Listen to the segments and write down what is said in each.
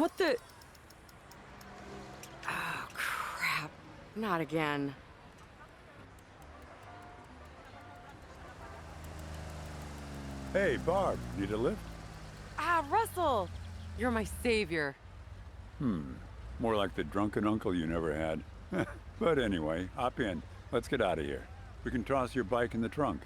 What the? Oh, crap. Not again. Hey, Barb, need a lift? Ah, Russell! You're my savior. More like the drunken uncle you never had. But anyway, hop in. Let's get out of here. We can toss your bike in the trunk.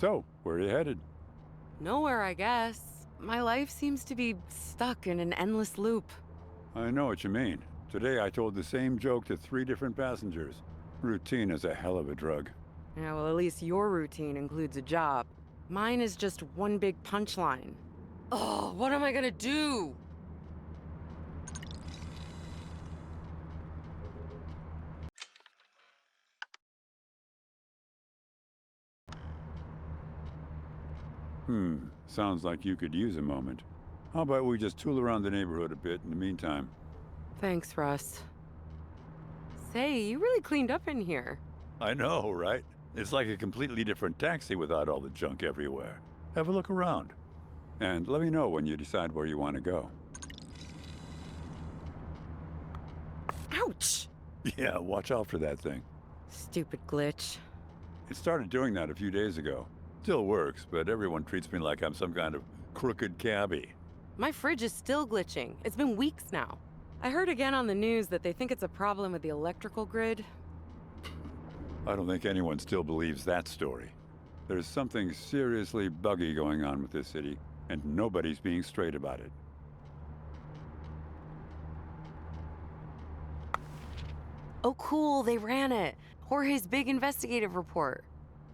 So, where are you headed? Nowhere, I guess. My life seems to be stuck in an endless loop. I know what you mean. Today I told the same joke to 3 different passengers. Routine is a hell of a drug. Yeah, well, at least your routine includes a job. Mine is just one big punchline. Oh, what am I gonna do? Sounds like you could use a moment. How about we just tool around the neighborhood a bit in the meantime? Thanks, Russ. Say, you really cleaned up in here. I know, right? It's like a completely different taxi without all the junk everywhere. Have a look around. And let me know when you decide where you want to go. Ouch! Yeah, watch out for that thing. Stupid glitch. It started doing that a few days ago. Still works, but everyone treats me like I'm some kind of crooked cabbie. My fridge is still glitching. It's been weeks now. I heard again on the news that they think it's a problem with the electrical grid. I don't think anyone still believes that story. There's something seriously buggy going on with this city, and nobody's being straight about it. Oh, cool, they ran it. Jorge's big investigative report.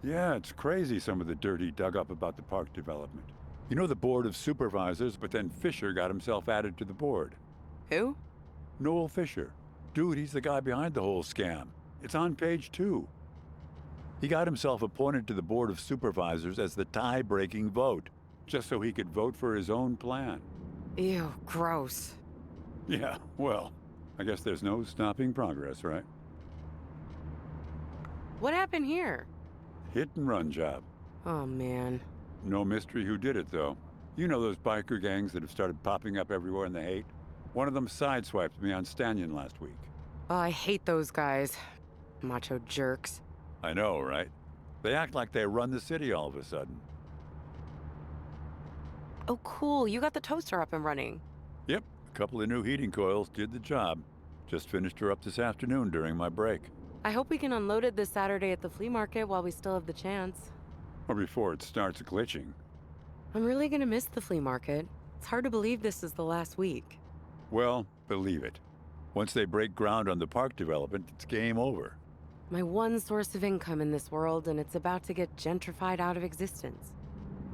Yeah, it's crazy some of the dirt he dug up about the park development. You know the board of supervisors, but then Fisher got himself added to the board. Who? Noel Fisher. Dude, he's the guy behind the whole scam. It's on page 2. He got himself appointed to the board of supervisors as the tie-breaking vote, just so he could vote for his own plan. Ew, gross. Yeah, well, I guess there's no stopping progress, right? What happened here? Hit and run job. Oh, man. No mystery who did it, though. You know those biker gangs that have started popping up everywhere in the hate? One of them sideswiped me on Stannion last week. Oh, I hate those guys. Macho jerks. I know, right? They act like they run the city all of a sudden. Oh, cool, you got the toaster up and running. Yep, a couple of new heating coils did the job. Just finished her up this afternoon during my break. I hope we can unload it this Saturday at the flea market while we still have the chance. Or before it starts glitching. I'm really gonna miss the flea market. It's hard to believe this is the last week. Well, believe it. Once they break ground on the park development, it's game over. My one source of income in this world, and it's about to get gentrified out of existence.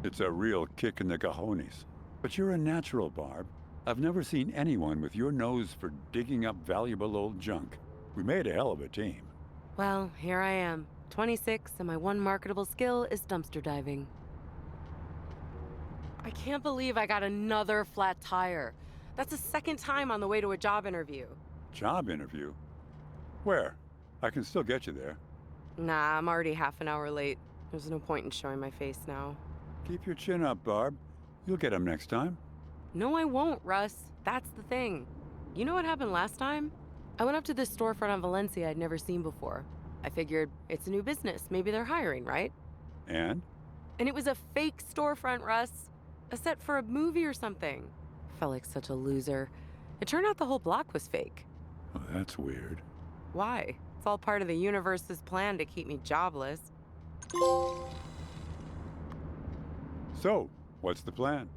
It's a real kick in the cojones. But you're a natural, Barb. I've never seen anyone with your nose for digging up valuable old junk. We made a hell of a team. Well, here I am, 26, and my one marketable skill is dumpster diving. I can't believe I got another flat tire. That's the second time on the way to a job interview. Job interview? Where? I can still get you there. Nah, I'm already half an hour late. There's no point in showing my face now. Keep your chin up, Barb. You'll get him next time. No, I won't, Russ. That's the thing. You know what happened last time? I went up to this storefront on Valencia I'd never seen before. I figured, it's a new business. Maybe they're hiring, right? And? And it was a fake storefront, Russ. A set for a movie or something. Felt like such a loser. It turned out the whole block was fake. Oh, that's weird. Why? It's all part of the universe's plan to keep me jobless. So, what's the plan?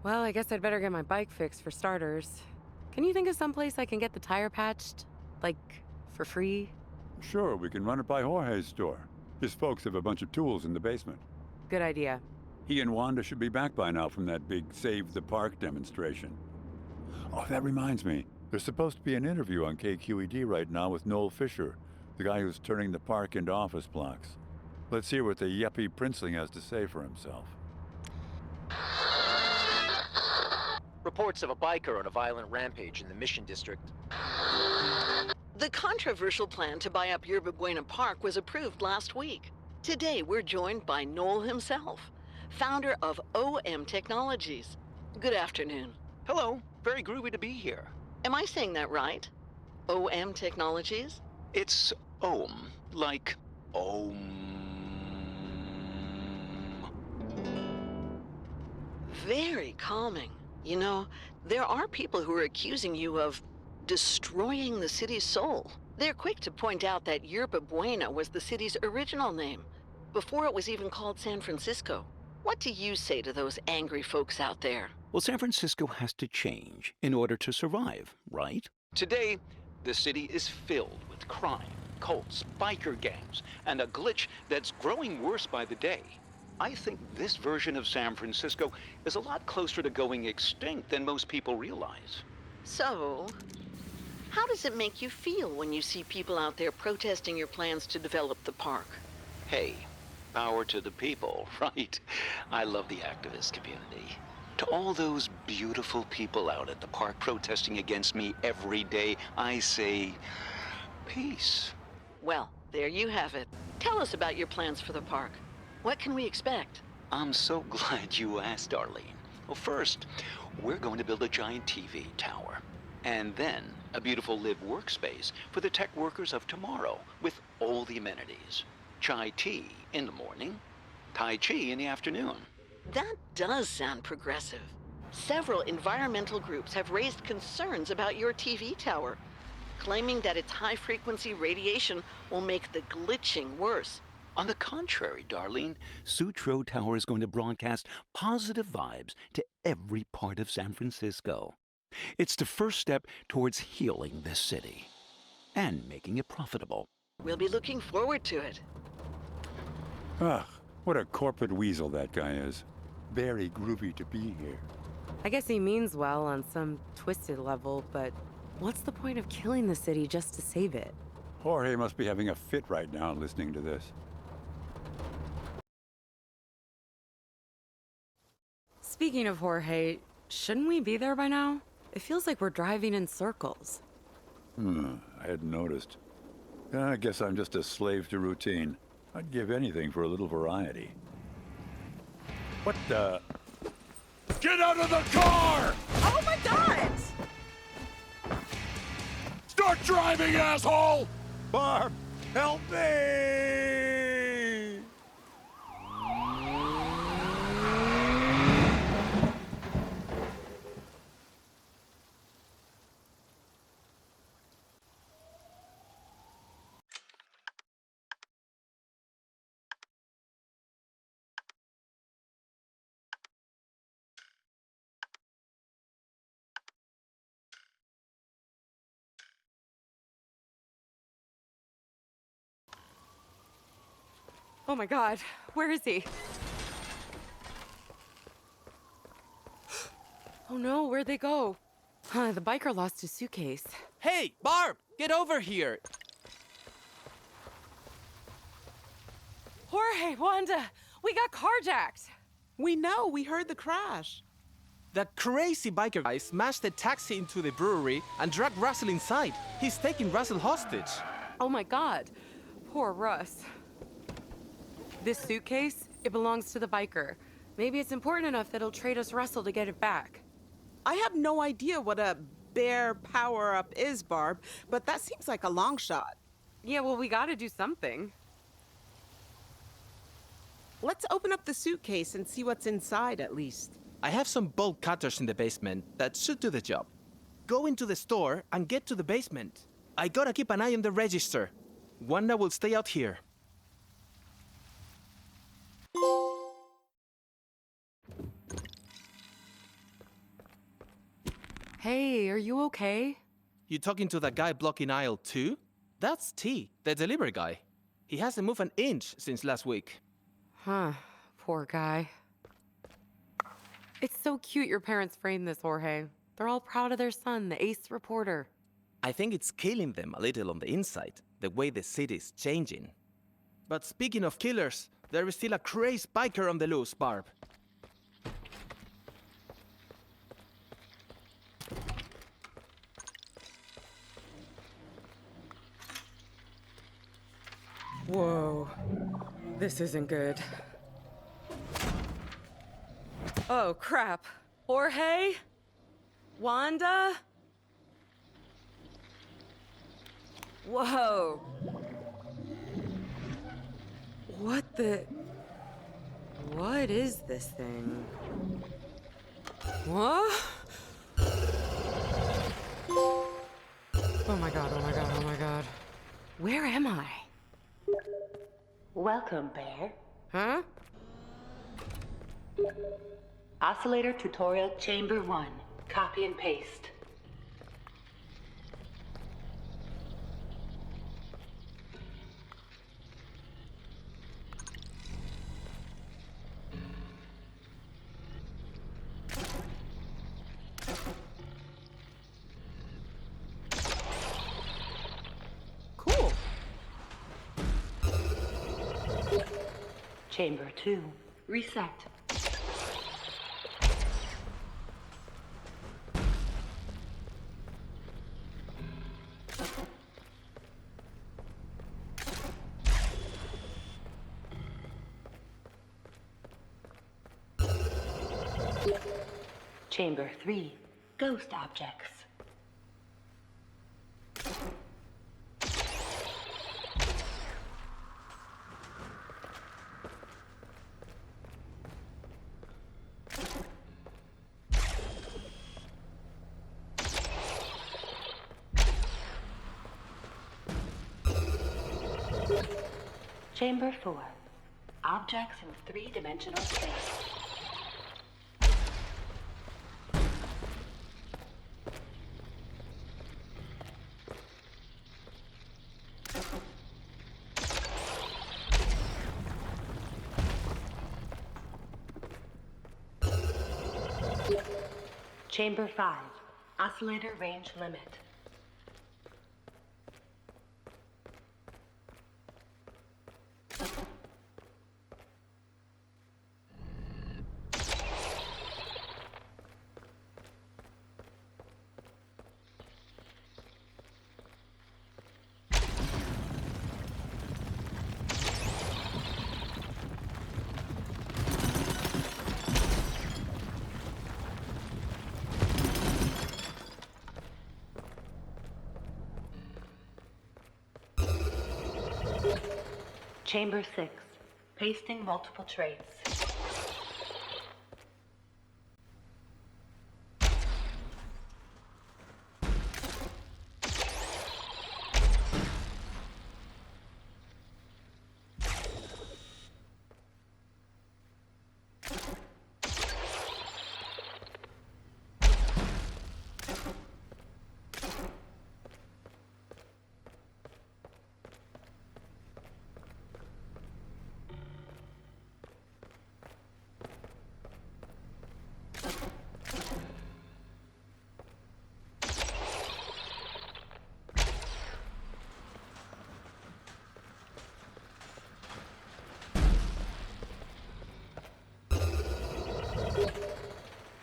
Well, I guess I'd better get my bike fixed for starters. Can you think of someplace I can get the tire patched? Like, for free? Sure, we can run it by Jorge's store. His folks have a bunch of tools in the basement. Good idea. He and Wanda should be back by now from that big Save the Park demonstration. Oh, that reminds me. There's supposed to be an interview on KQED right now with Noel Fisher, the guy who's turning the park into office blocks. Let's hear what the yuppie princeling has to say for himself. Reports of a biker on a violent rampage in the Mission District. The controversial plan to buy up Yerba Buena Park was approved last week. Today, we're joined by Noel himself, founder of OM Technologies. Good afternoon. Hello, very groovy to be here. Am I saying that right? OM Technologies? It's Om, like Om. Very calming. You know, there are people who are accusing you of destroying the city's soul. They're quick to point out that Yerba Buena was the city's original name, before it was even called San Francisco. What do you say to those angry folks out there? Well, San Francisco has to change in order to survive, right? Today, the city is filled with crime, cults, biker gangs, and a glitch that's growing worse by the day. I think this version of San Francisco is a lot closer to going extinct than most people realize. So, how does it make you feel when you see people out there protesting your plans to develop the park? Hey, power to the people, right? I love the activist community. To all those beautiful people out at the park protesting against me every day, I say, peace. Well, there you have it. Tell us about your plans for the park. What can we expect? I'm so glad you asked, Darlene. Well, first, we're going to build a giant TV tower. And then a beautiful live workspace for the tech workers of tomorrow with all the amenities. Chai tea in the morning, Tai Chi in the afternoon. That does sound progressive. Several environmental groups have raised concerns about your TV tower, claiming that its high-frequency radiation will make the glitching worse. On the contrary, Darlene, Sutro Tower is going to broadcast positive vibes to every part of San Francisco. It's the first step towards healing this city and making it profitable. We'll be looking forward to it. Ugh, what a corporate weasel that guy is. Very groovy to be here. I guess he means well on some twisted level, but what's the point of killing the city just to save it? Jorge must be having a fit right now listening to this. Speaking of Jorge, shouldn't we be there by now? It feels like we're driving in circles. I hadn't noticed. I guess I'm just a slave to routine. I'd give anything for a little variety. What the? Get out of the car! Oh my god! Start driving, asshole! Barb, help me! Oh my god, where is he? Oh no, where'd they go? The biker lost his suitcase. Hey, Barb, get over here. Jorge, Wanda, we got carjacked. We know, we heard the crash. That crazy biker guy smashed the taxi into the brewery and dragged Russell inside. He's taking Russell hostage. Oh my god, poor Russ. This suitcase, it belongs to the biker. Maybe it's important enough that he'll trade us Russell to get it back. I have no idea what a bear power-up is, Barb, but that seems like a long shot. Yeah, well, we gotta do something. Let's open up the suitcase and see what's inside, at least. I have some bolt cutters in the basement that should do the job. Go into the store and get to the basement. I gotta keep an eye on the register. Wanda will stay out here. Hey, are you okay? You talking to that guy blocking aisle 2? That's T, the delivery guy. He hasn't moved an inch since last week. Huh, poor guy. It's so cute your parents framed this, Jorge. They're all proud of their son, the ace reporter. I think it's killing them a little on the inside, the way the city's changing. But speaking of killers, there is still a crazy biker on the loose, Barb. Whoa. This isn't good. Oh, crap. Jorge? Wanda? Whoa. What is this thing? What? Oh my god, oh my god, oh my god. Where am I? Welcome, Bear. Huh? Oscillator tutorial chamber 1. Copy and paste. Cool. Chamber 2. Reset. Chamber 3. Ghost objects. Chamber 4. Objects in 3-dimensional space. Chamber 5. Oscillator range limit. Chamber 6. Pasting multiple traits.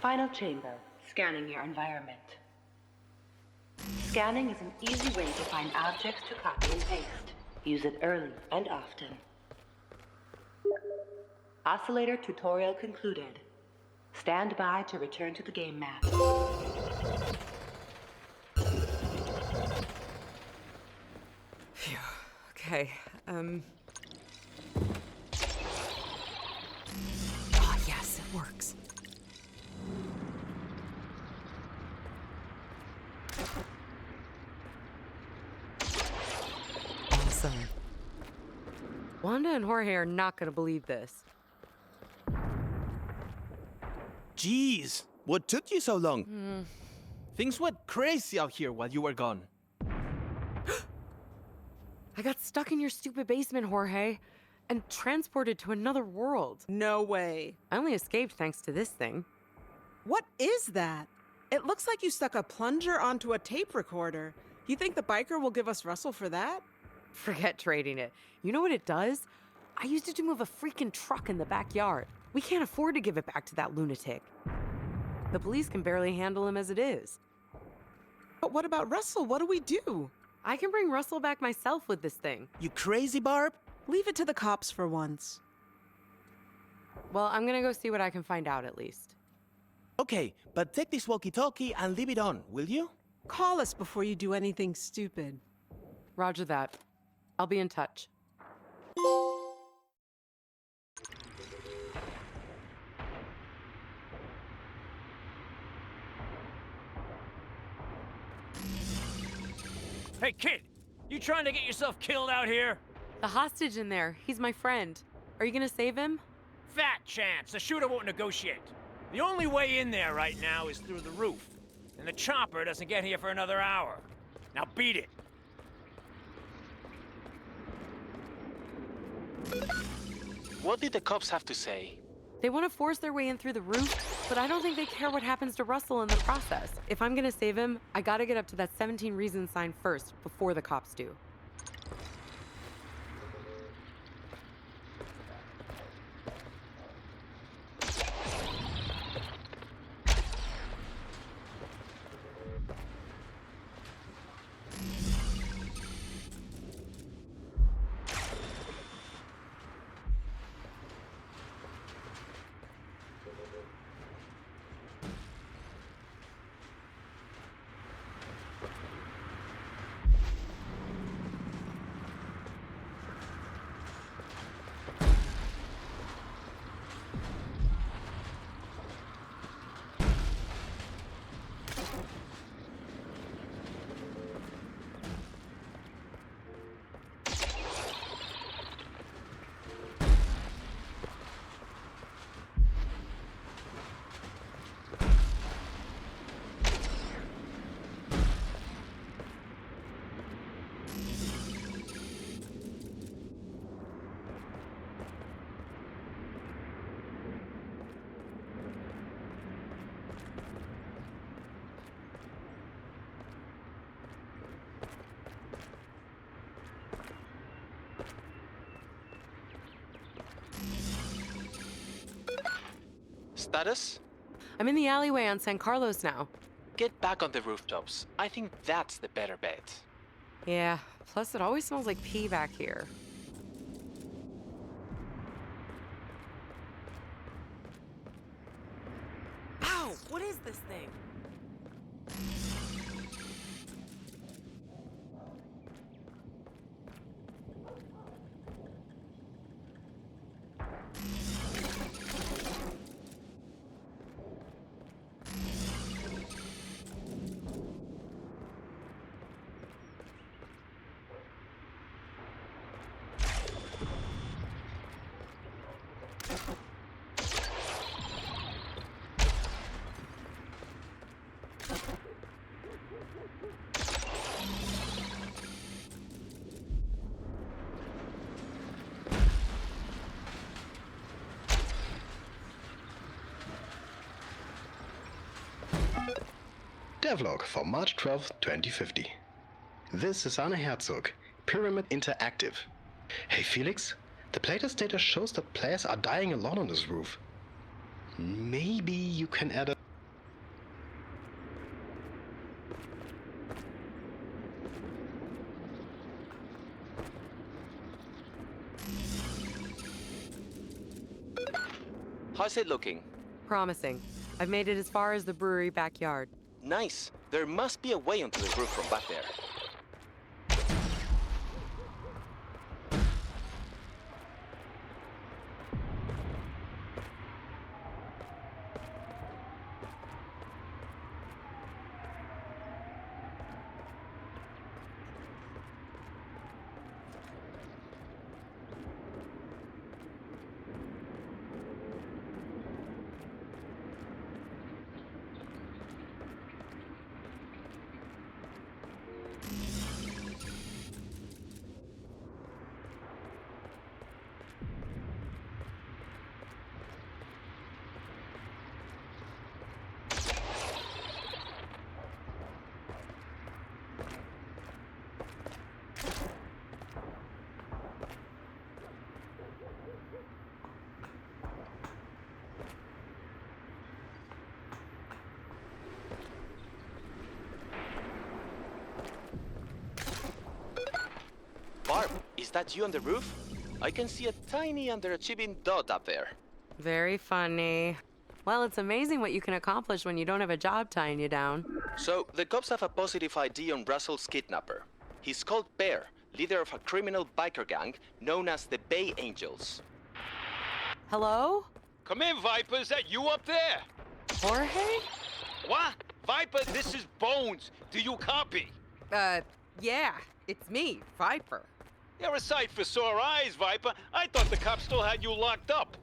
Final chamber. Scanning your environment. Scanning is an easy way to find objects to copy and paste. Use it early and often. Oscillator tutorial concluded. Stand by to return to the game map. Phew. Okay, Oh, yes, it works. Awesome. Wanda and Jorge are not gonna believe this. Jeez, what took you so long? Things went crazy out here while you were gone. I got stuck in your stupid basement, Jorge, and transported to another world. No way. I only escaped thanks to this thing. What is that? It looks like you stuck a plunger onto a tape recorder. You think the biker will give us Russell for that? Forget trading it. You know what it does? I used it to move a freaking truck in the backyard. We can't afford to give it back to that lunatic. The police can barely handle him as it is. But what about Russell? What do we do? I can bring Russell back myself with this thing. You crazy, Barb? Leave it to the cops for once. Well, I'm gonna go see what I can find out at least. Okay, but take this walkie-talkie and leave it on, will you? Call us before you do anything stupid. Roger that. I'll be in touch. Hey, kid! You trying to get yourself killed out here? The hostage in there, he's my friend. Are you gonna save him? Fat chance. The shooter won't negotiate. The only way in there right now is through the roof. And the chopper doesn't get here for another hour. Now beat it. What did the cops have to say? They want to force their way in through the roof, but I don't think they care what happens to Russell in the process. If I'm gonna save him, I gotta get up to that 17 Reasons sign first, before the cops do. Status? I'm in the alleyway on San Carlos now. Get back on the rooftops. I think that's the better bet. Yeah, plus it always smells like pee back here. Ow! What is this thing? Devlog for March 12, 2050. This is Anna Herzog, Pyramid Interactive. Hey Felix, the playtest data shows that players are dying a lot on this roof. Maybe you can add a... How's it looking? Promising. I've made it as far as the brewery backyard. Nice. There must be a way onto the roof from back there. Barb, is that you on the roof? I can see a tiny underachieving dot up there. Very funny. Well, it's amazing what you can accomplish when you don't have a job tying you down. So, the cops have a positive ID on Russell's kidnapper. He's called Bear, leader of a criminal biker gang known as the Bay Angels. Hello? Come in, Viper. Is that you up there? Jorge? What? Viper, this is Bones. Do you copy? Yeah, it's me, Viper. You're a sight for sore eyes, Viper. I thought the cops still had you locked up.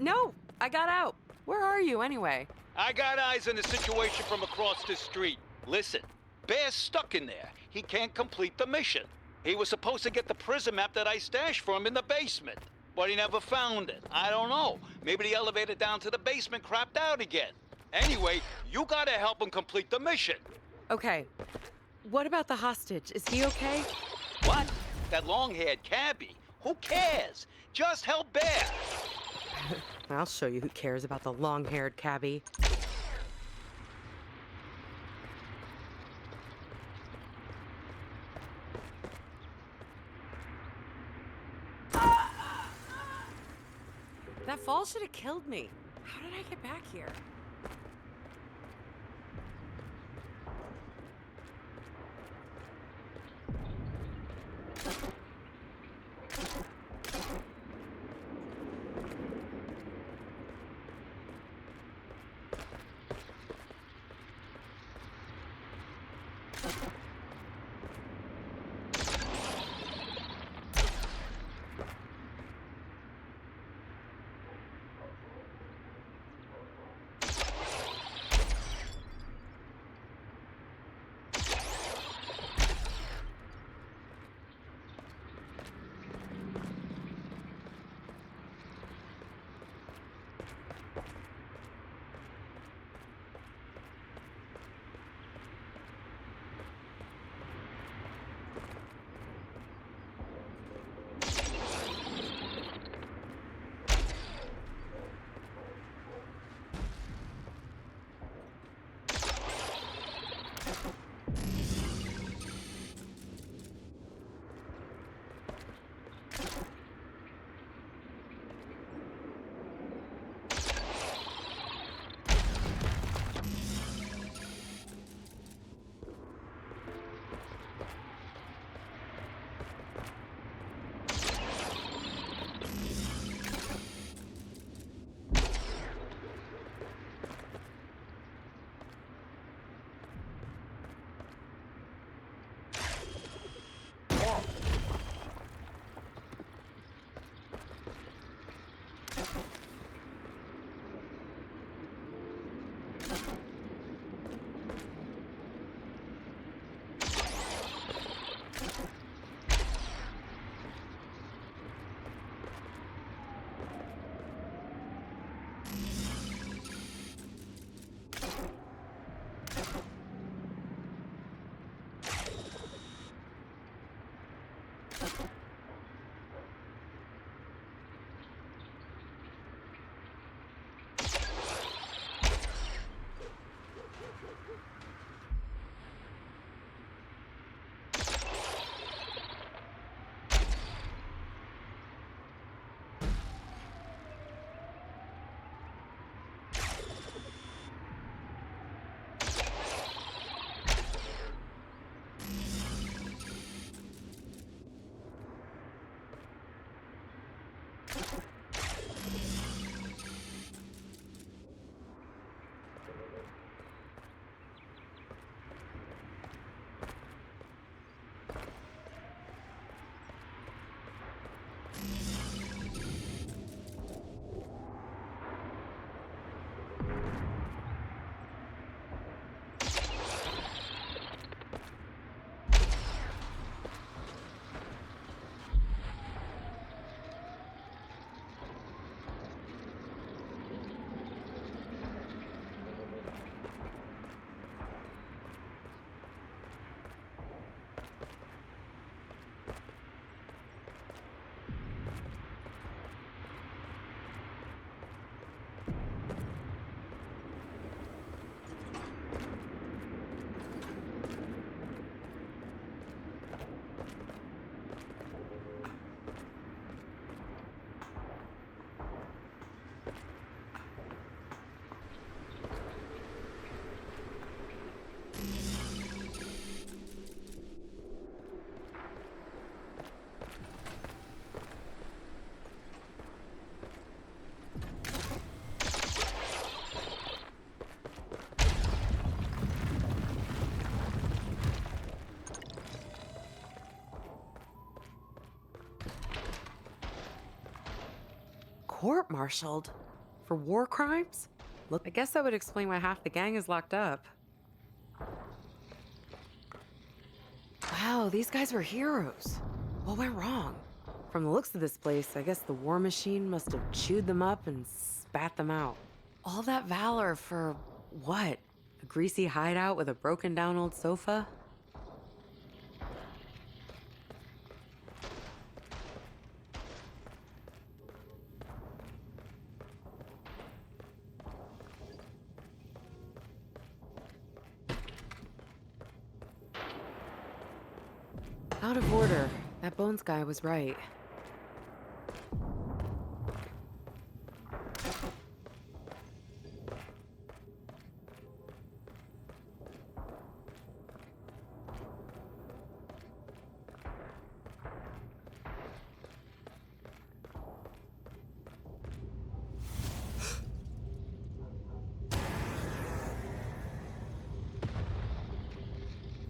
No, I got out. Where are you anyway? I got eyes on the situation from across the street. Listen, Bear's stuck in there. He can't complete the mission. He was supposed to get the prison map that I stashed for him in the basement, but he never found it. I don't know. Maybe the elevator down to the basement crapped out again. Anyway, you gotta help him complete the mission. Okay. What about the hostage? Is he okay? What? That long-haired cabbie? Who cares? Just help Bear. I'll show you who cares about the long-haired cabbie. That fall should have killed me. How did I get back here? Court-martialed? For war crimes? Look, I guess that would explain why half the gang is locked up. Wow, these guys were heroes. What went wrong? From the looks of this place, I guess the war machine must have chewed them up and spat them out. All that valor for what? A greasy hideout with a broken down old sofa? Out of order. That Bones guy was right.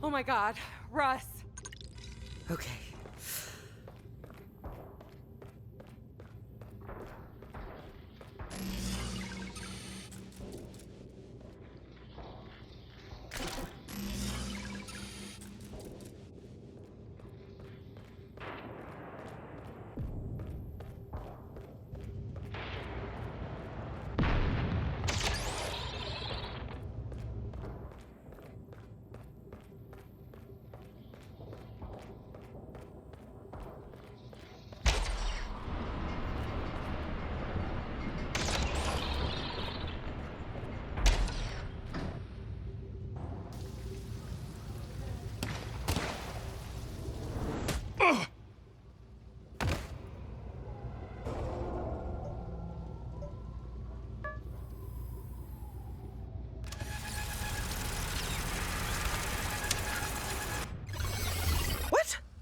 Oh my God, Russ. Okay.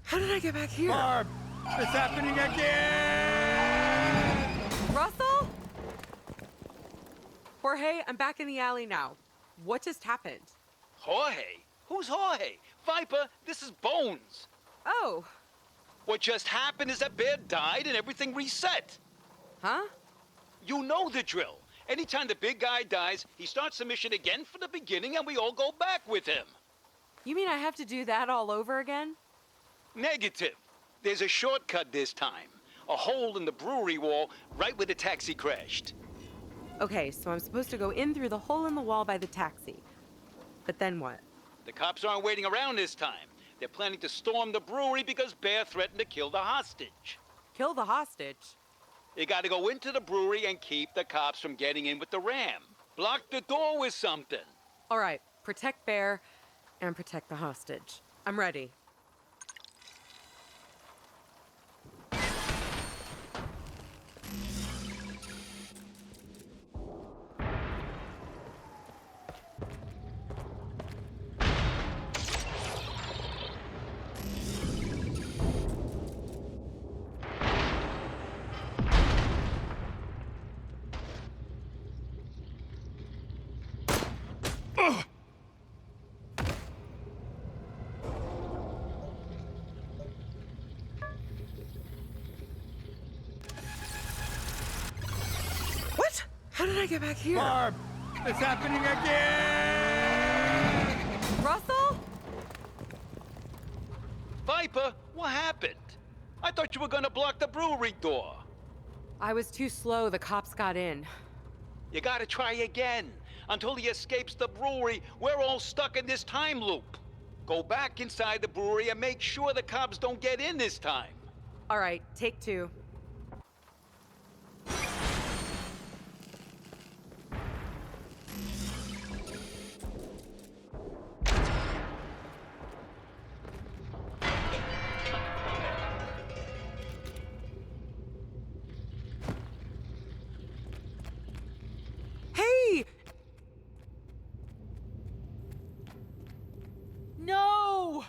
How did I get back here? Barb! It's happening again! Russell? Jorge, I'm back in the alley now. What just happened? Jorge? Who's Jorge? Viper, this is Bones. Oh. What just happened is that Bear died and everything reset. Huh? You know the drill. Anytime the big guy dies, he starts the mission again from the beginning and we all go back with him. You mean I have to do that all over again? Negative. There's a shortcut this time. A hole in the brewery wall right where the taxi crashed. Okay, so I'm supposed to go in through the hole in the wall by the taxi. But then what? The cops aren't waiting around this time. They're planning to storm the brewery because Bear threatened to kill the hostage. Kill the hostage? You gotta go into the brewery and keep the cops from getting in with the ram. Block the door with something. All right, protect Bear and protect the hostage. I'm ready. What? How did I get back here? Barb! It's happening again! Russell? Viper, what happened? I thought you were gonna block the brewery door. I was too slow. The cops got in. You gotta try again. Until he escapes the brewery, we're all stuck in this time loop. Go back inside the brewery and make sure the cops don't get in this time. All right, take two. Hey! No!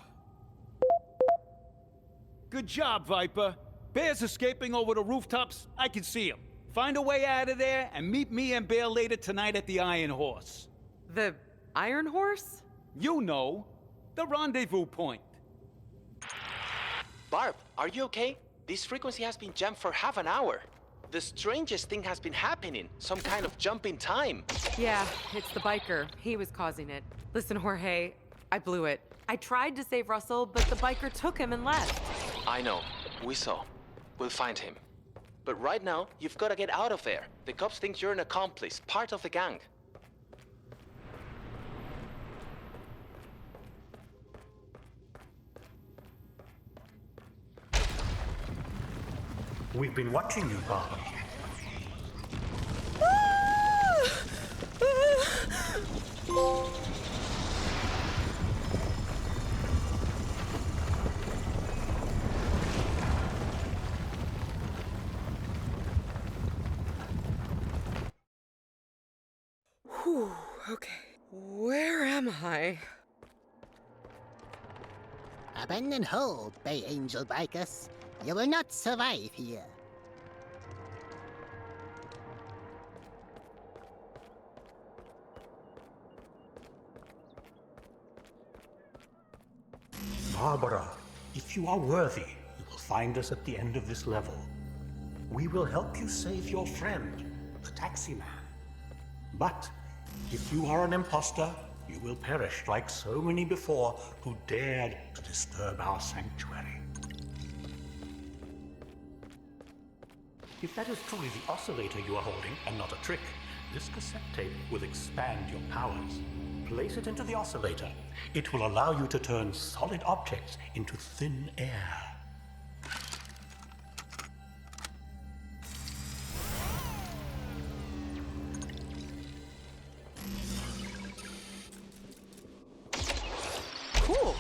Good job, Viper. Bear's escaping over the rooftops. I can see him. Find a way out of there and meet me and Bear later tonight at the Iron Horse. The Iron Horse? You know, the rendezvous point. Barb, are you okay? This frequency has been jammed for half an hour. The strangest thing has been happening. Some kind of jump in time. Yeah, it's the biker. He was causing it. Listen, Jorge, I blew it. I tried to save Russell, but the biker took him and left. I know. We saw. We'll find him. But right now, you've got to get out of there. The cops think you're an accomplice, part of the gang. We've been watching you, Barb. Whew, okay. Where am I? Abandon hold, Bay Angel bikers. You will not survive here. Barbara, if you are worthy, you will find us at the end of this level. We will help you save your friend, the taxi man. But if you are an imposter, you will perish like so many before who dared to disturb our sanctuary. If that is truly the oscillator you are holding and not a trick, this cassette tape will expand your powers. Place it into the oscillator. It will allow you to turn solid objects into thin air. Cool.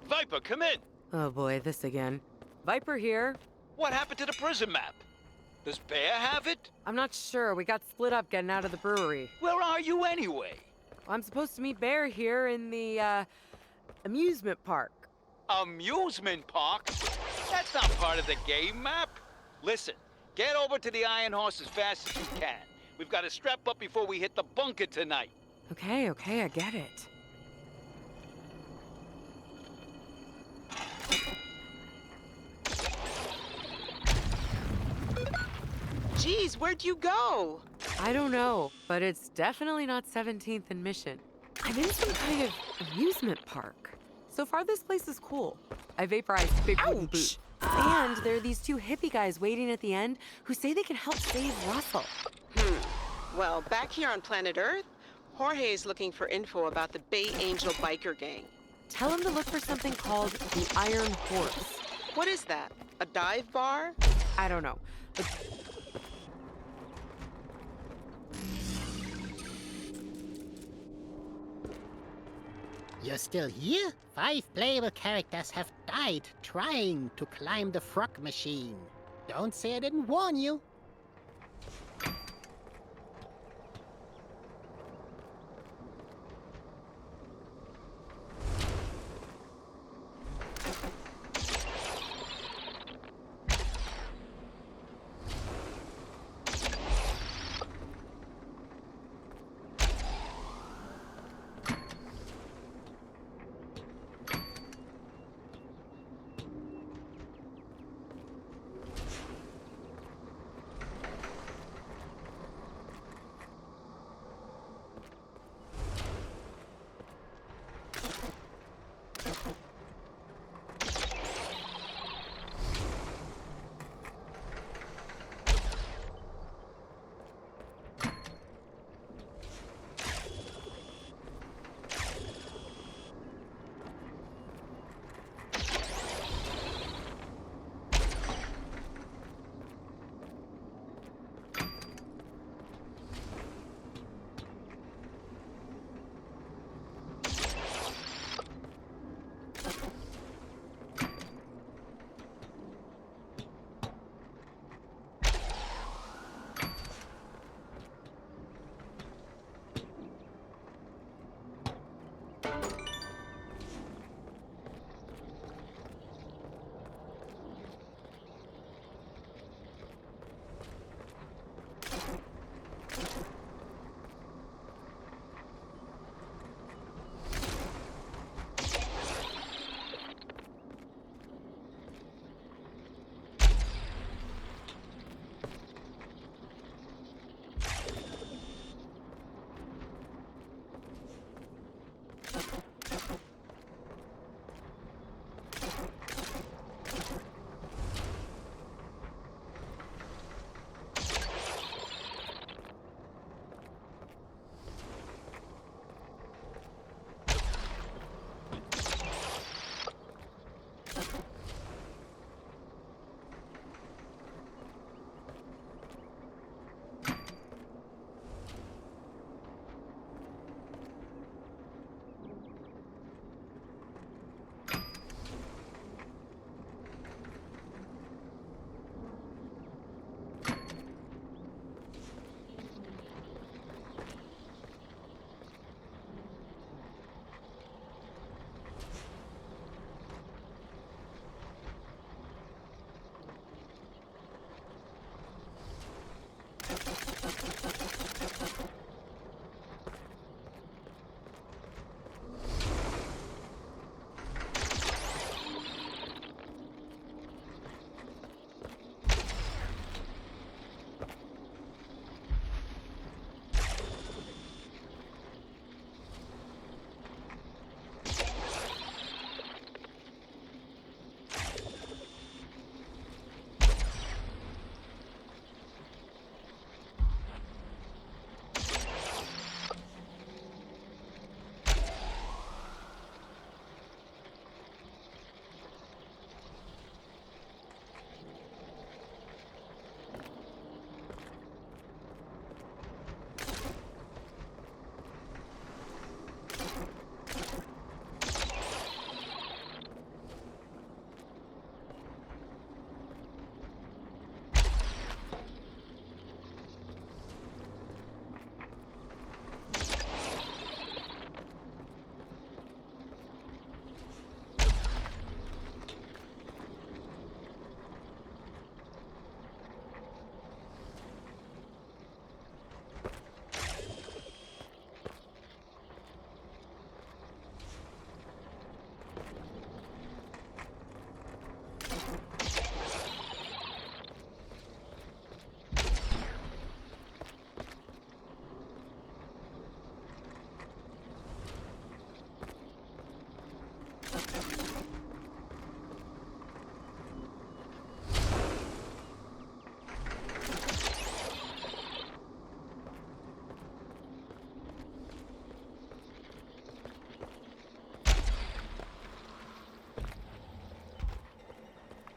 Viper, come in! Oh boy, this again. Viper here. What happened to the prison map? Does Bear have it? I'm not sure. We got split up getting out of the brewery. Where are you anyway? I'm supposed to meet Bear here in the, amusement park. Amusement park? That's not part of the game map. Listen, get over to the Iron Horse as fast as you can. We've got to strap up before we hit the bunker tonight. Okay, I get it. Geez, where'd you go? I don't know, but it's definitely not 17th and Mission. I'm in some kind of amusement park. So far, this place is cool. I vaporized big wooden boot. And there are these two hippie guys waiting at the end who say they can help save Russell. Well, back here on planet Earth, Jorge's looking for info about the Bay Angel biker gang. Tell him to look for something called the Iron Horse. What is that? A dive bar? I don't know. But You're still here? 5 playable characters have died trying to climb the frog machine. Don't say I didn't warn you.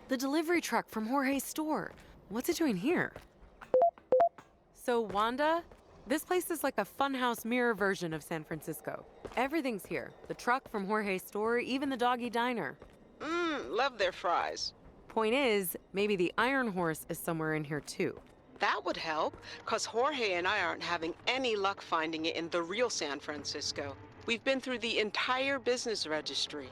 The delivery truck from Jorge's store. What's it doing here? So, Wanda, this place is like a funhouse mirror version of San Francisco. Everything's here. The truck from Jorge's store, even the doggy diner. Love their fries. Point is, maybe the Iron Horse is somewhere in here too. That would help, because Jorge and I aren't having any luck finding it in the real San Francisco. We've been through the entire business registry.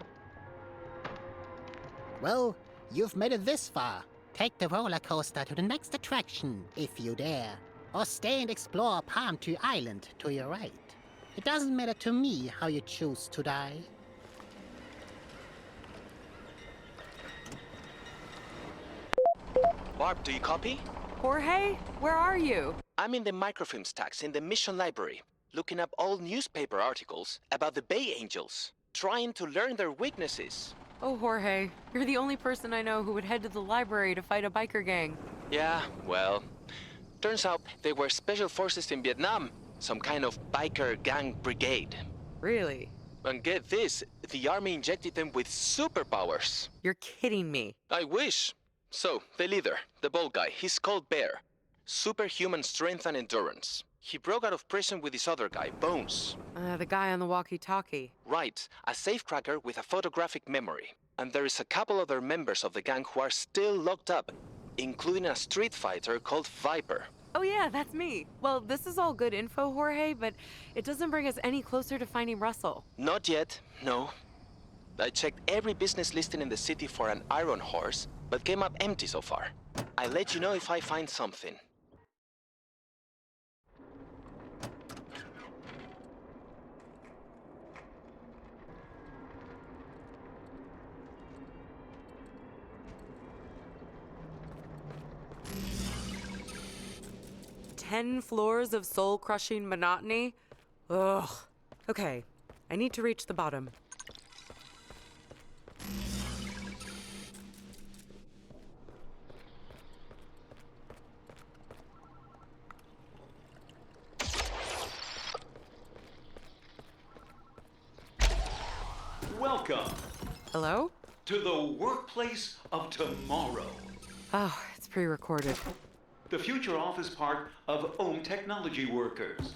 Well, you've made it this far. Take the roller coaster to the next attraction, if you dare. Or stay and explore Palm Tree Island to your right. It doesn't matter to me how you choose to die. Barb, do you copy? Jorge, where are you? I'm in the microfilm stacks in the mission library, looking up old newspaper articles about the Bay Angels, trying to learn their weaknesses. Oh, Jorge, you're the only person I know who would head to the library to fight a biker gang. Yeah, well, turns out they were special forces in Vietnam, some kind of biker gang brigade. Really? And get this, the army injected them with superpowers. You're kidding me. I wish. So, the leader, the bald guy, he's called Bear. Superhuman strength and endurance. He broke out of prison with his other guy, Bones. The guy on the walkie-talkie. Right, a safecracker with a photographic memory. And there is a couple other members of the gang who are still locked up, including a street fighter called Viper. Oh yeah, that's me. Well, this is all good info, Jorge, but it doesn't bring us any closer to finding Russell. Not yet, no. I checked every business listing in the city for an iron horse, but came up empty so far. I'll let you know if I find something. "10 floors of soul-crushing monotony? Ugh. Okay, I need to reach the bottom. Welcome Hello? to the workplace of tomorrow. Oh, it's pre-recorded. The future office park of Ohm Technology workers.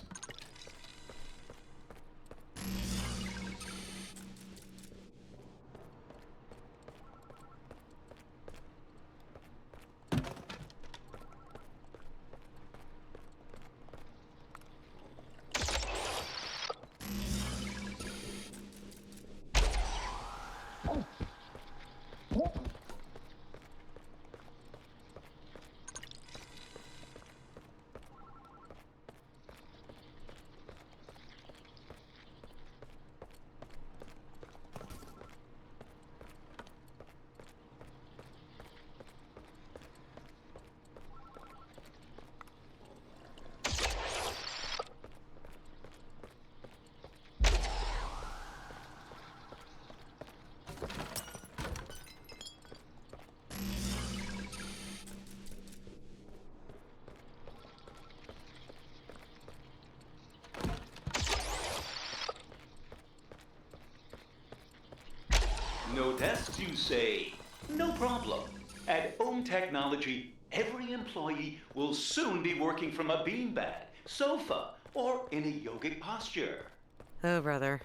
No desks, you say? No problem. At Ohm Technology, every employee will soon be working from a beanbag, sofa, or in a yogic posture. Oh, brother.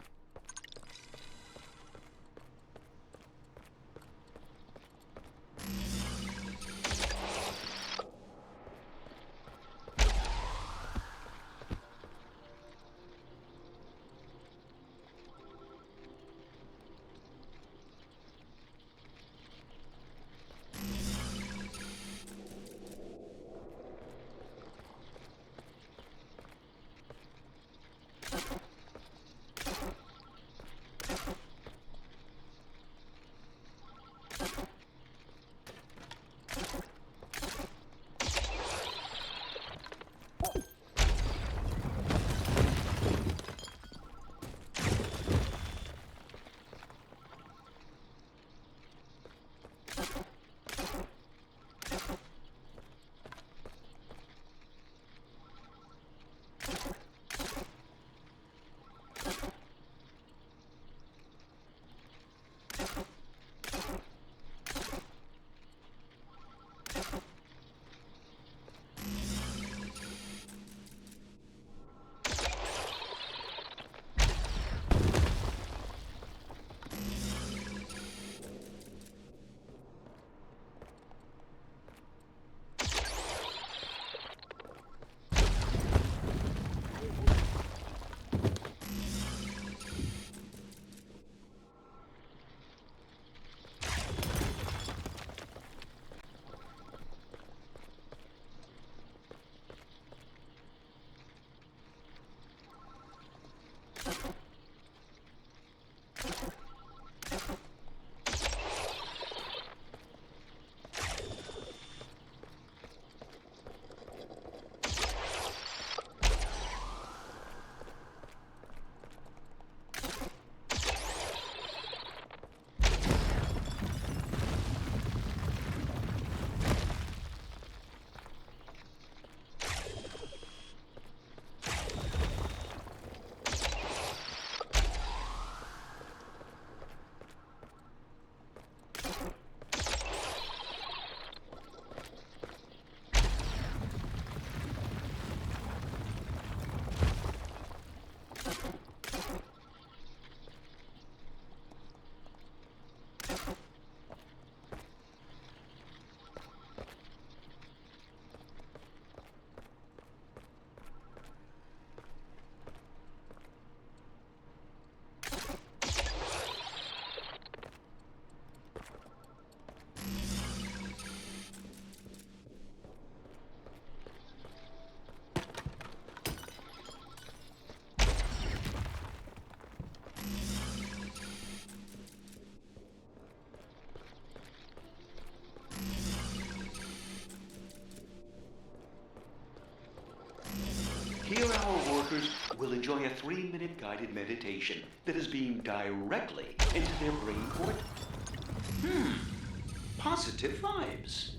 workers will enjoy a 3-minute guided meditation that is beamed directly into their brain port. Positive vibes.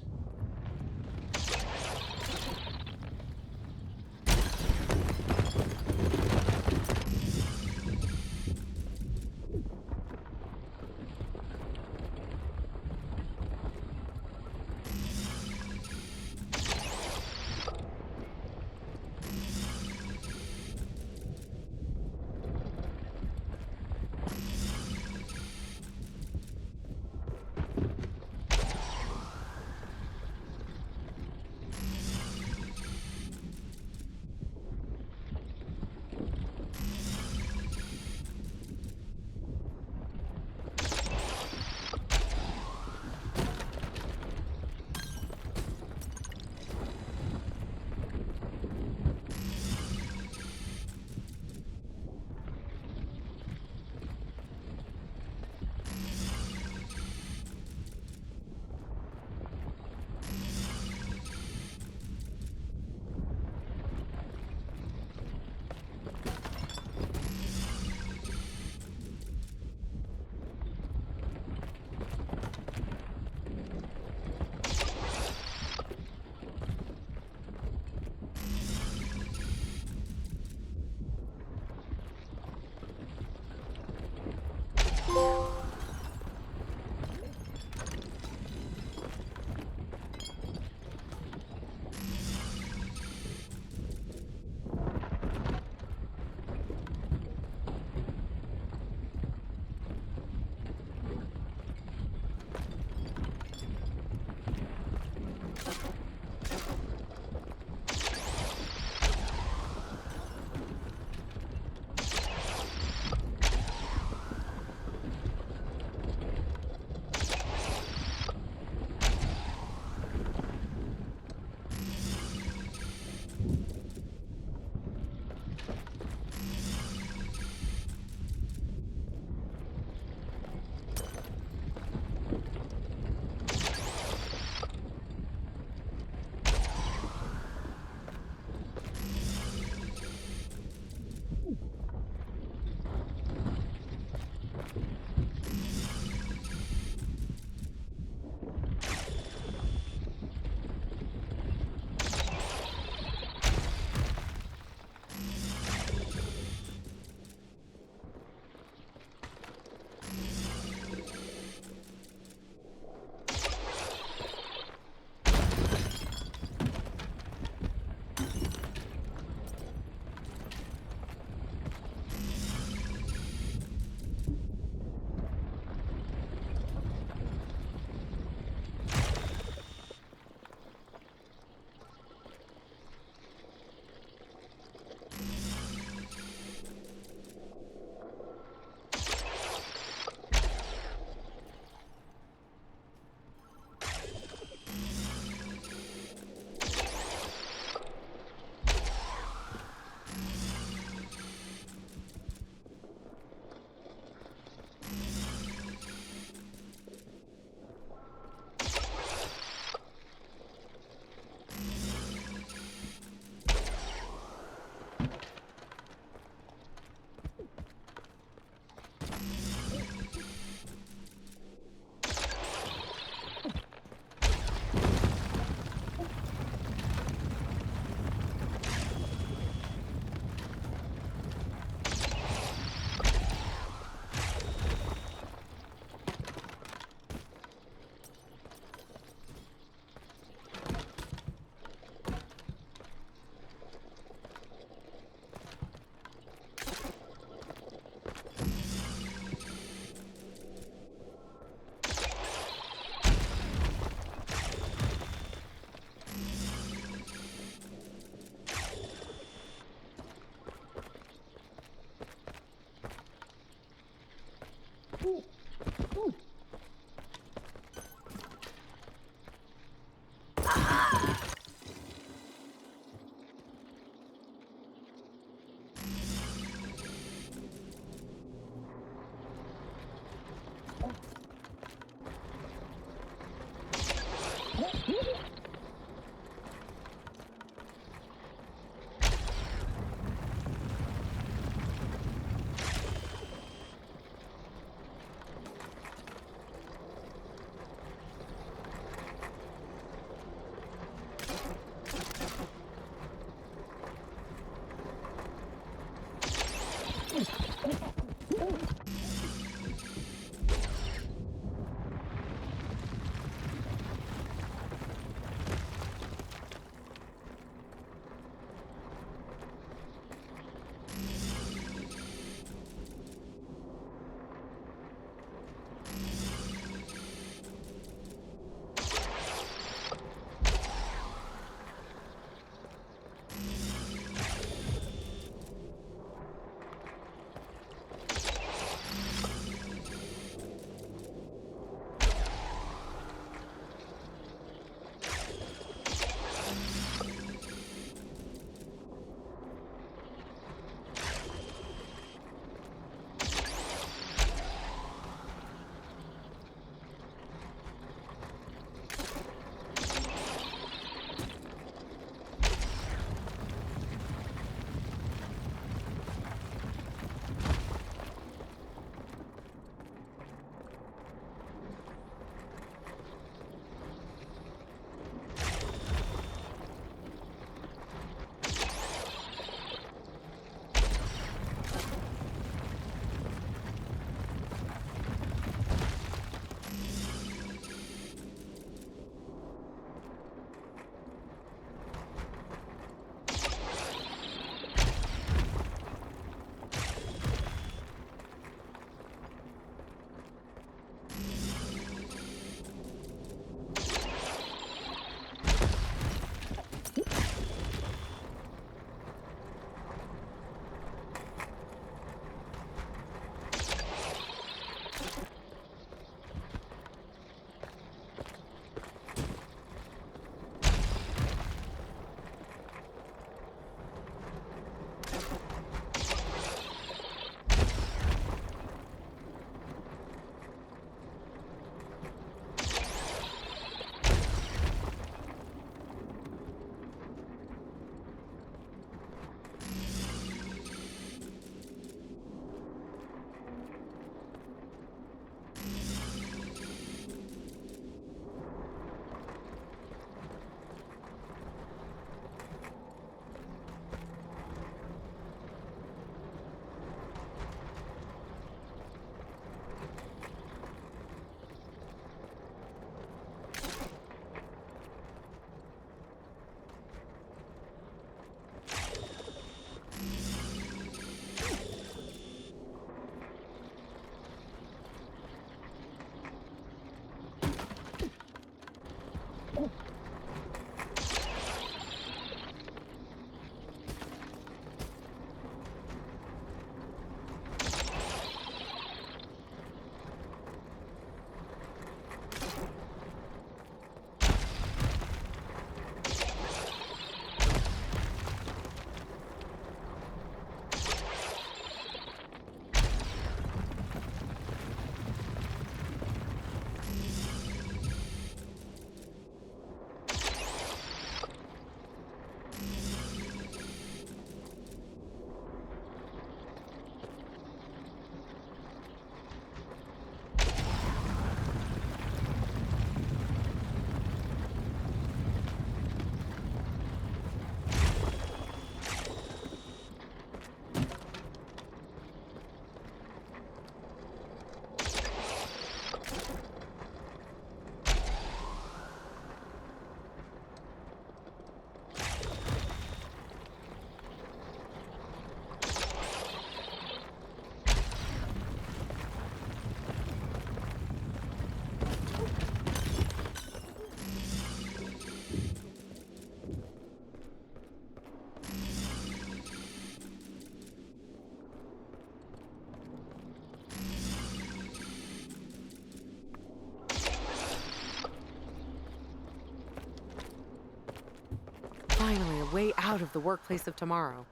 way out of the workplace of tomorrow.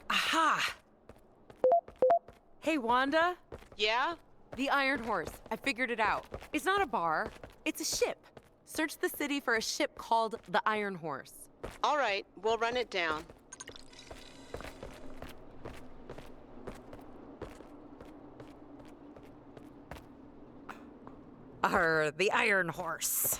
Aha! Hey, Wanda? Yeah? The Iron Horse. I figured it out. It's not a bar, it's a ship. Search the city for a ship called the Iron Horse. All right, we'll run it down. The Iron Horse.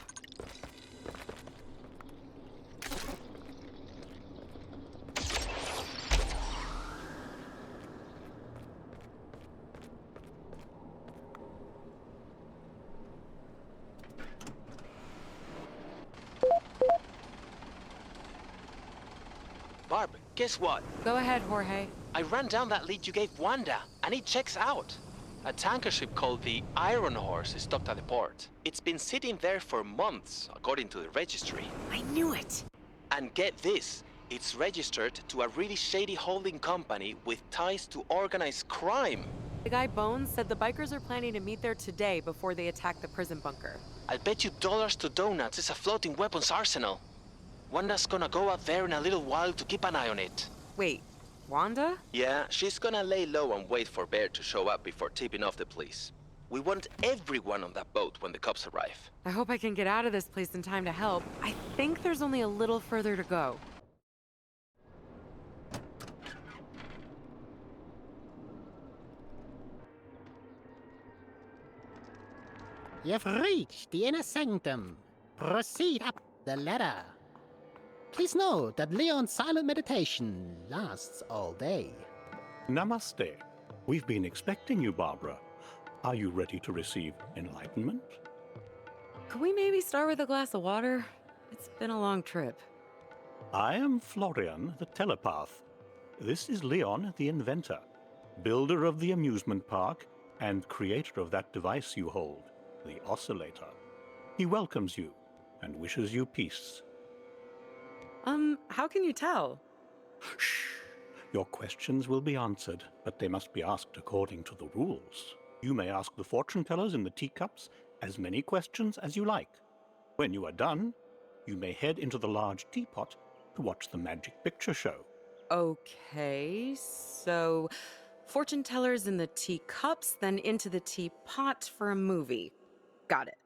Barb, guess what? Go ahead, Jorge. I ran down that lead you gave Wanda, and it checks out. A tanker ship called the Iron Horse is docked at the port. It's been sitting there for months, according to the registry. I knew it. And get this, it's registered to a really shady holding company with ties to organized crime. The guy Bones said the bikers are planning to meet there today before they attack the prison bunker. I'll bet you dollars to donuts it's a floating weapons arsenal. Wanda's gonna go out there in a little while to keep an eye on it. Wait, Wanda? Yeah, she's gonna lay low and wait for Bear to show up before tipping off the police. We want everyone on that boat when the cops arrive. I hope I can get out of this place in time to help. I think there's only a little further to go. You've reached the inner sanctum. Proceed up the ladder. Please note that Leon's silent meditation lasts all day. Namaste. We've been expecting you, Barbara. Are you ready to receive enlightenment? Could we maybe start with a glass of water? It's been a long trip. I am Florian, the telepath. This is Leon, the inventor, builder of the amusement park and creator of that device you hold, the Oscillator. He welcomes you and wishes you peace. How can you tell? Shh. Your questions will be answered, but they must be asked according to the rules. You may ask the fortune tellers in the teacups as many questions as you like. When you are done, you may head into the large teapot to watch the magic picture show. Okay, so fortune tellers in the teacups, then into the teapot for a movie. Got it.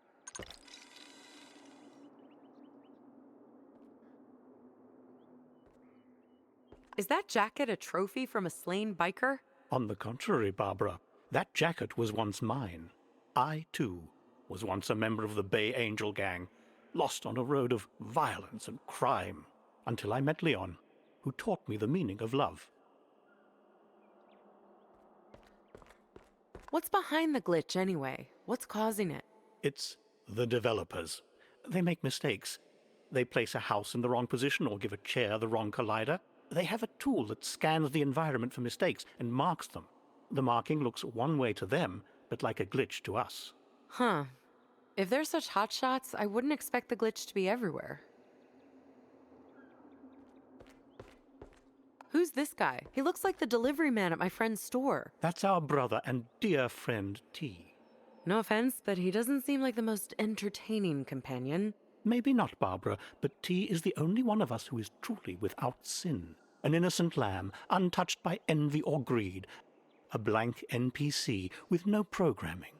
Is that jacket a trophy from a slain biker? On the contrary, Barbara, that jacket was once mine. I, too, was once a member of the Bay Angel gang, lost on a road of violence and crime, until I met Leon, who taught me the meaning of love. What's behind the glitch anyway? What's causing it? It's the developers. They make mistakes. They place a house in the wrong position or give a chair the wrong collider. They have a tool that scans the environment for mistakes and marks them. The marking looks one way to them, but like a glitch to us. Huh. If they're such hotshots, I wouldn't expect the glitch to be everywhere. Who's this guy? He looks like the delivery man at my friend's store. That's our brother and dear friend T. No offense, but he doesn't seem like the most entertaining companion. Maybe not, Barbara, but T is the only one of us who is truly without sin. An innocent lamb, untouched by envy or greed. A blank NPC with no programming.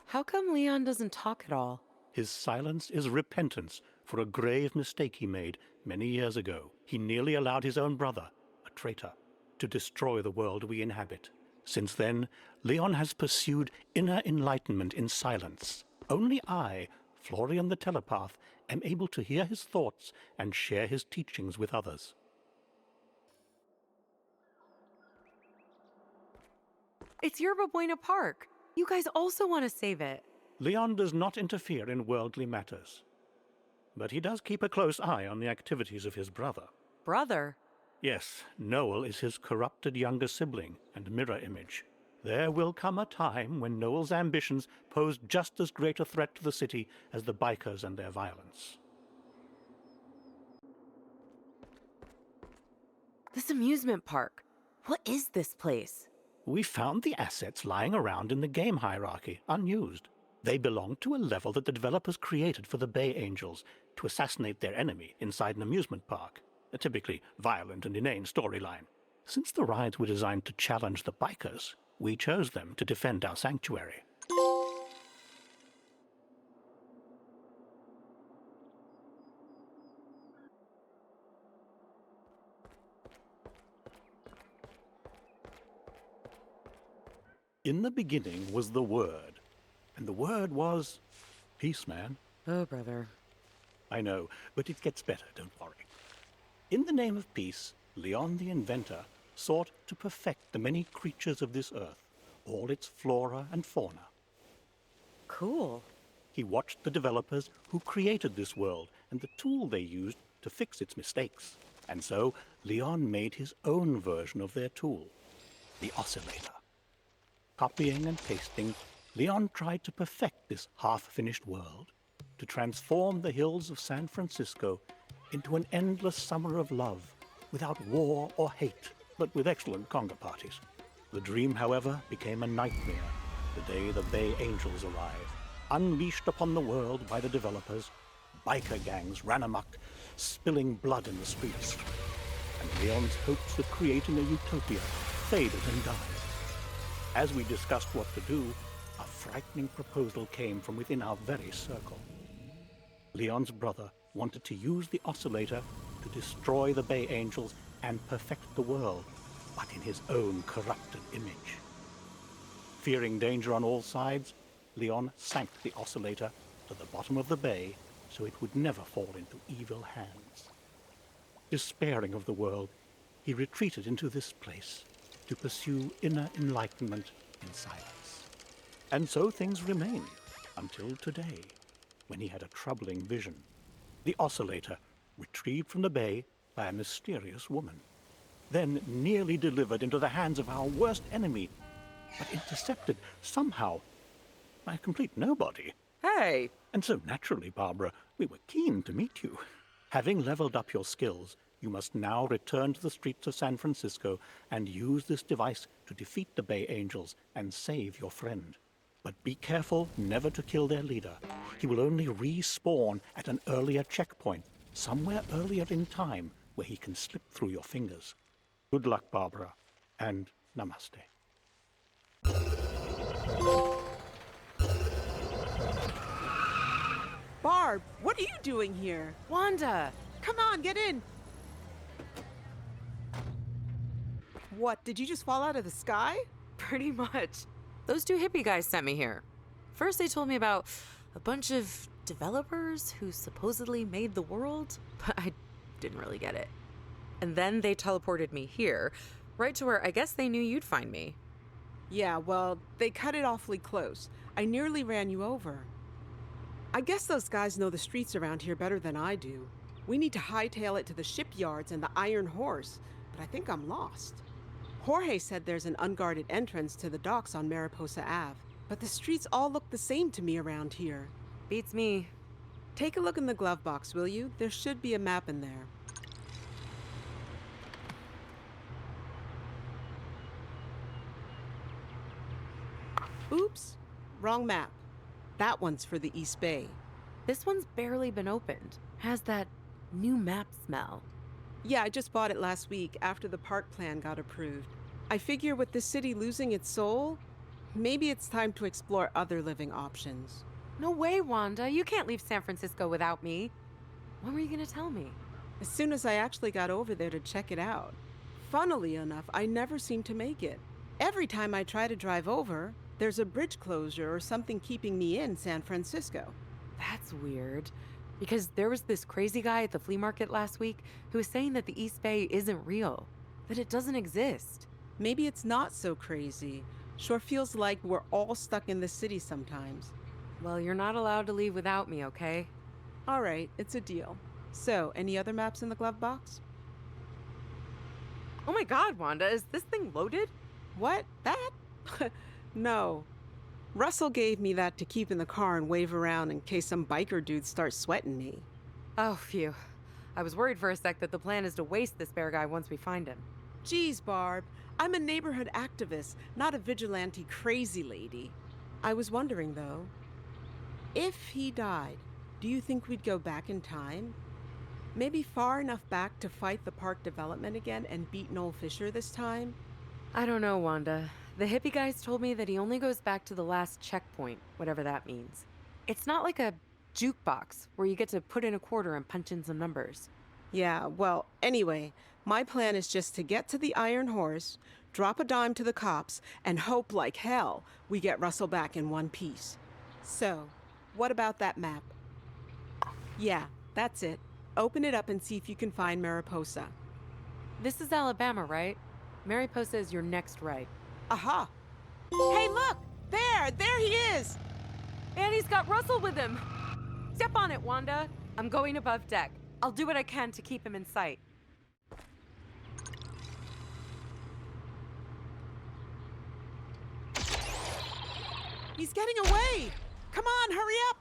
How come Leon doesn't talk at all? His silence is repentance for a grave mistake he made many years ago. He nearly allowed his own brother, a traitor, to destroy the world we inhabit. Since then, Leon has pursued inner enlightenment in silence. Only I, Florian the telepath, am able to hear his thoughts and share his teachings with others. It's Yerba Beuna Park. You guys also want to save it. Leon does not interfere in worldly matters. But he does keep a close eye on the activities of his brother. Brother? Yes, Noel is his corrupted younger sibling and mirror image. There will come a time when Noel's ambitions pose just as great a threat to the city as the bikers and their violence. This amusement park. What is this place? We found the assets lying around in the game hierarchy, unused. They belong to a level that the developers created for the Bay Angels to assassinate their enemy inside an amusement park, a typically violent and inane storyline. Since the rides were designed to challenge the bikers, we chose them to defend our sanctuary. In the beginning was the Word, and the Word was peace, man. Oh, brother. I know, but it gets better, don't worry. In the name of peace, Leon the inventor sought to perfect the many creatures of this earth, all its flora and fauna. Cool. He watched the developers who created this world and the tool they used to fix its mistakes. And so, Leon made his own version of their tool, the Oscillator. Copying and pasting, Leon tried to perfect this half-finished world, to transform the hills of San Francisco into an endless summer of love, without war or hate, but with excellent conga parties. The dream, however, became a nightmare the day the Bay Angels arrived. Unleashed upon the world by the developers, biker gangs ran amok, spilling blood in the streets. And Leon's hopes of creating a utopia faded and died. As we discussed what to do, a frightening proposal came from within our very circle. Leon's brother wanted to use the Oscillator to destroy the Bay Angels and perfect the world, but in his own corrupted image. Fearing danger on all sides, Leon sank the Oscillator to the bottom of the bay so it would never fall into evil hands. Despairing of the world, he retreated into this place to pursue inner enlightenment in silence. And so things remained until today, when he had a troubling vision. The Oscillator, retrieved from the bay by a mysterious woman, then nearly delivered into the hands of our worst enemy, but intercepted somehow by a complete nobody. Hey! And so naturally, Barbara, we were keen to meet you. Having leveled up your skills, you must now return to the streets of San Francisco and use this device to defeat the Bay Angels and save your friend. But be careful never to kill their leader. He will only respawn at an earlier checkpoint, somewhere earlier in time, where he can slip through your fingers. Good luck, Barbara, and namaste. Barb, what are you doing here? Wanda! Come on, get in! What, did you just fall out of the sky? Pretty much. Those two hippie guys sent me here. First they told me about a bunch of developers who supposedly made the world, but I didn't really get it. And then they teleported me here, right to where I guess they knew you'd find me. Yeah, well, they cut it awfully close. I nearly ran you over. I guess those guys know the streets around here better than I do. We need to hightail it to the shipyards and the Iron Horse, but I think I'm lost. Jorge said there's an unguarded entrance to the docks on Mariposa Ave, but the streets all look the same to me around here. Beats me. Take a look in the glove box, will you? There should be a map in there. Oops, wrong map. That one's for the East Bay. This one's barely been opened. Has that new map smell. Yeah, I just bought it last week after the park plan got approved. I figure with the city losing its soul, maybe it's time to explore other living options. No way, Wanda. You can't leave San Francisco without me. When were you gonna tell me? As soon as I actually got over there to check it out. Funnily enough, I never seem to make it. Every time I try to drive over, there's a bridge closure or something keeping me in San Francisco. That's weird. Because there was this crazy guy at the flea market last week who was saying that the East Bay isn't real, that it doesn't exist. Maybe it's not so crazy. Sure feels like we're all stuck in the city sometimes. Well, you're not allowed to leave without me, okay? All right, it's a deal. So, any other maps in the glove box? Oh my God, Wanda, is this thing loaded? What? That? No. Russell gave me that to keep in the car and wave around in case some biker dude starts sweating me. Oh, phew. I was worried for a sec that the plan is to waste this bear guy once we find him. Geez, Barb. I'm a neighborhood activist, not a vigilante crazy lady. I was wondering, though, If he died, do you think we'd go back in time? Maybe far enough back to fight the park development again and beat Noel Fisher this time? I don't know, Wanda. The hippie guys told me that he only goes back to the last checkpoint, whatever that means. It's not like a jukebox where you get to put in a quarter and punch in some numbers. Yeah, well, anyway, my plan is just to get to the Iron Horse, drop a dime to the cops, and hope like hell we get Russell back in one piece. So, what about that map? Yeah, that's it. Open it up and see if you can find Mariposa. This is Alabama, right? Mariposa is your next right. Aha! Hey, look! There he is! And he's got Russell with him! Step on it, Wanda. I'm going above deck. I'll do what I can to keep him in sight. He's getting away! Come on, hurry up!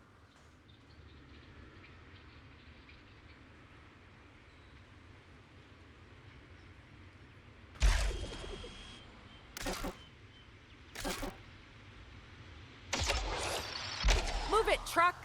Move it, truck!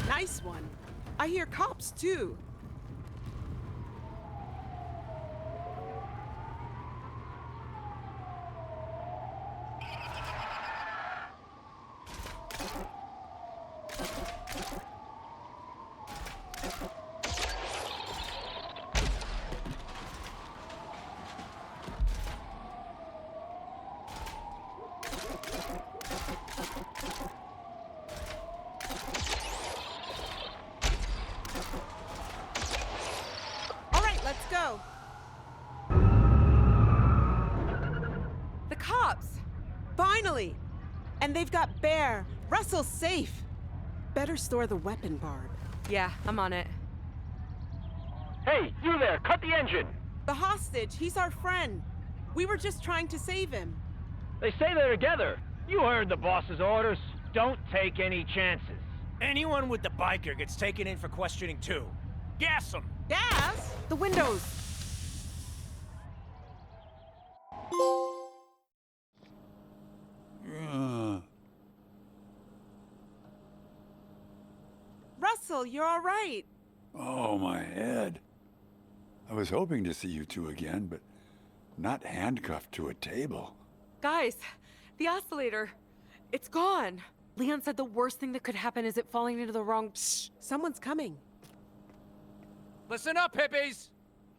Nice one. I hear cops, too. Let's go. The cops! Finally! And they've got Bear. Russell's safe. Better store the weapon, Barb. Yeah, I'm on it. Hey, you there! Cut the engine! The hostage, he's our friend. We were just trying to save him. They say they're together. You heard the boss's orders. Don't take any chances. Anyone with the biker gets taken in for questioning too. Gas them! Gas? The windows! Russell, you're all right. Oh, my head. I was hoping to see you two again, but not handcuffed to a table. Guys, the oscillator, it's gone. Leon said the worst thing that could happen is it falling into the wrong... Shh, someone's coming. Listen up, hippies!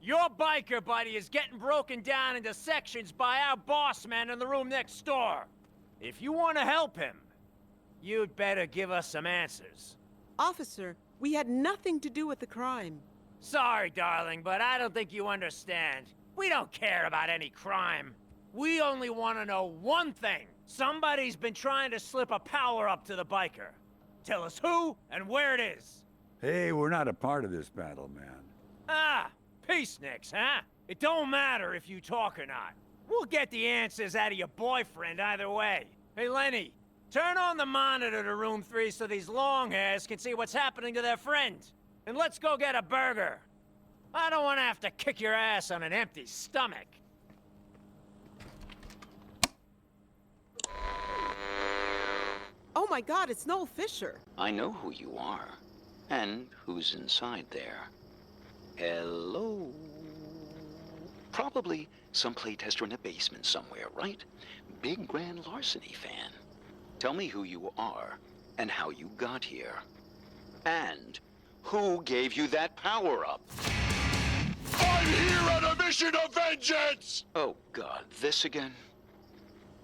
Your biker buddy is getting broken down into sections by our boss man in the room next door. If you want to help him, you'd better give us some answers. Officer, we had nothing to do with the crime. Sorry, darling, but I don't think you understand. We don't care about any crime. We only want to know one thing. Somebody's been trying to slip a power-up to the biker. Tell us who and where it is. Hey, we're not a part of this battle, man. Ah, peaceniks, huh? It don't matter if you talk or not. We'll get the answers out of your boyfriend either way. Hey, Lenny, turn on the monitor to room 3 so these long hairs can see what's happening to their friend. And let's go get a burger. I don't want to have to kick your ass on an empty stomach. Oh my God, it's Noel Fisher. I know who you are, and who's inside there. Hello? Probably some playtester in a basement somewhere, right? Big grand larceny fan. Tell me who you are, and how you got here. And who gave you that power-up? I'm here on a mission of vengeance! Oh God, this again?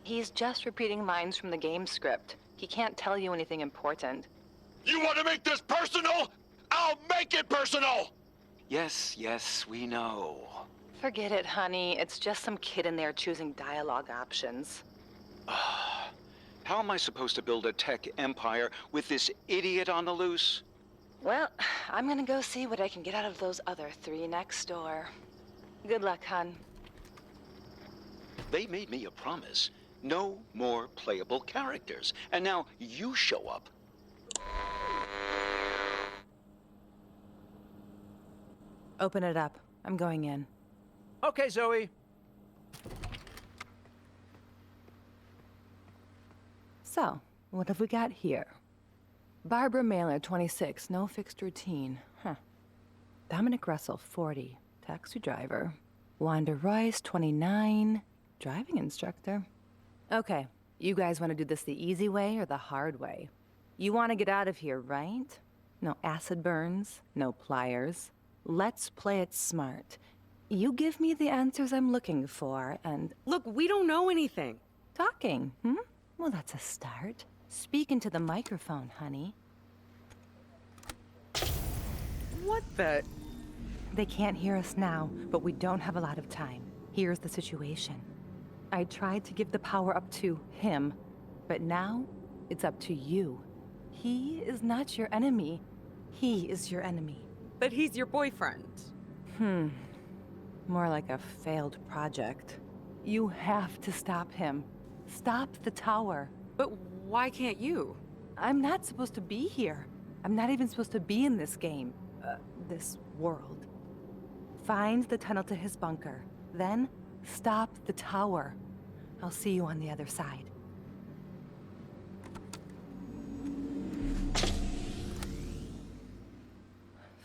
He's just repeating lines from the game script. He can't tell you anything important. You want to make this personal? I'll make it personal! Yes, yes, we know. Forget it, honey. It's just some kid in there choosing dialogue options. How am I supposed to build a tech empire with this idiot on the loose? Well, I'm gonna go see what I can get out of those other three next door. Good luck, hon. They made me a promise. No more playable characters. And now you show up. Open it up. I'm going in. Okay, Zoe. So, what have we got here? Barbara Mailer, 26, no fixed routine. Huh. Dominic Russell, 40, taxi driver. Wanda Royce, 29, driving instructor. Okay, you guys want to do this the easy way or the hard way? You want to get out of here, right? No acid burns, no pliers. Let's play it smart. You give me the answers I'm looking for, and... Look, we don't know anything. Talking, hmm? Well, that's a start. Speak into the microphone, honey. What the... They can't hear us now, but we don't have a lot of time. Here's the situation. I tried to give the power up to him, but now it's up to you. He is not your enemy. He is your enemy. But he's your boyfriend. More like a failed project. You have to stop him. Stop the tower. But why can't you? I'm not supposed to be here. I'm not even supposed to be in this game. This world. Find the tunnel to his bunker. Then, stop the tower. I'll see you on the other side.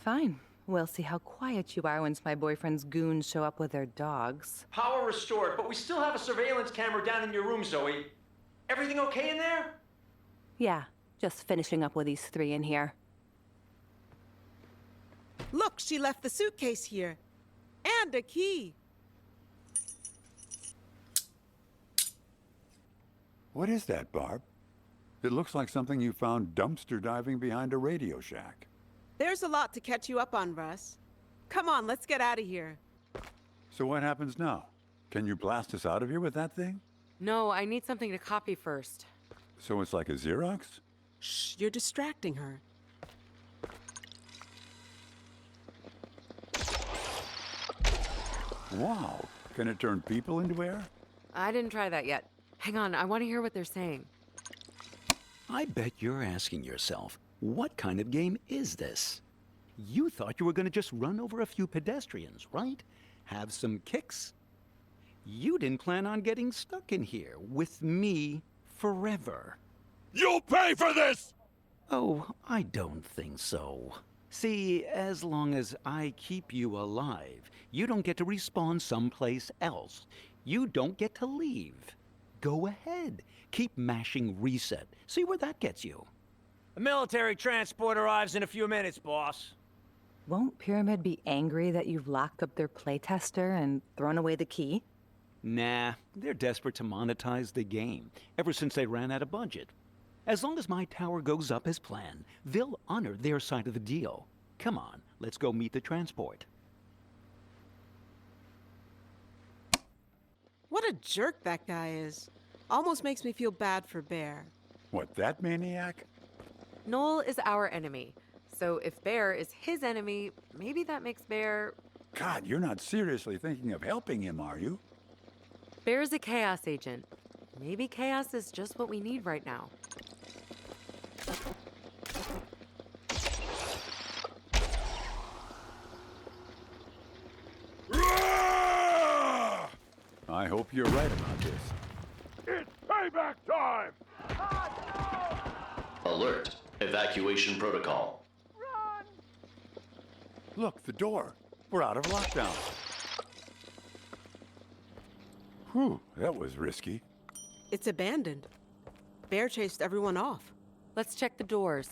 Fine. We'll see how quiet you are once my boyfriend's goons show up with their dogs. Power restored, but we still have a surveillance camera down in your room, Zoe. Everything okay in there? Yeah, just finishing up with these three in here. Look, she left the suitcase here. And a key. What is that, Barb? It looks like something you found dumpster diving behind a Radio Shack. There's a lot to catch you up on, Russ. Come on, let's get out of here. So what happens now? Can you blast us out of here with that thing? No, I need something to copy first. So it's like a Xerox? Shh, you're distracting her. Wow. Can it turn people into air? I didn't try that yet. Hang on, I want to hear what they're saying. I bet you're asking yourself, what kind of game is this? You thought you were going to just run over a few pedestrians, right? Have some kicks? You didn't plan on getting stuck in here with me forever. You'll pay for this! Oh, I don't think so. See, as long as I keep you alive, you don't get to respawn someplace else. You don't get to leave. Go ahead. Keep mashing reset. See where that gets you. The military transport arrives in a few minutes, boss. Won't Pyramid be angry that you've locked up their playtester and thrown away the key? Nah, they're desperate to monetize the game, ever since they ran out of budget. As long as my tower goes up as planned, they'll honor their side of the deal. Come on, let's go meet the transport. What a jerk that guy is. Almost makes me feel bad for Bear. What, that maniac? Noel is our enemy. So if Bear is his enemy, maybe that makes Bear... God, you're not seriously thinking of helping him, are you? Bear's a chaos agent. Maybe chaos is just what we need right now. I hope you're right about this. It's payback time! Alert. Evacuation protocol. Look, the door. We're out of lockdown. Whew, that was risky. It's abandoned. Bear chased everyone off. Let's check the doors.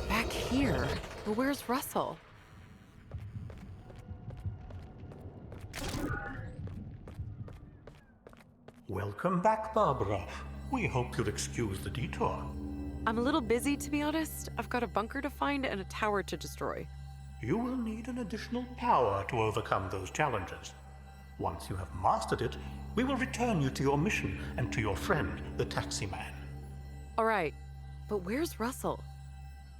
Back here? But where's Russell? Welcome back, Barbara. We hope you'll excuse the detour. I'm a little busy, to be honest. I've got a bunker to find and a tower to destroy. You will need an additional power to overcome those challenges. Once you have mastered it, we will return you to your mission and to your friend, the Taxi Man. All right, but where's Russell?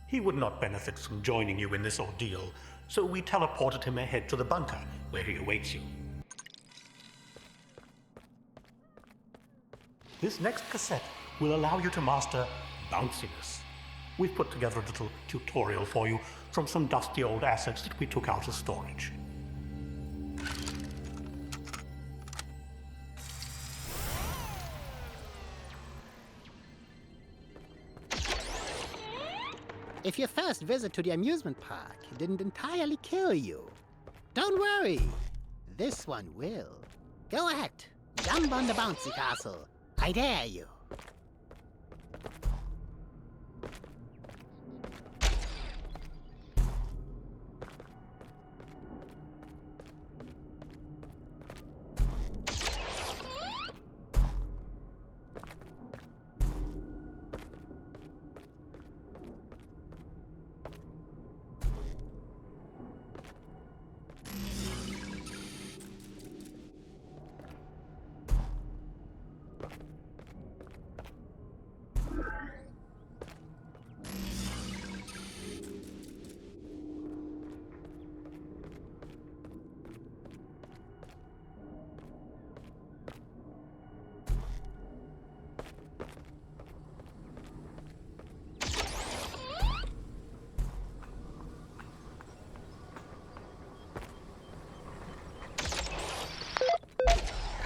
He would not benefit from joining you in this ordeal, so we teleported him ahead to the bunker, where he awaits you. This next cassette will allow you to master bounciness. We've put together a little tutorial for you from some dusty old assets that we took out of storage. If your first visit to the amusement park didn't entirely kill you, don't worry. This one will. Go ahead. Jump on the bouncy castle. I dare you.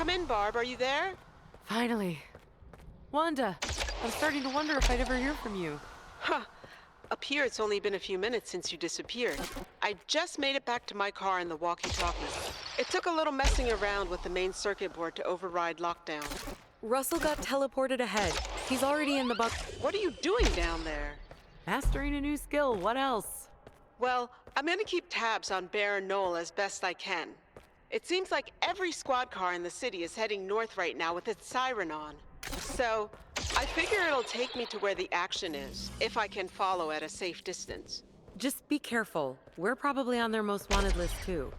Come in, Barb. Are you there? Finally. Wanda, I'm starting to wonder if I'd ever hear from you. Huh. Up here, it's only been a few minutes since you disappeared. I just made it back to my car in the walkie-talkie. It took a little messing around with the main circuit board to override lockdown. Russell got teleported ahead. He's already in the What are you doing down there? Mastering a new skill, what else? Well, I'm gonna keep tabs on Bear and Noel as best I can. It seems like every squad car in the city is heading north right now with its siren on. So, I figure it'll take me to where the action is, if I can follow at a safe distance. Just be careful. We're probably on their most wanted list too.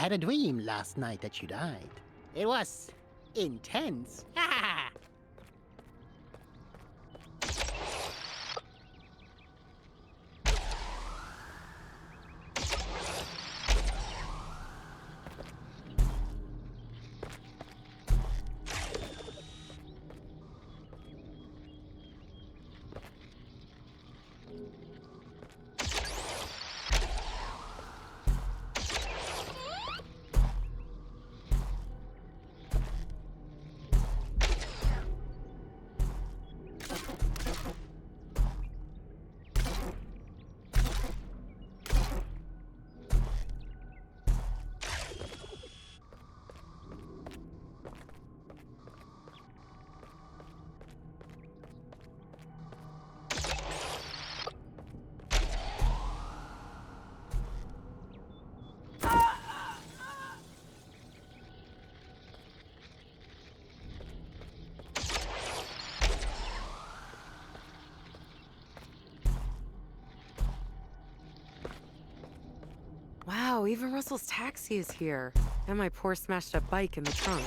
had a dream last night that you died. It was intense. Wow, even Russell's taxi is here. And my poor smashed up bike in the trunk.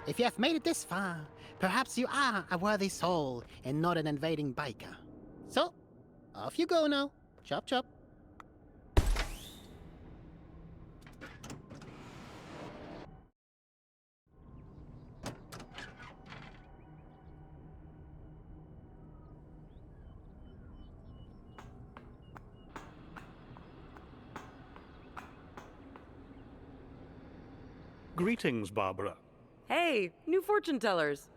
If you have made it this far, perhaps you are a worthy soul and not an invading biker. So, off you go now. Chop chop. Greetings, Barbara. Hey, new fortune tellers.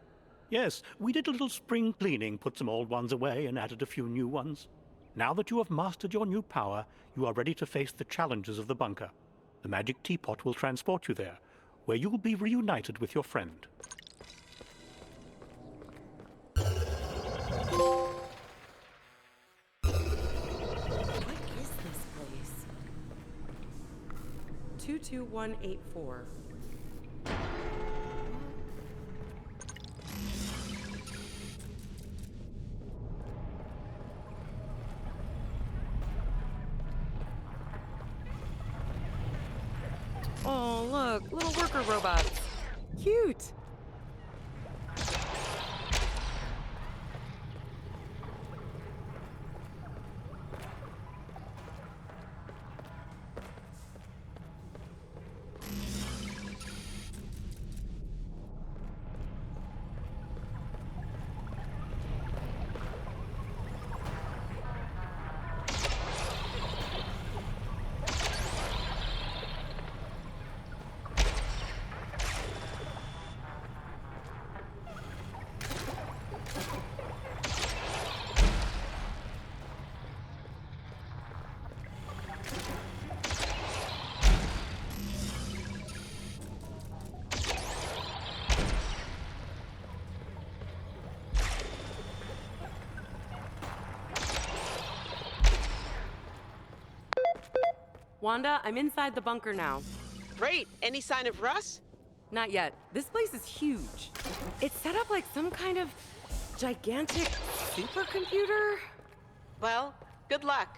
Yes, we did a little spring cleaning, put some old ones away, and added a few new ones. Now that you have mastered your new power, you are ready to face the challenges of the bunker. The magic teapot will transport you there, where you will be reunited with your friend. What is this place? 22184. Oh, look, little worker robots. Cute. Wanda, I'm inside the bunker now. Great. Any sign of Russ? Not yet. This place is huge. It's set up like some kind of gigantic supercomputer. Well, good luck.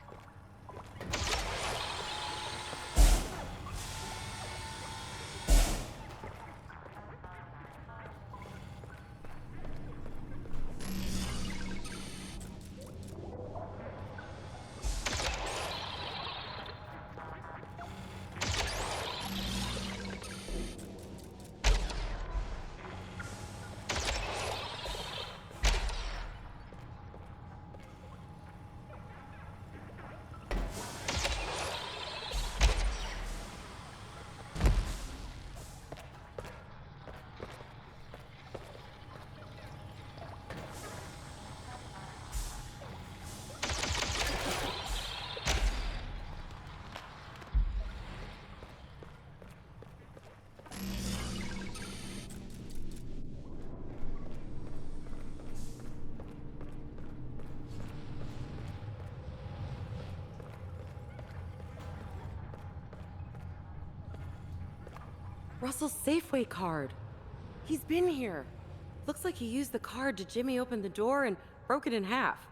Russell's Safeway card. He's been here. Looks like he used the card to jimmy open the door and broke it in half.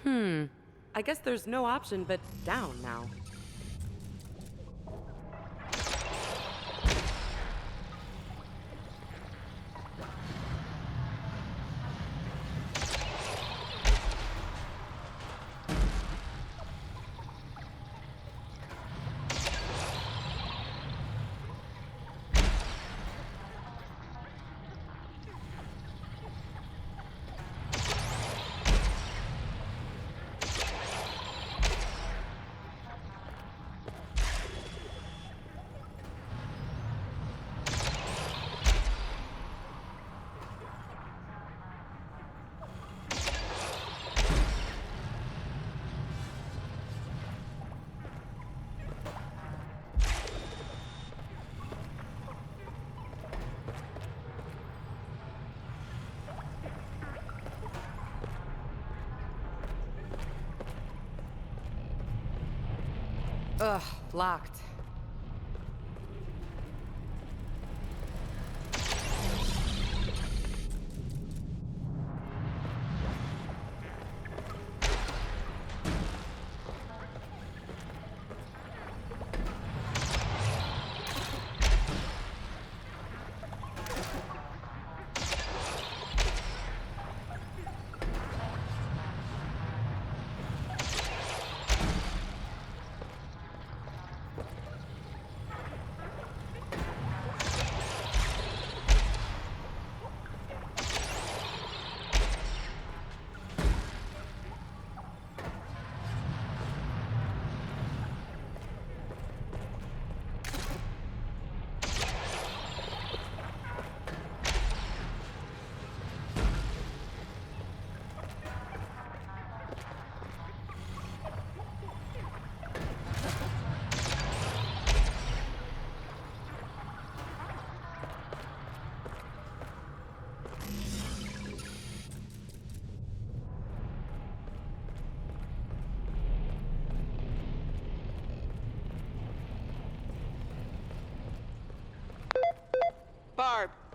I guess there's no option but down now. Ugh, locked.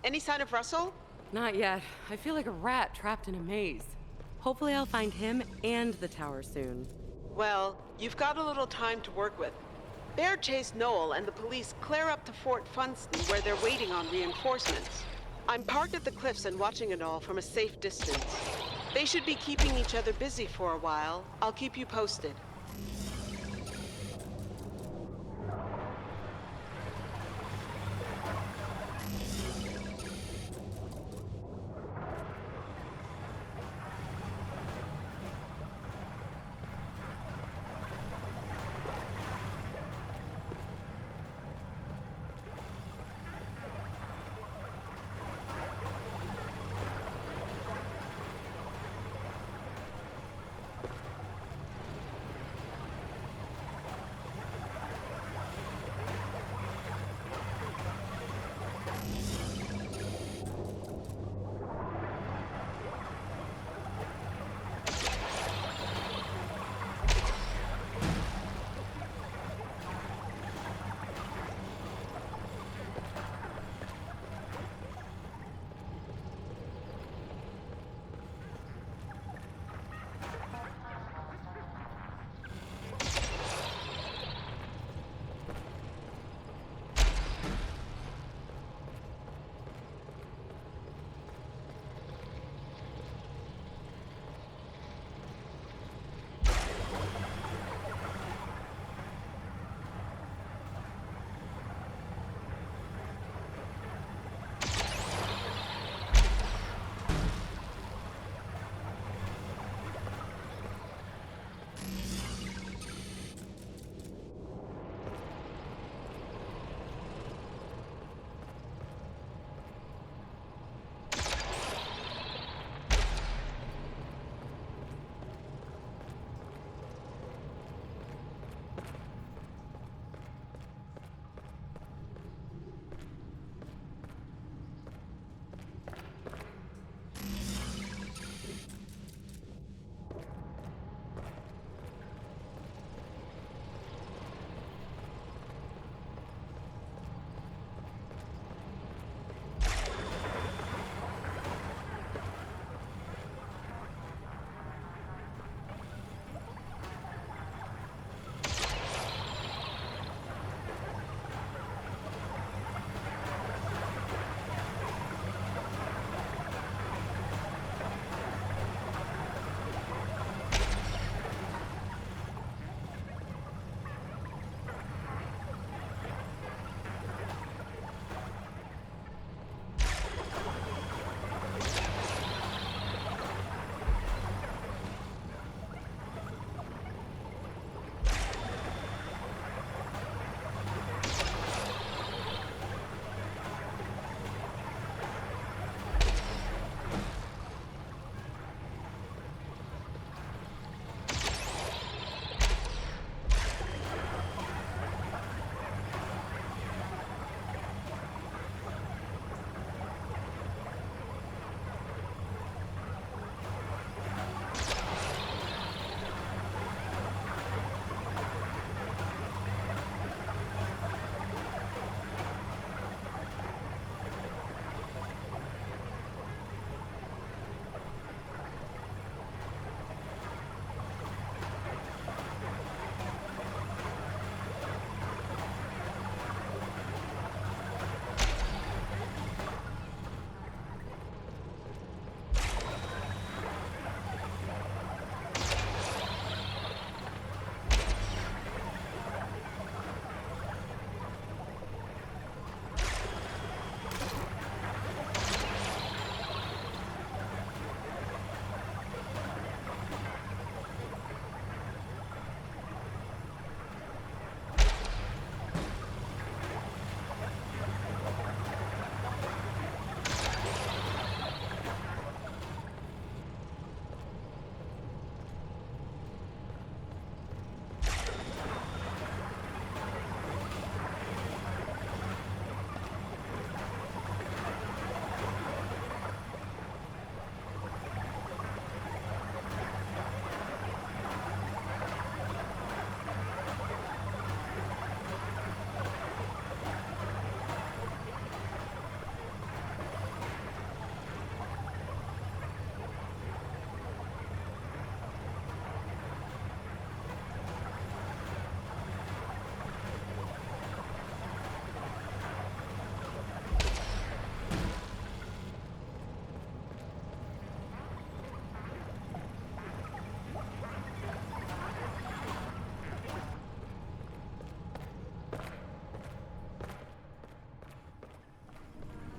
Any sign of Russell? Not yet. I feel like a rat trapped in a maze. Hopefully I'll find him and the tower soon. Well, you've got a little time to work with. Bear chased Noel and the police clear up to Fort Funston where they're waiting on reinforcements. I'm parked at the cliffs and watching it all from a safe distance. They should be keeping each other busy for a while. I'll keep you posted.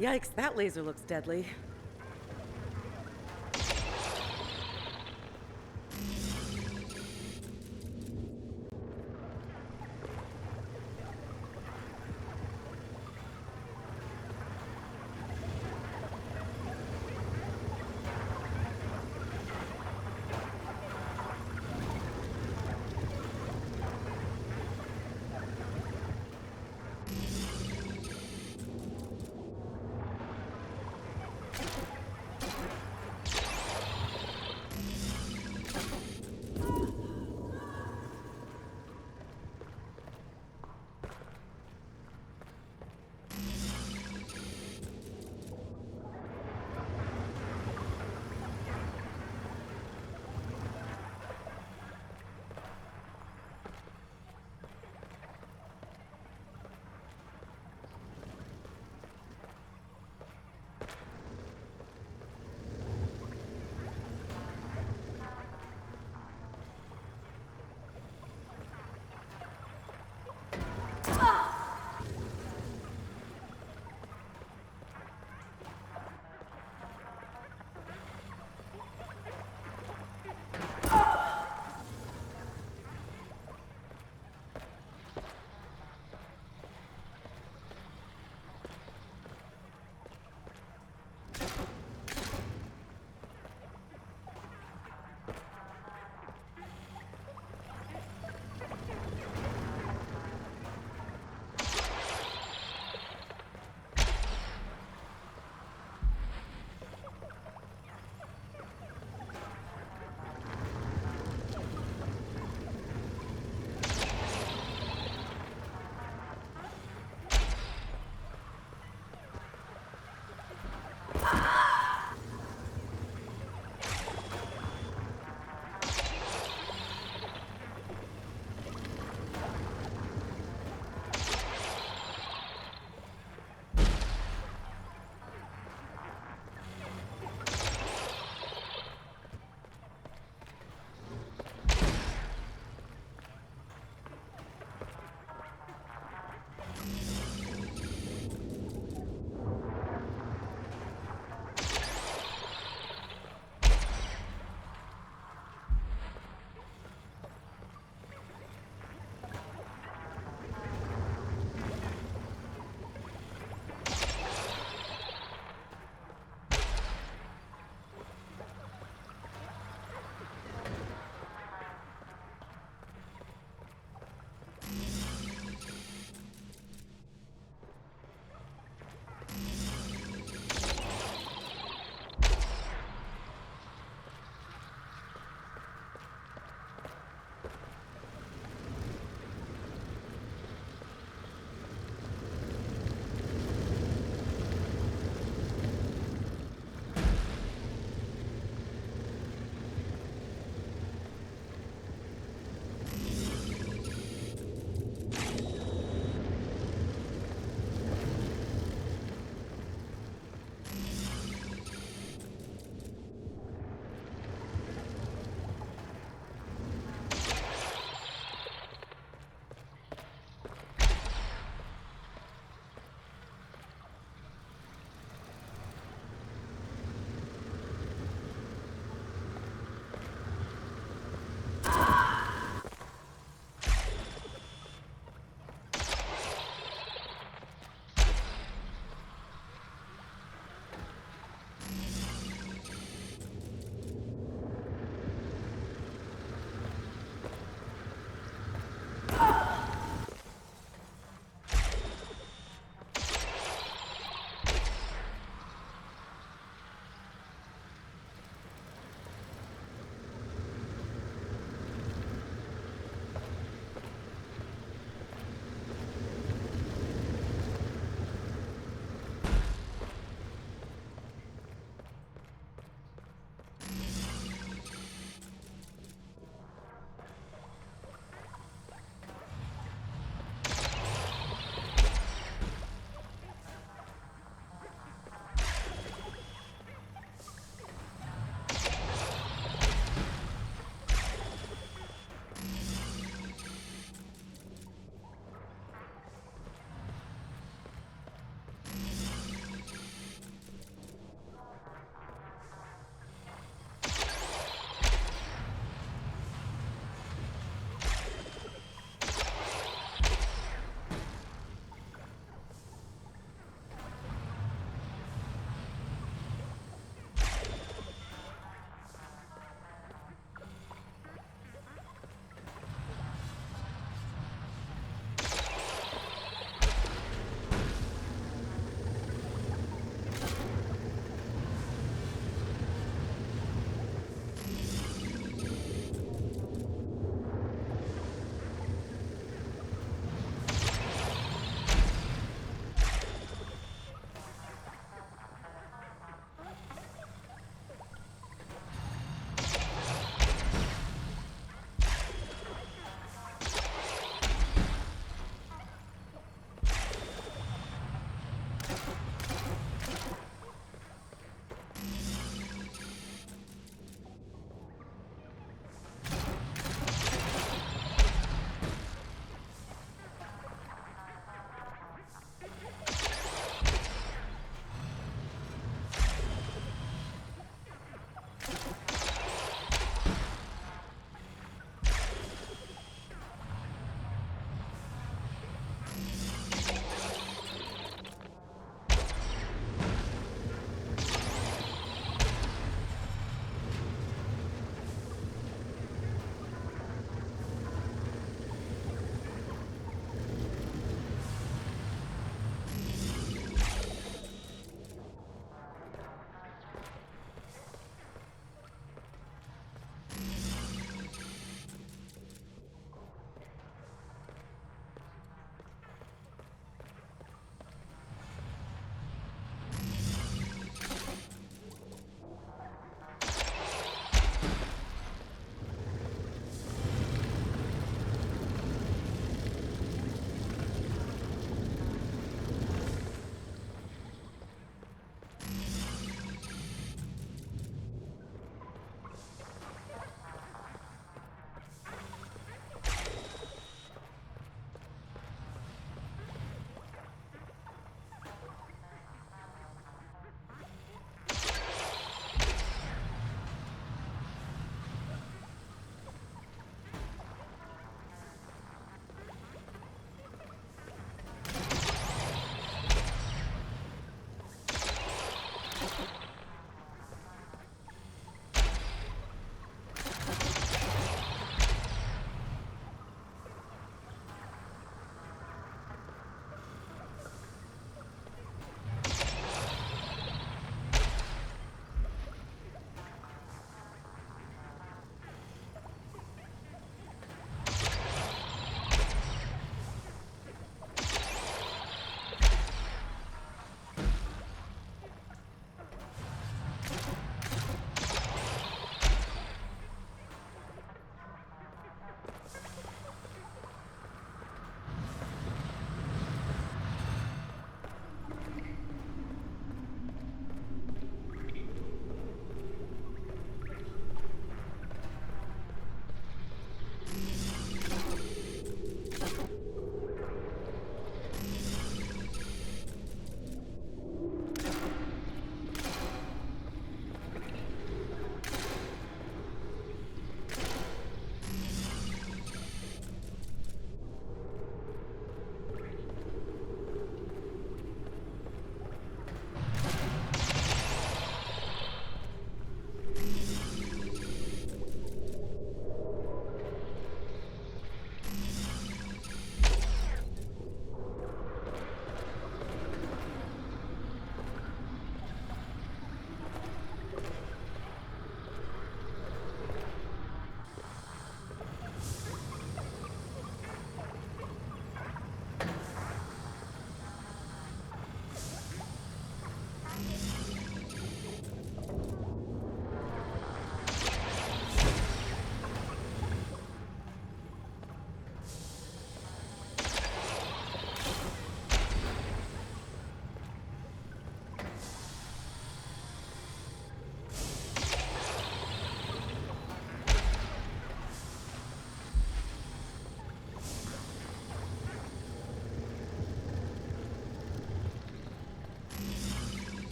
Yikes, that laser looks deadly.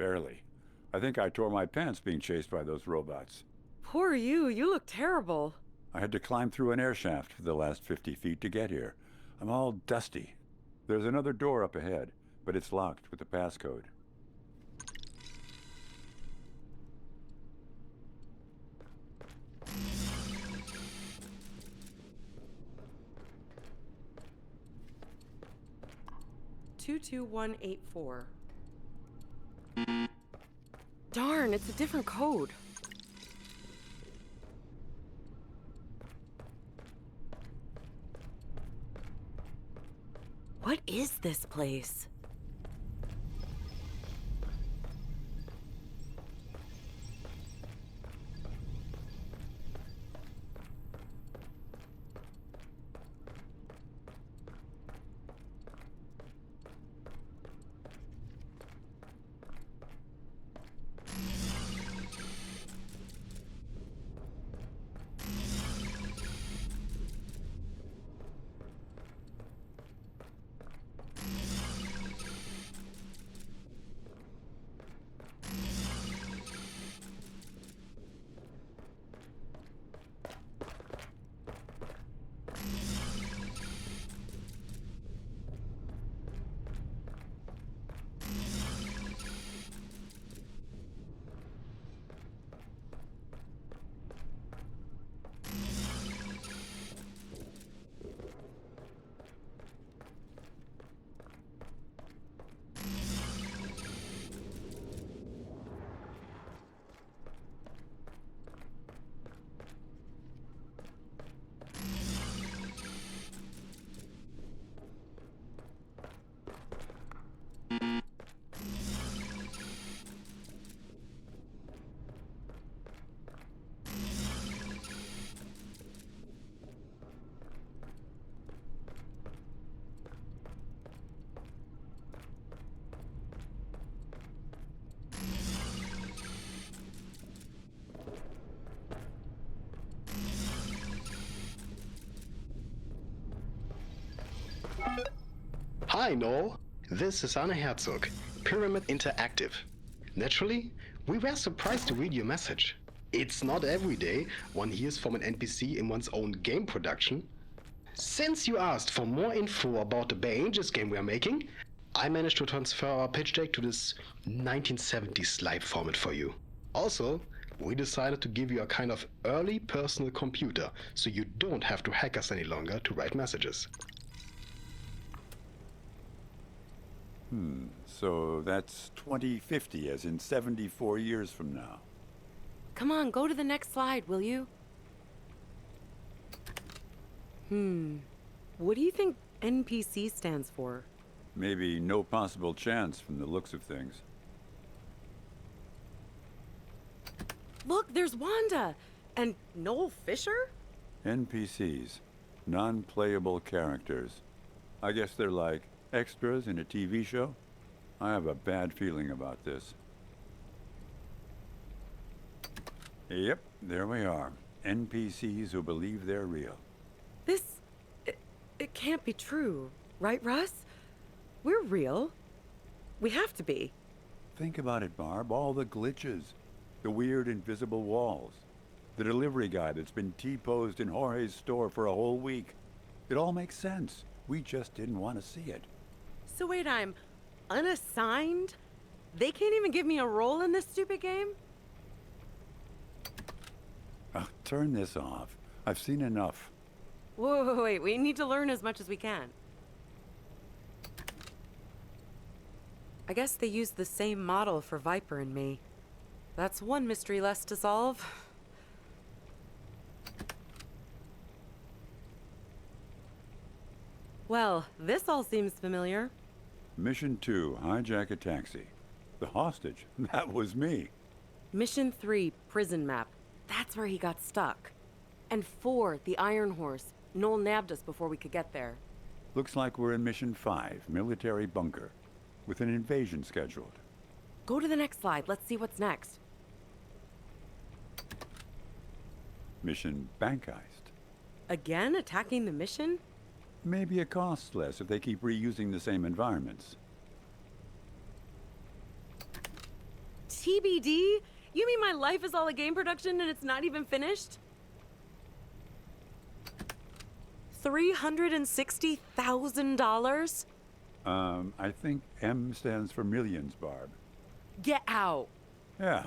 Barely. I think I tore my pants being chased by those robots. Poor you. You look terrible. I had to climb through an air shaft for the last 50 feet to get here. I'm all dusty. There's another door up ahead, but it's locked with a passcode. "22184. Darn, it's a different code. What is this place? Hi, Noel. This is Anna Herzog, Pyramid Interactive. Naturally, we were surprised to read your message. It's not every day one hears from an NPC in one's own game production. Since you asked for more info about the Bay Angels game we are making, I managed to transfer our pitch deck to this 1970s slide format for you. Also, we decided to give you a kind of early personal computer, so you don't have to hack us any longer to write messages. So that's 2050, as in 74 years from now. Come on, go to the next slide, will you? What do you think NPC stands for? Maybe no possible chance from the looks of things. Look, there's Wanda! And Noel Fisher? NPCs. Non-playable characters. I guess they're like extras in a TV show? I have a bad feeling about this. Yep, there we are. NPCs who believe they're real. It can't be true, right, Russ? We're real. We have to be. Think about it, Barb. All the glitches. The weird invisible walls. The delivery guy that's been T-posed in Jorge's store for a whole week. It all makes sense. We just didn't want to see it. So wait, I'm unassigned? They can't even give me a role in this stupid game? Oh, turn this off. I've seen enough. Whoa, wait, we need to learn as much as we can. I guess they used the same model for Viper and me. That's one mystery less to solve. Well, this all seems familiar. Mission 2, hijack a taxi. The hostage, that was me. Mission 3, prison map. That's where he got stuck. And 4, the Iron Horse. Noel nabbed us before we could get there. Looks like we're in Mission 5, military bunker, with an invasion scheduled. Go to the next slide. Let's see what's next. Mission bank heist. Again, attacking the mission? Maybe it costs less if they keep reusing the same environments. TBD? You mean my life is all a game production and it's not even finished? $360,000? I think M stands for millions, Barb. Get out. Yeah.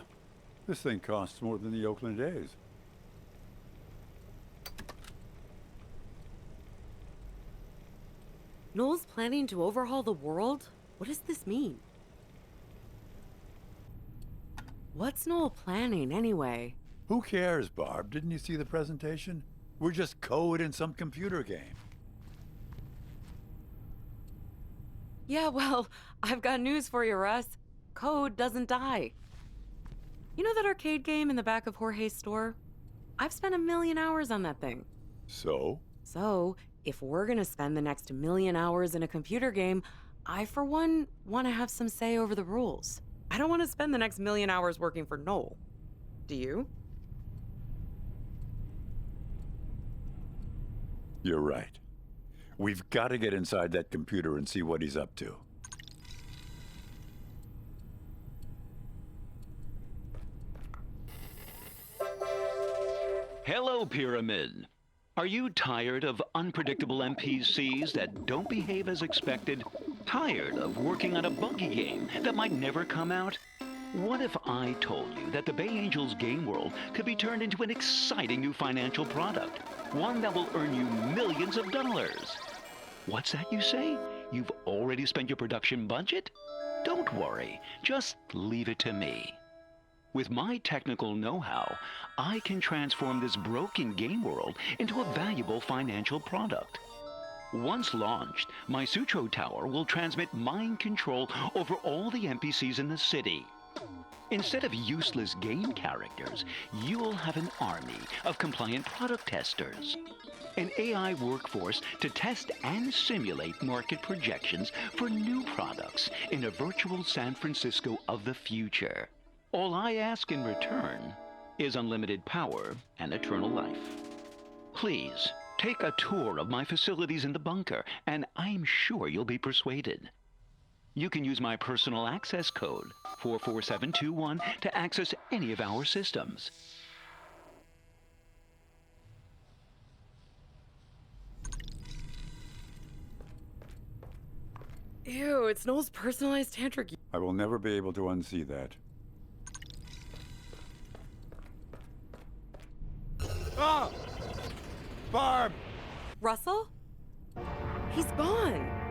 This thing costs more than the Oakland A's. Noel's planning to overhaul the world? What does this mean? What's Noel planning, anyway? Who cares, Barb? Didn't you see the presentation? We're just code in some computer game. Yeah, well, I've got news for you, Russ. Code doesn't die. You know that arcade game in the back of Jorge's store? I've spent 1 million hours on that thing. So? So, if we're gonna spend the next 1 million hours in a computer game, I, for one, want to have some say over the rules. I don't want to spend the next 1 million hours working for Noel. Do you? You're right. We've got to get inside that computer and see what he's up to. Hello, Pyramid. Are you tired of unpredictable NPCs that don't behave as expected? Tired of working on a buggy game that might never come out? What if I told you that the Bay Angels game world could be turned into an exciting new financial product? One that will earn you millions of dollars. What's that you say? You've already spent your production budget? Don't worry, just leave it to me. With my technical know-how, I can transform this broken game world into a valuable financial product. Once launched, my Sutro Tower will transmit mind control over all the NPCs in the city. Instead of useless game characters, you'll have an army of compliant product testers. An AI workforce to test and simulate market projections for new products in a virtual San Francisco of the future. All I ask in return is unlimited power and eternal life. Please, take a tour of my facilities in the bunker, and I'm sure you'll be persuaded. You can use my personal access code, 44721, to access any of our systems. Ew, it's Noel's personalized tantric. I will never be able to unsee that. Ah! Barb! Russell? He's gone.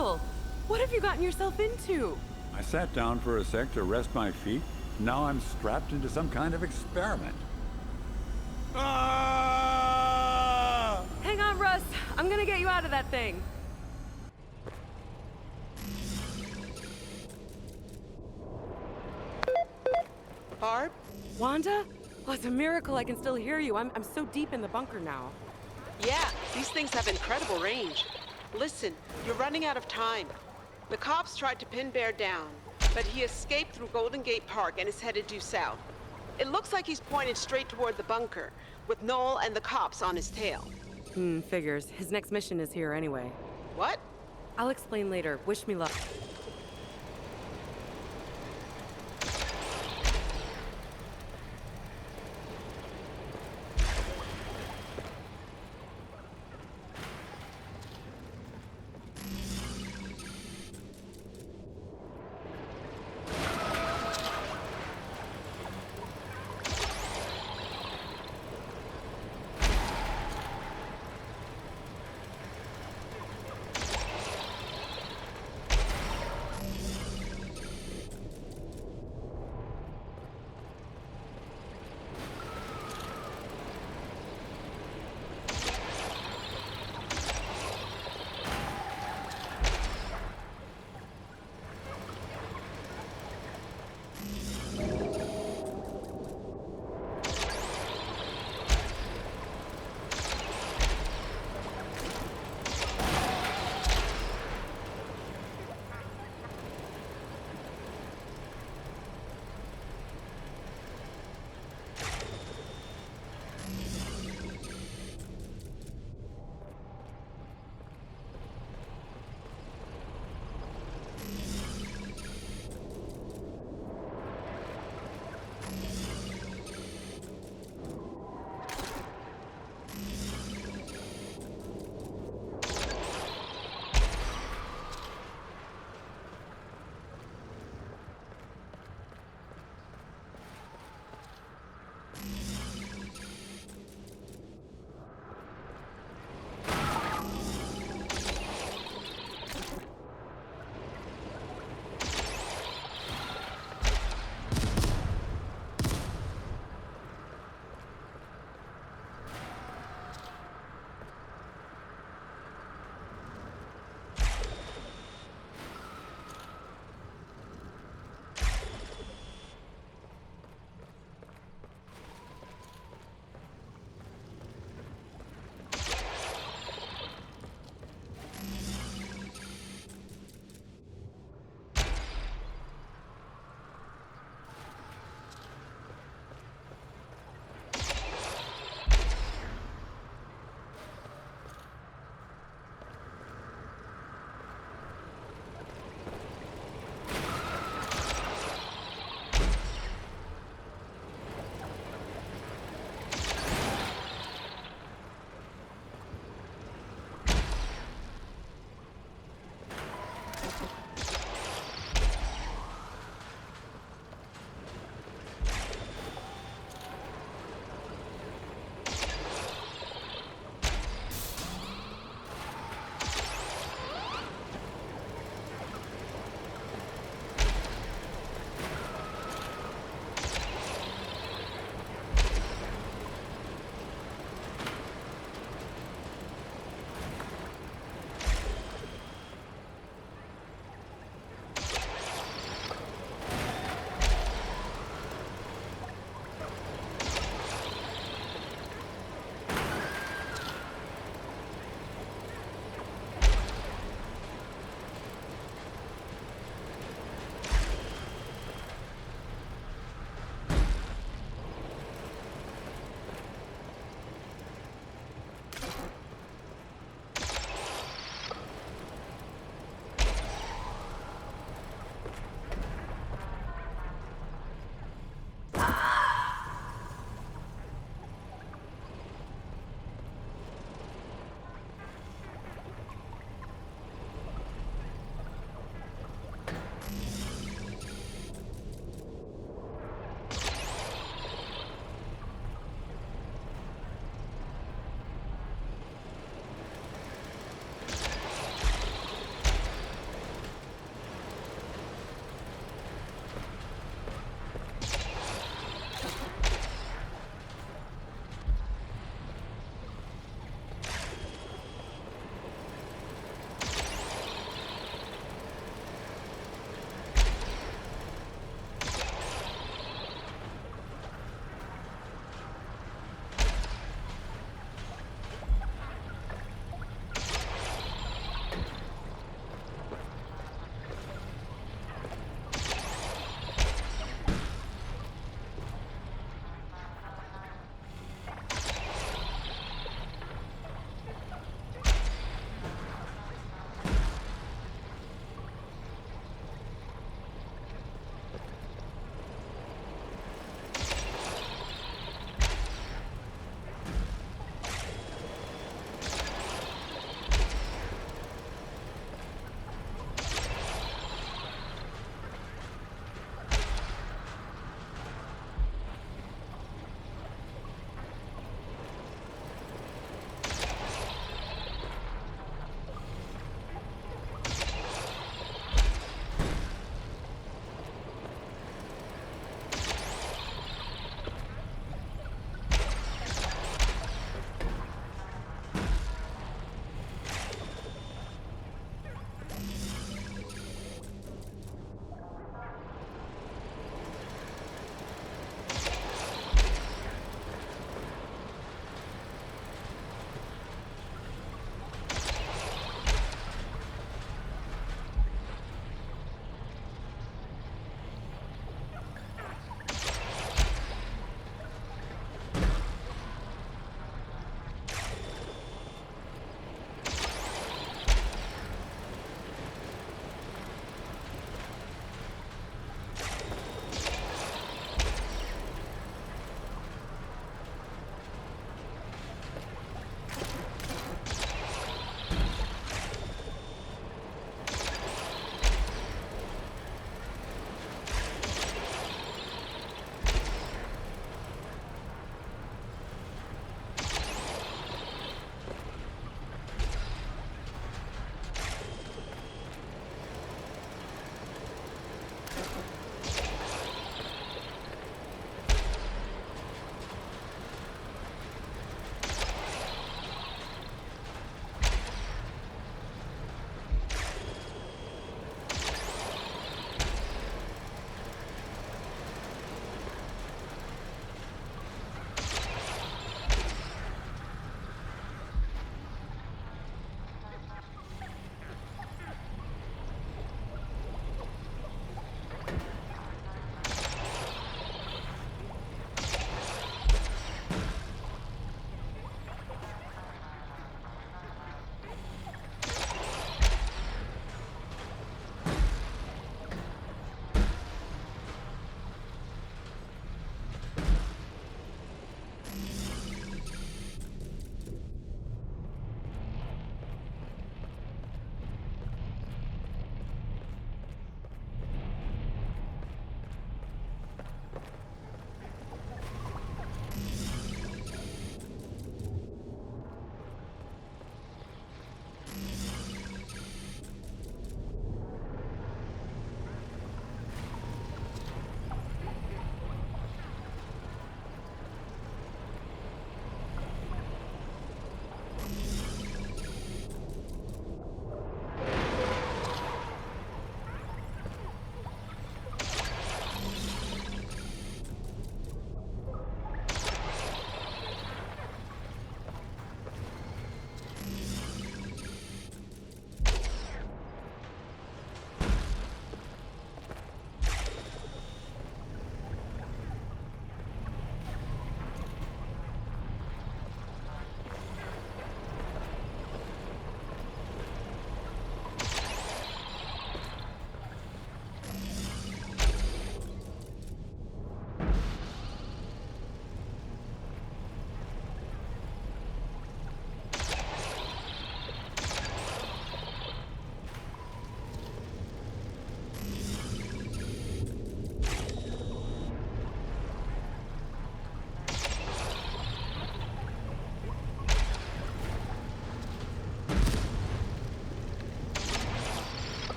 Russell, what have you gotten yourself into? I sat down for a sec to rest my feet. Now I'm strapped into some kind of experiment. Ah! Hang on, Russ. I'm gonna get you out of that thing. Barb? Wanda? Oh, it's a miracle I can still hear you. I'm so deep in the bunker now. Yeah, these things have incredible range. Listen, you're running out of time. The cops tried to pin Bear down, but he escaped through Golden Gate Park and is headed due south. It looks like he's pointed straight toward the bunker, with Noel and the cops on his tail. Figures. His next mission is here anyway. What? I'll explain later. Wish me luck.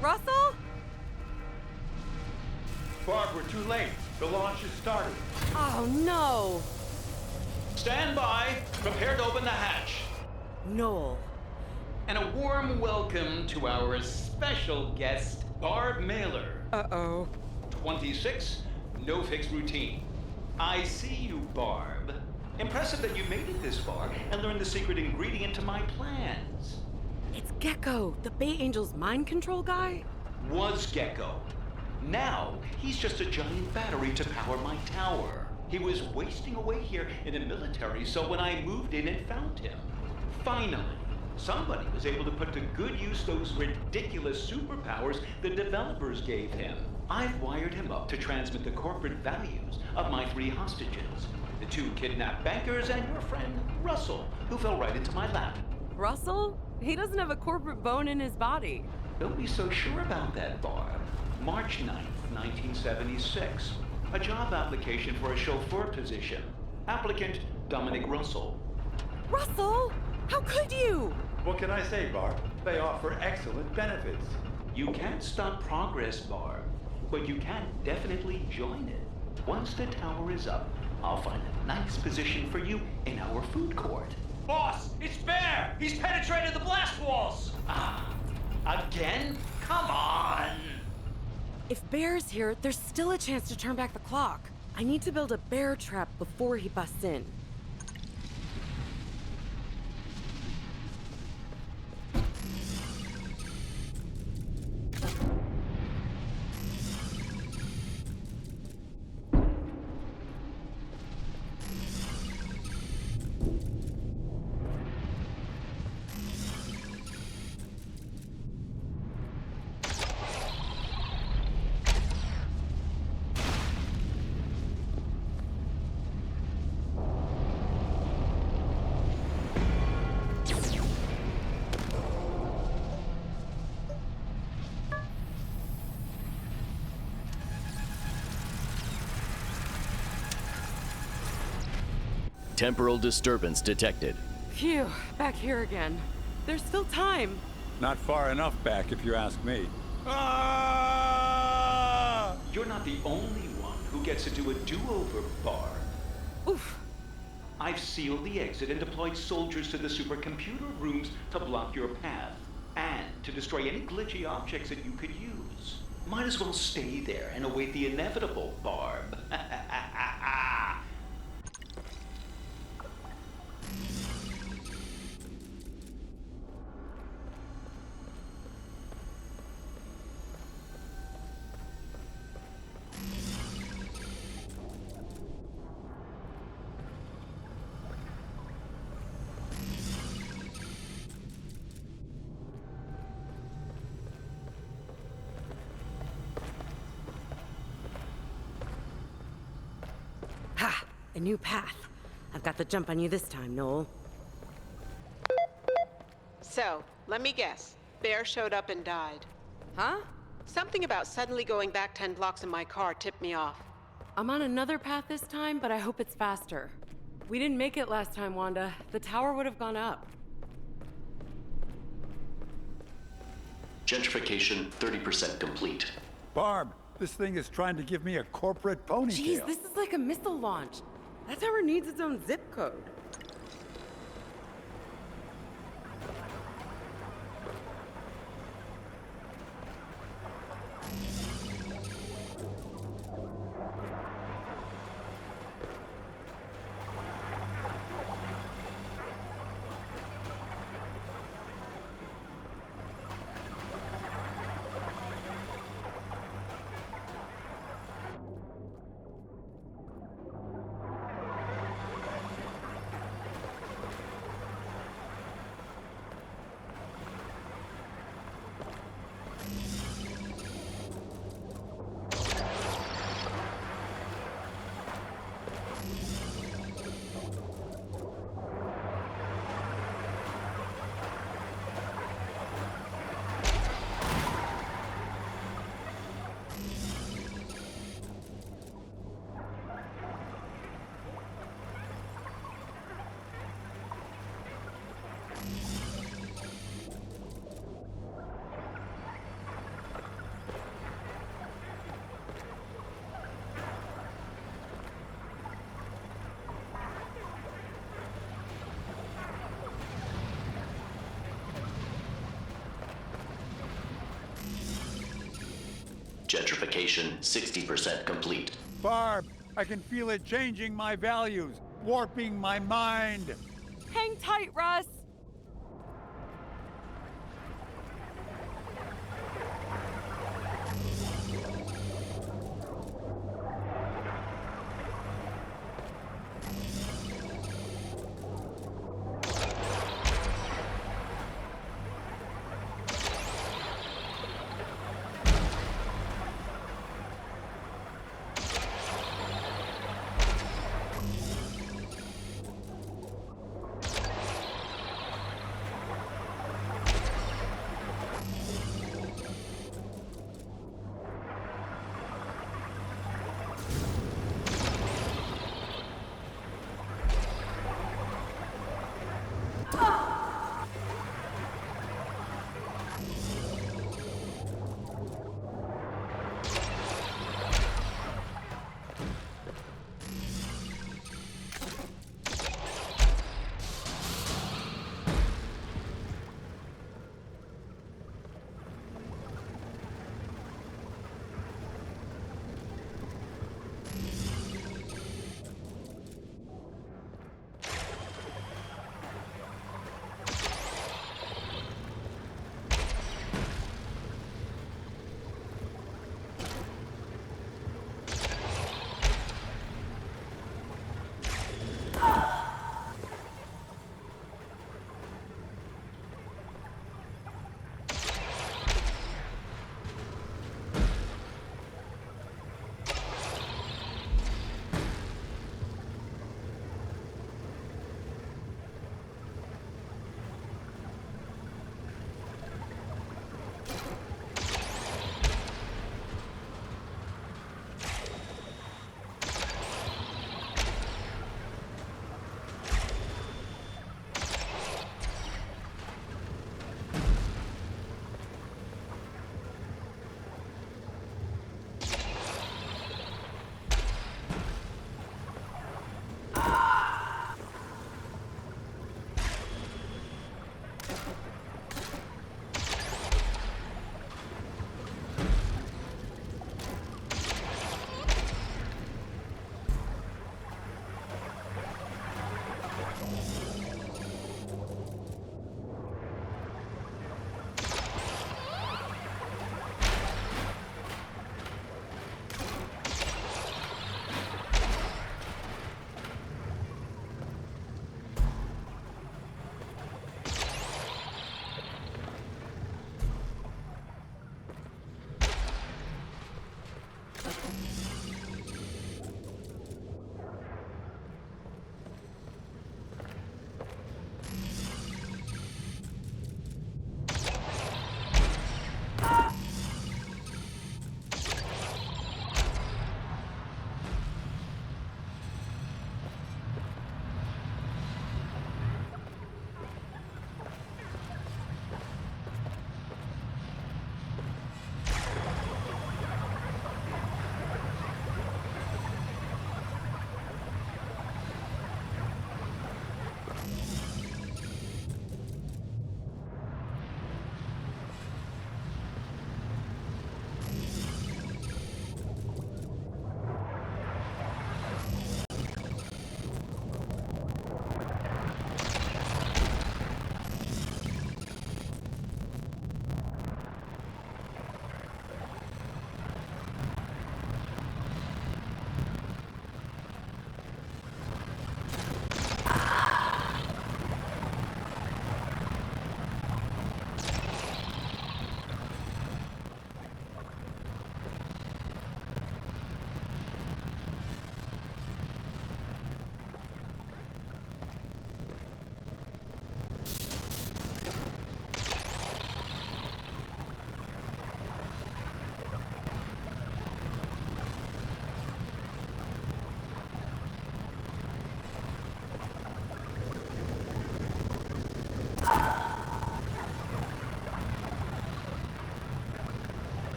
Russell? Barb, we're too late. The launch has started. Oh, no. Stand by. Prepare to open the hatch. Noel. And a warm welcome to our special guest, Barb Mailer. Uh-oh. 26, no fixed routine. I see you, Barb. Impressive that you made it this far and learned the secret ingredient to my plans. It's Gecko, the Bay Angel's mind control guy? Was Gecko. Now, he's just a giant battery to power my tower. He was wasting away here in the military, so when I moved in and found him, finally, somebody was able to put to good use those ridiculous superpowers the developers gave him. I've wired him up to transmit the corporate values of my 3 hostages. The 2 kidnapped bankers and your friend, Russell, who fell right into my lap. Russell? He doesn't have a corporate bone in his body. Don't be so sure about that, Barb. March 9th, 1976. A job application for a chauffeur position. Applicant, Dominic Russell. Russell? How could you? What can I say, Barb? They offer excellent benefits. You can't stop progress, Barb, but you can definitely join it. Once the tower is up, I'll find a nice position for you in our food court. Boss, it's Bear! He's penetrated the blast walls! Ah, again? Come on! If Bear's here, there's still a chance to turn back the clock. I need to build a bear trap before he busts in. Temporal disturbance detected. Phew, back here again. There's still time. Not far enough back, if you ask me. You're not the only one who gets to do a do-over, Barb. Oof. I've sealed the exit and deployed soldiers to the supercomputer rooms to block your path and to destroy any glitchy objects that you could use. Might as well stay there and await the inevitable, Barb. Ha! A new path. I've got the jump on you this time, Noel. So, let me guess. Bear showed up and died. Huh? Something about suddenly going back 10 blocks in my car tipped me off. I'm on another path this time, but I hope it's faster. We didn't make it last time, Wanda. The tower would have gone up. Gentrification 30% complete. Barb, this thing is trying to give me a corporate ponytail. Jeez, this is like a missile launch. That tower needs its own zip code. Gentrification 60% complete. Barb, I can feel it changing my values, warping my mind. Hang tight, Russ!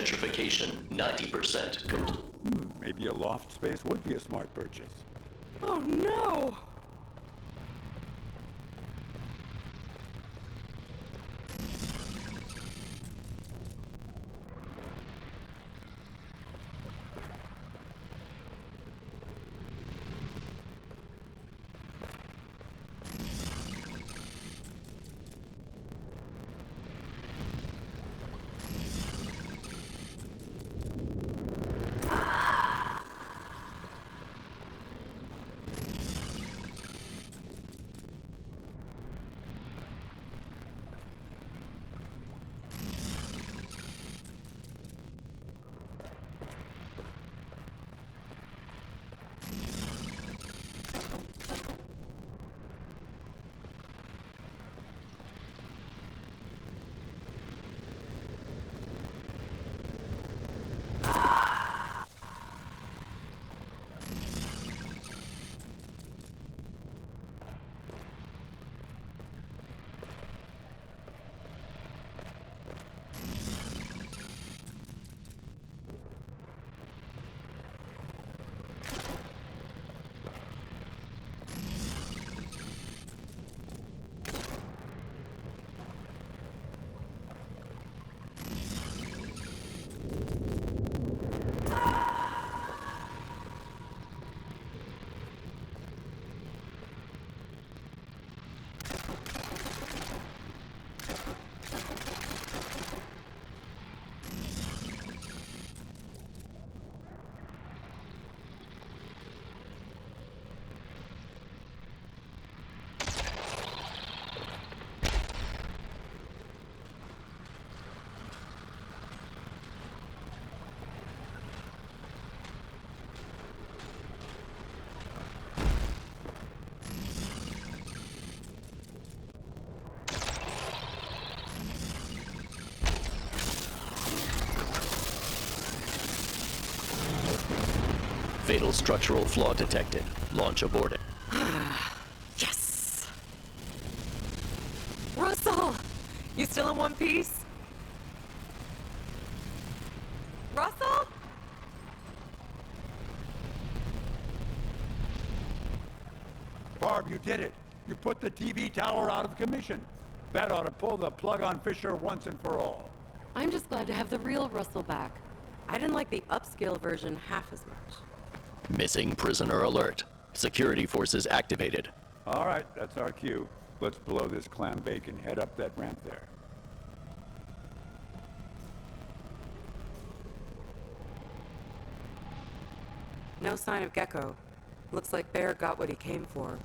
Gentrification 90% complete. Maybe a loft space would be a smart purchase. Oh no! Fatal structural flaw detected. Launch aborted. Yes! Russell! You still in one piece? Russell? Barb, you did it. You put the TV tower out of commission. That ought to pull the plug on Fisher once and for all. I'm just glad to have the real Russell back. I didn't like the upscale version half as much. Missing prisoner alert. Security forces activated. All right, that's our cue. Let's blow this clam bake and head up that ramp there. No sign of Gecko. Looks like Bear got what he came for.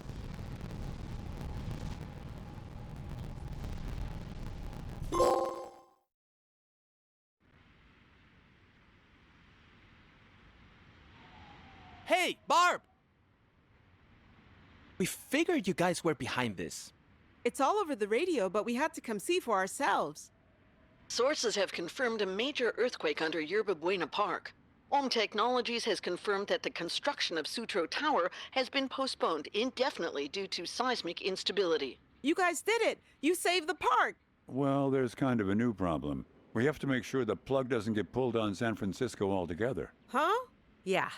Hey, Barb! We figured you guys were behind this. It's all over the radio, but we had to come see for ourselves. Sources have confirmed a major earthquake under Yerba Buena Park. Ohm Technologies has confirmed that the construction of Sutro Tower has been postponed indefinitely due to seismic instability. You guys did it! You saved the park! Well, there's kind of a new problem. We have to make sure the plug doesn't get pulled on San Francisco altogether. Huh? Yeah.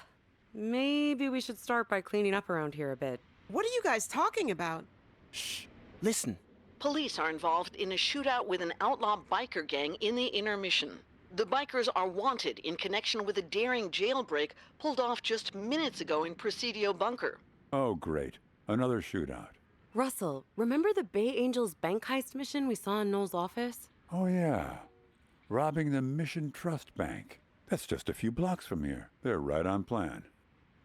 Maybe we should start by cleaning up around here a bit. What are you guys talking about? Shh. Listen. Police are involved in a shootout with an outlaw biker gang in the intermission. The bikers are wanted in connection with a daring jailbreak pulled off just minutes ago in Presidio Bunker. Oh, great. Another shootout. Russell, remember the Bay Angels bank heist mission we saw in Noel's office? Oh, yeah. Robbing the Mission Trust Bank. That's just a few blocks from here. They're right on plan.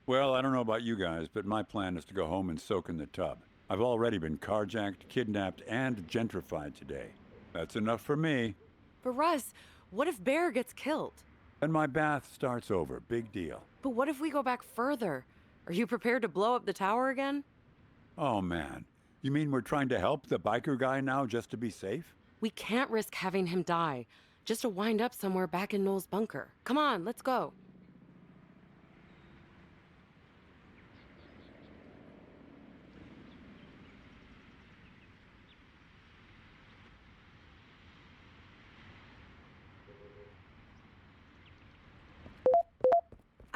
Well, I don't know about you guys, but my plan is to go home and soak in the tub. I've already been carjacked, kidnapped, and gentrified today. That's enough for me. But Russ, what if Bear gets killed? And my bath starts over. Big deal. But what if we go back further? Are you prepared to blow up the tower again? Oh, man. You mean we're trying to help the biker guy now just to be safe? We can't risk having him die, just to wind up somewhere back in Noel's bunker. Come on, let's go.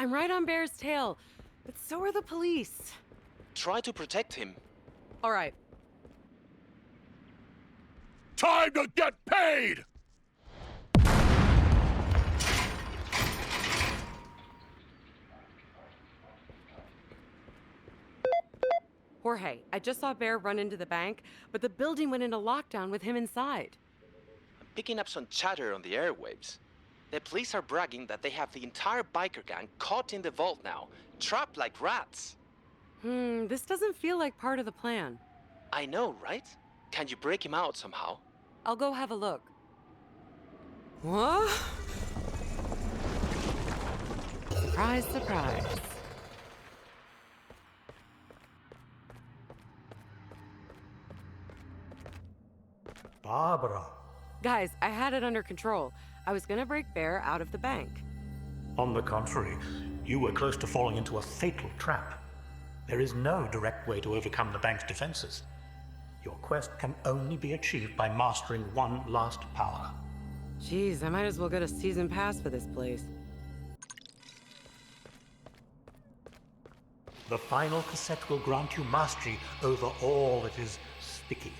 I'm right on Bear's tail, but so are the police. Try to protect him. All right. Time to get paid! Jorge, I just saw Bear run into the bank, but the building went into lockdown with him inside. I'm picking up some chatter on the airwaves. The police are bragging that they have the entire biker gang caught in the vault now, trapped like rats. This doesn't feel like part of the plan. I know, right? Can you break him out somehow? I'll go have a look. What? Surprise, surprise. Barbara. Guys, I had it under control. I was gonna break Bear out of the bank. On the contrary, you were close to falling into a fatal trap. There is no direct way to overcome the bank's defenses. Your quest can only be achieved by mastering one last power. Jeez, I might as well get a season pass for this place. The final cassette will grant you mastery over all that is sticky.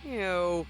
Ew.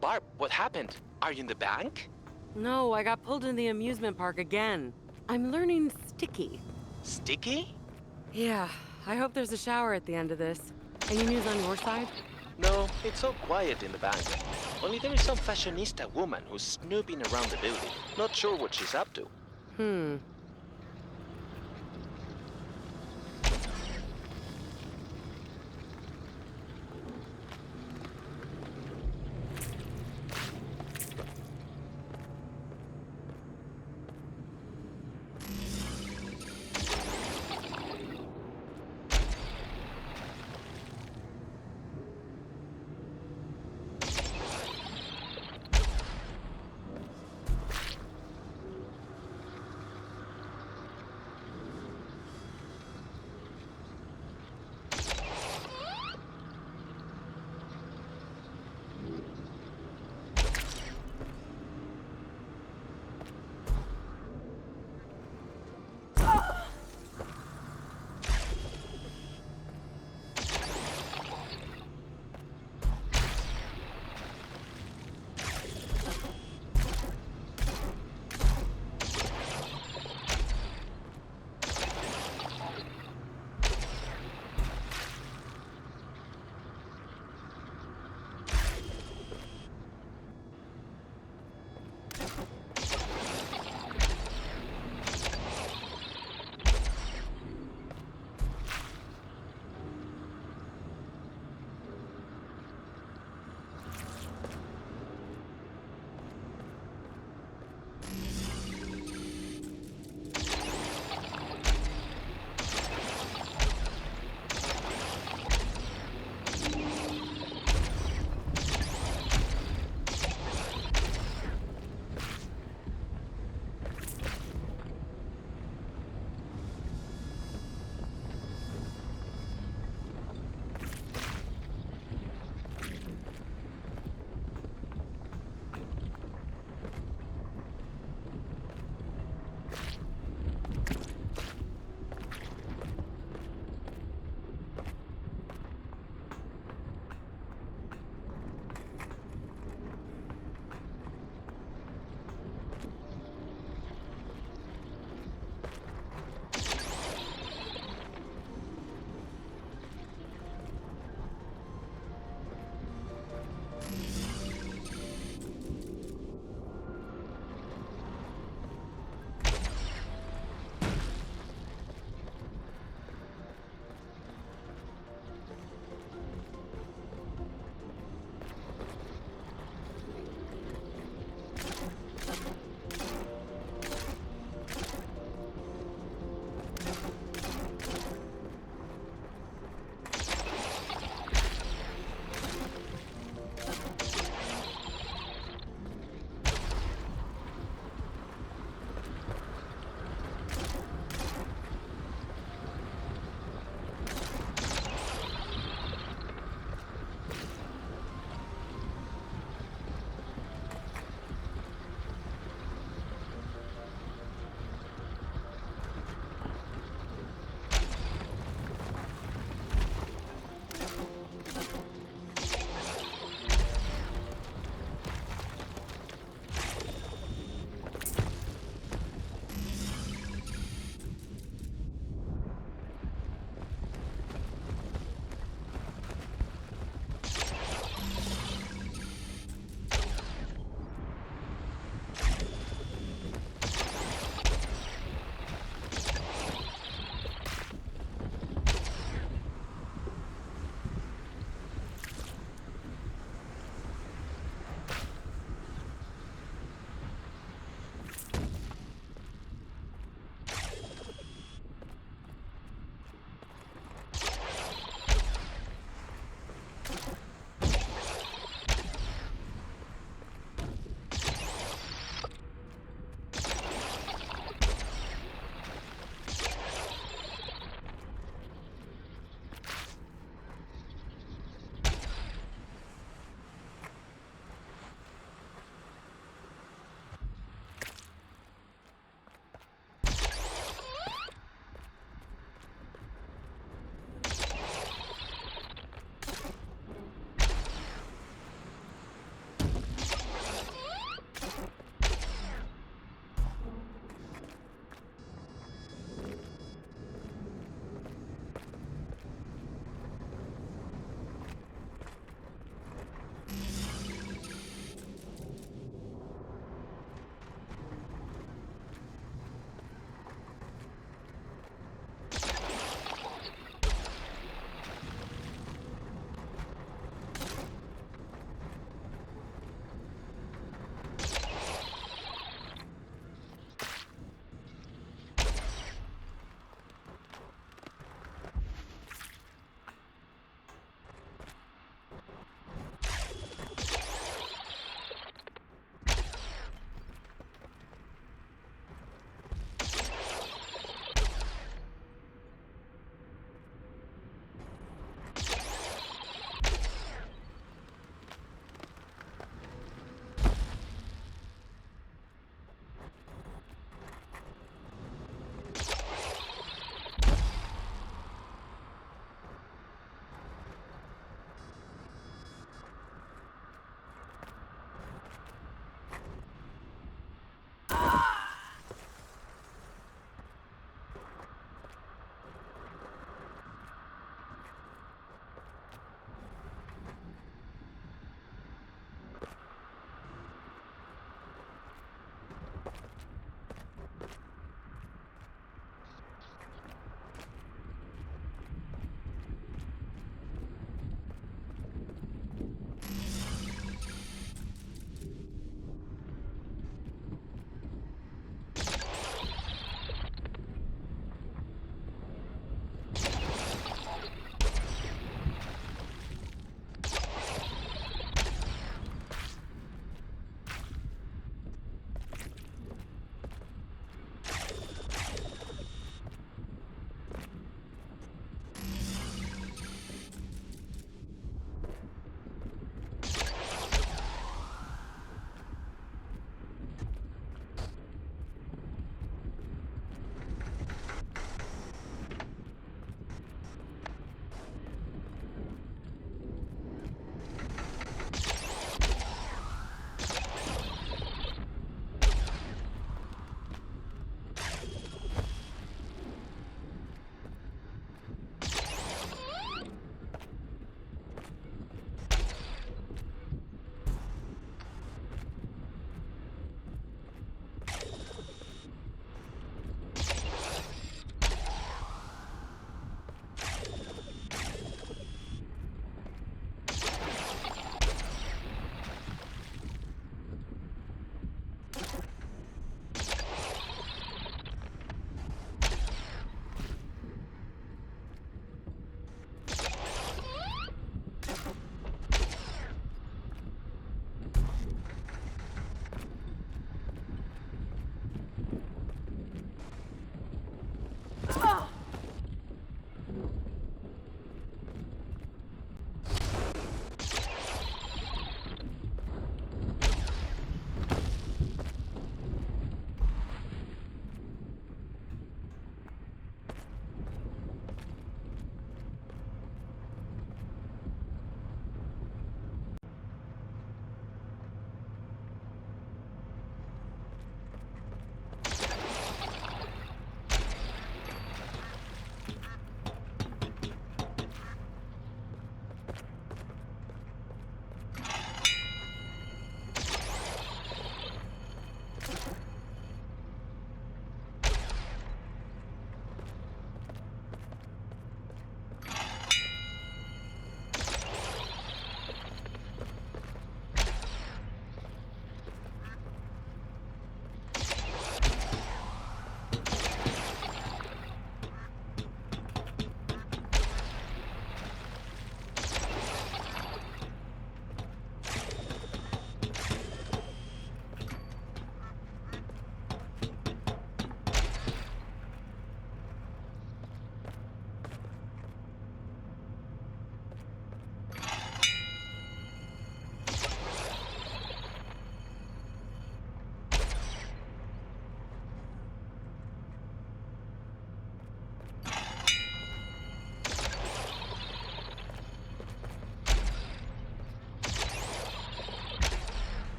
Barb, what happened? Are you in the bank? No, I got pulled in the amusement park again. I'm learning sticky. Sticky? Yeah, I hope there's a shower at the end of this. Any news on your side? No, it's so quiet in the bank. Only there is some fashionista woman who's snooping around the building. Not sure what she's up to.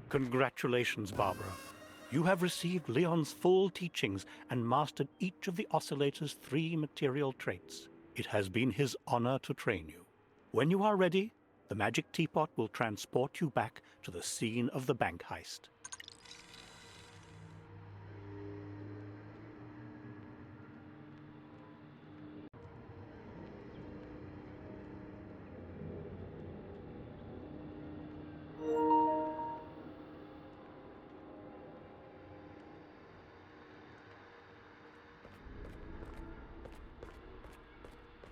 Congratulations, Barbara. You have received Leon's full teachings and mastered each of the Oscillator's 3 material traits. It has been his honor to train you. When you are ready, the magic teapot will transport you back to the scene of the bank heist.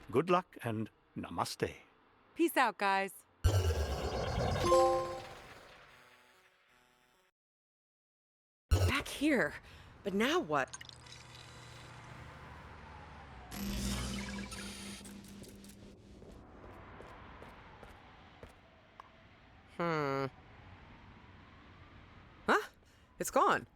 Good luck and namaste. Peace out, guys. Back here. But now what? Huh? It's gone.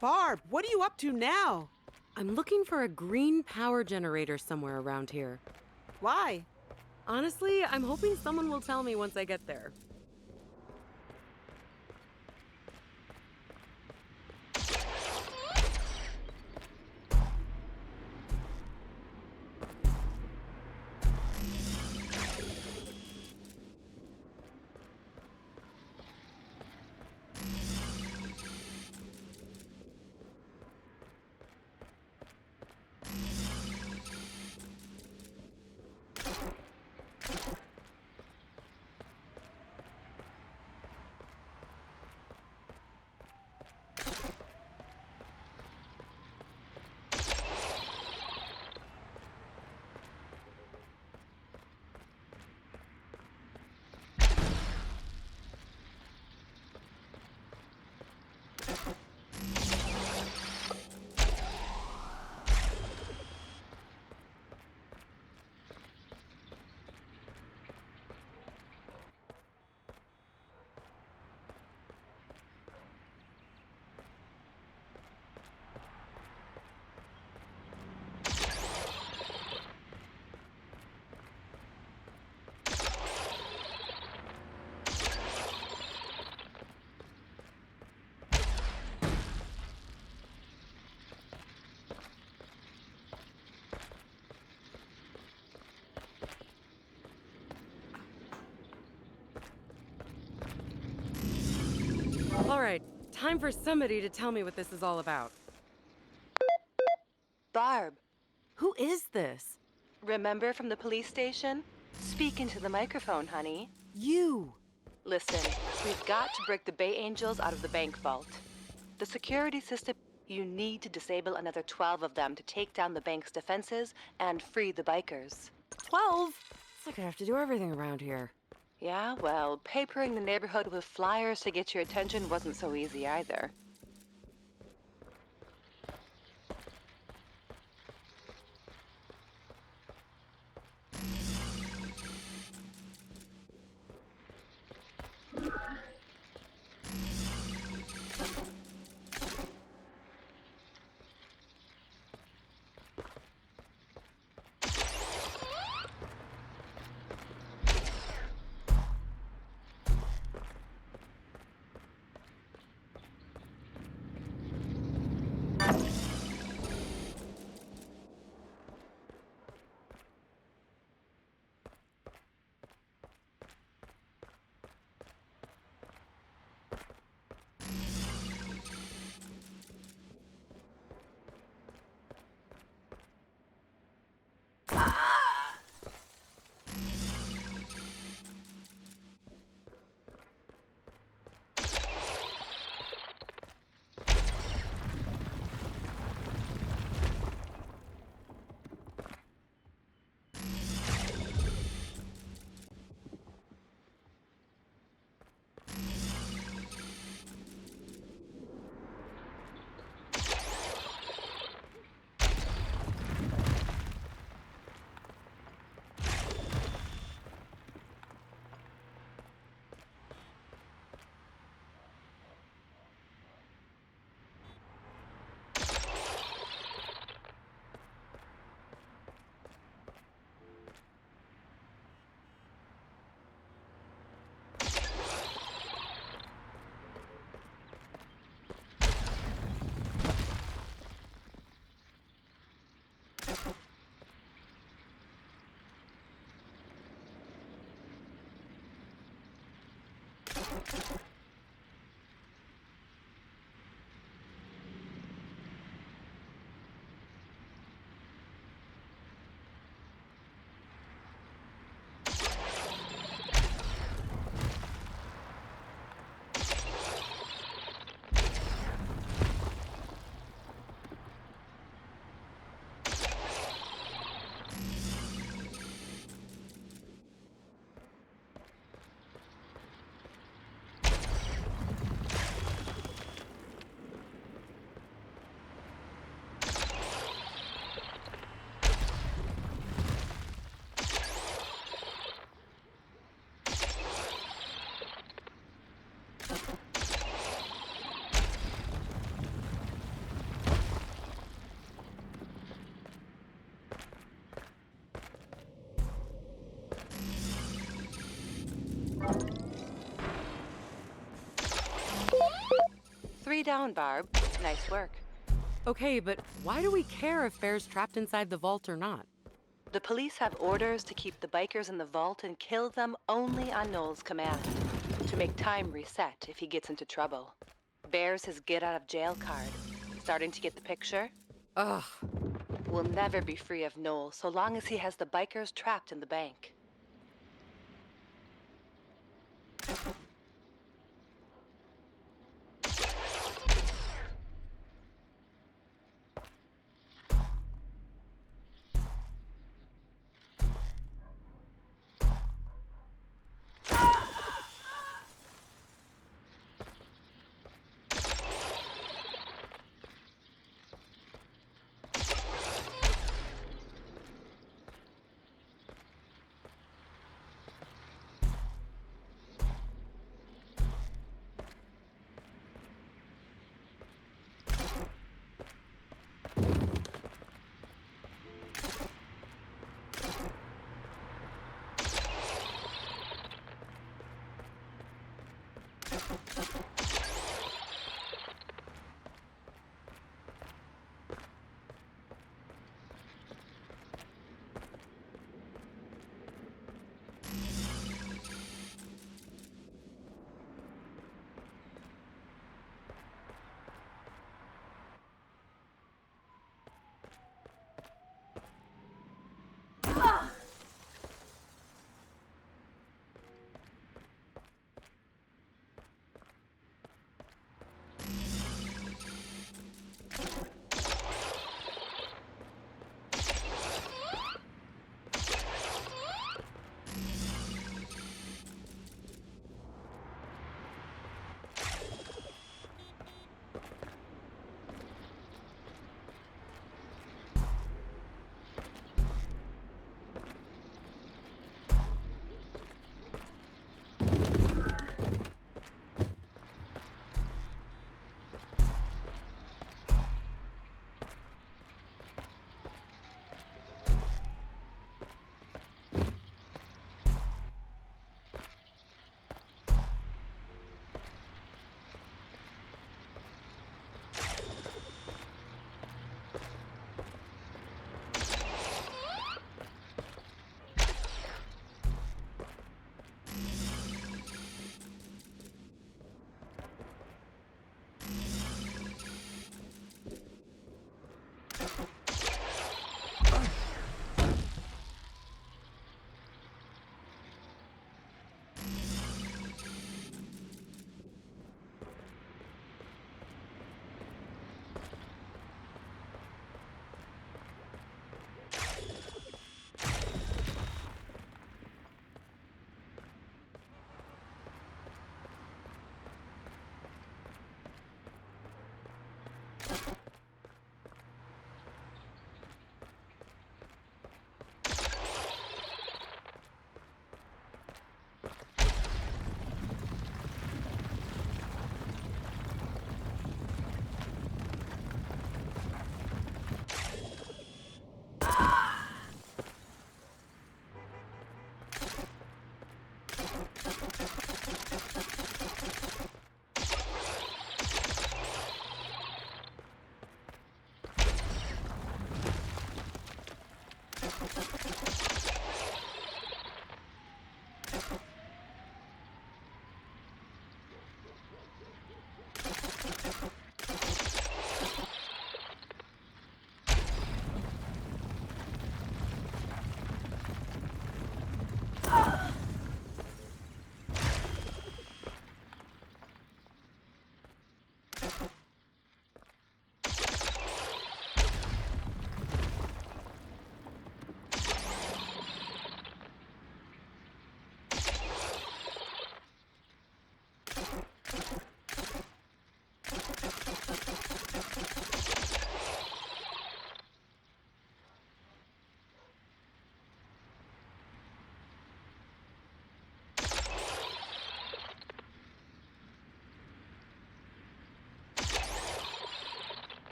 Barb, what are you up to now? I'm looking for a green power generator somewhere around here. Why? Honestly, I'm hoping someone will tell me once I get there. All right, time for somebody to tell me what this is all about. Barb, Who is this? remember from the police station? Speak into the microphone, honey. You! Listen, we've got to break the Bay Angels out of the bank vault. The security system, you need to disable another 12 of them to take down the bank's defenses and free the bikers. 12? It's like I have to do everything around here. Yeah, well, papering the neighborhood with flyers to get your attention wasn't so easy either. 3 down, Barb. Nice work. Okay, but why do we care if Bear's trapped inside the vault or not? The police have orders to keep the bikers in the vault and kill them only on Noel's command. To make time reset if he gets into trouble. Bear's his get-out-of-jail card. Starting to get the picture? Ugh. We'll never be free of Noel so long as he has the bikers trapped in the bank.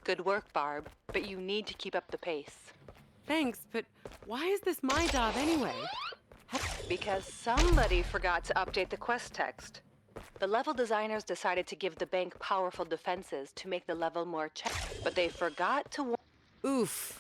Good work, Barb, but you need to keep up the pace. Thanks, but why is this my job anyway? Because somebody forgot to update the quest text. The level designers decided to give the bank powerful defenses to make the level more but they forgot to Oof.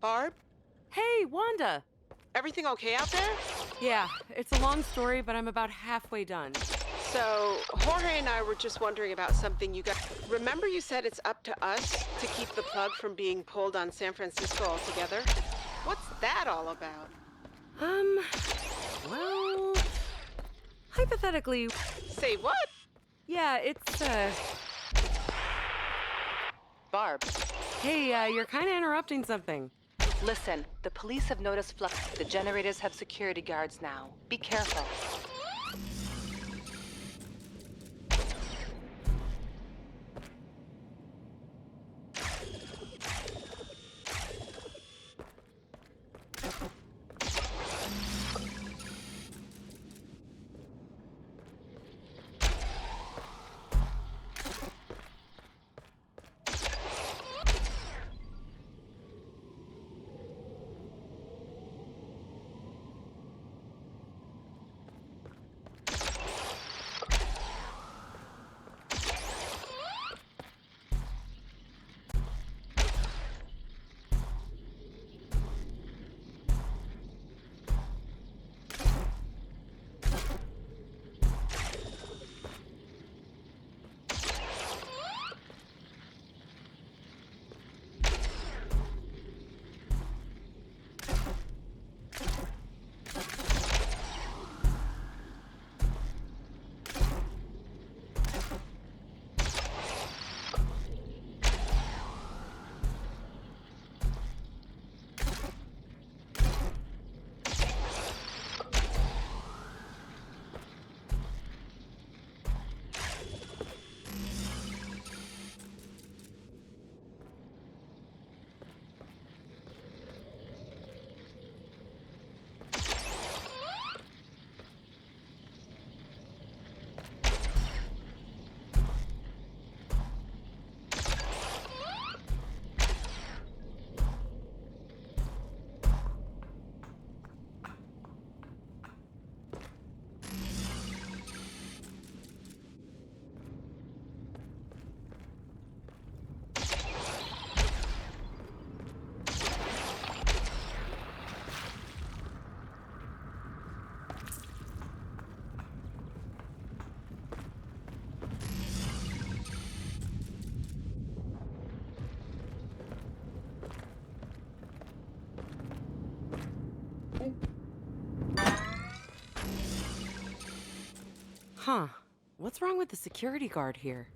Barb? Hey, Wanda! Everything okay out there? Yeah, it's a long story, but I'm about halfway done. So, Jorge and I were just wondering about something you got. Remember you said it's up to us to keep the plug from being pulled on San Francisco altogether? What's that all about? Well, hypothetically... Say what? Yeah, it's, Barb. Hey, you're kind of interrupting something. Listen, the police have noticed flux. The generators have security guards now. Be careful. Huh. What's wrong with the security guard here?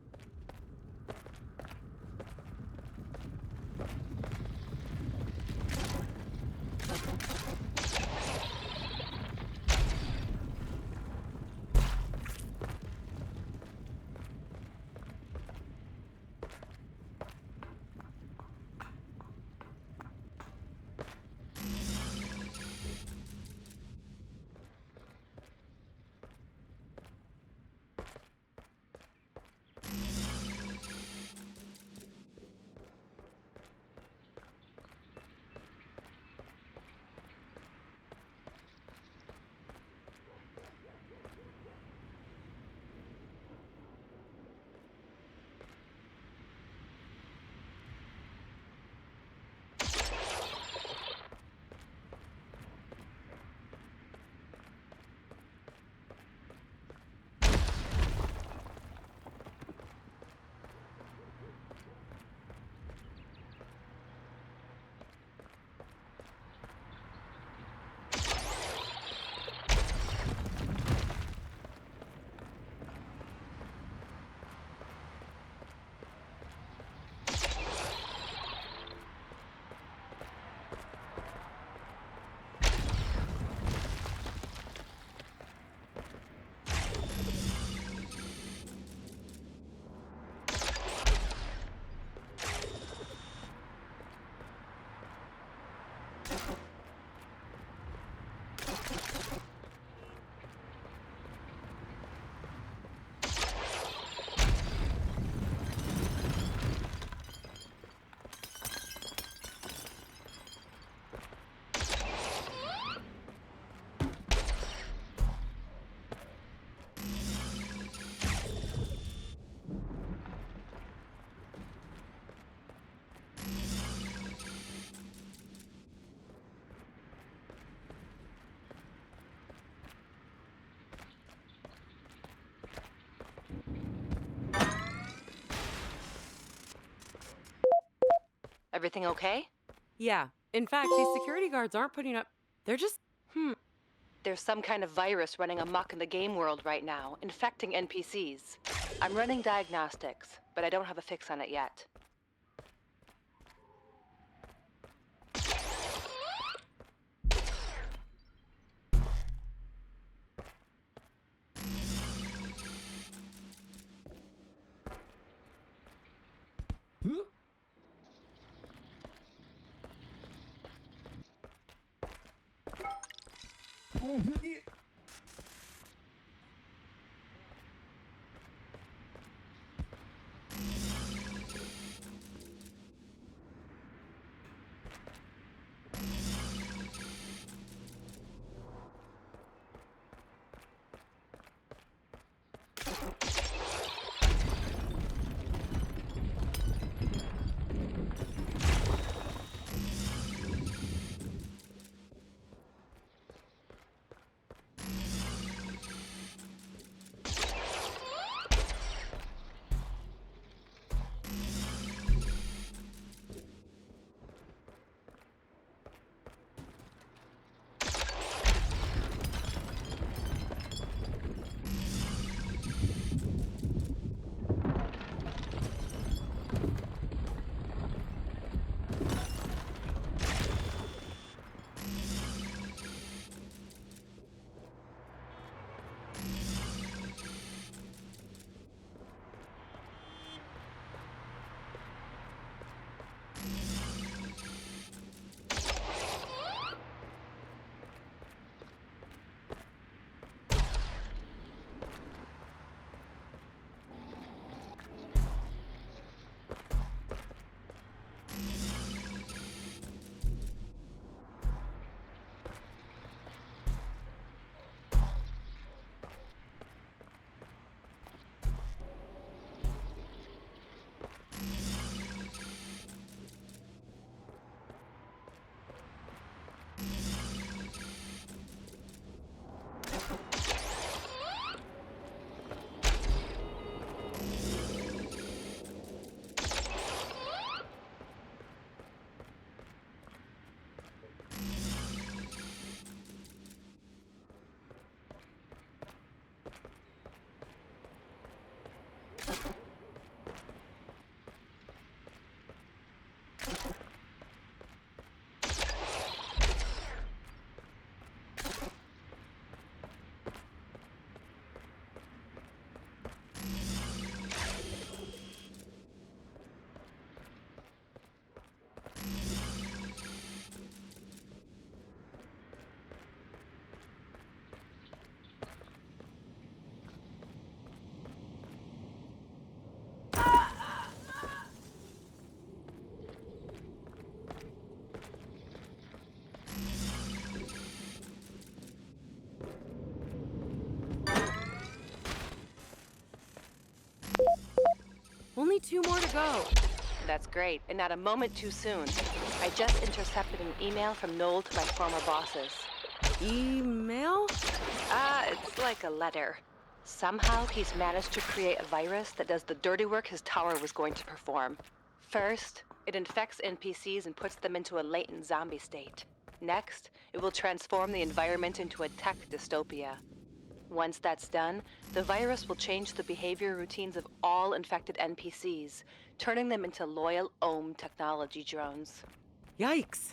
Everything okay? Yeah. In fact, these security guards aren't putting up. They're just. There's some kind of virus running amok in the game world right now, infecting NPCs. I'm running diagnostics, but I don't have a fix on it yet. Only 2 more to go. That's great, and not a moment too soon. I just intercepted an email from Noel to my former bosses. Email? It's like a letter. Somehow he's managed to create a virus that does the dirty work his tower was going to perform. First, it infects NPCs and puts them into a latent zombie state. Next, it will transform the environment into a tech dystopia. Once that's done, the virus will change the behavior routines of all infected NPCs, turning them into loyal Ohm technology drones. Yikes.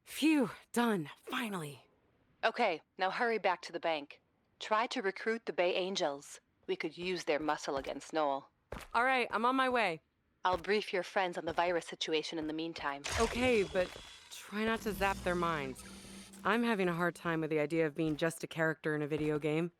Phew, done. Finally. Okay, now hurry back to the bank. Try to recruit the Bay Angels. We could use their muscle against Noel. All right, I'm on my way. I'll brief your friends on the virus situation in the meantime. Okay, but try not to zap their minds. I'm having a hard time with the idea of being just a character in a video game.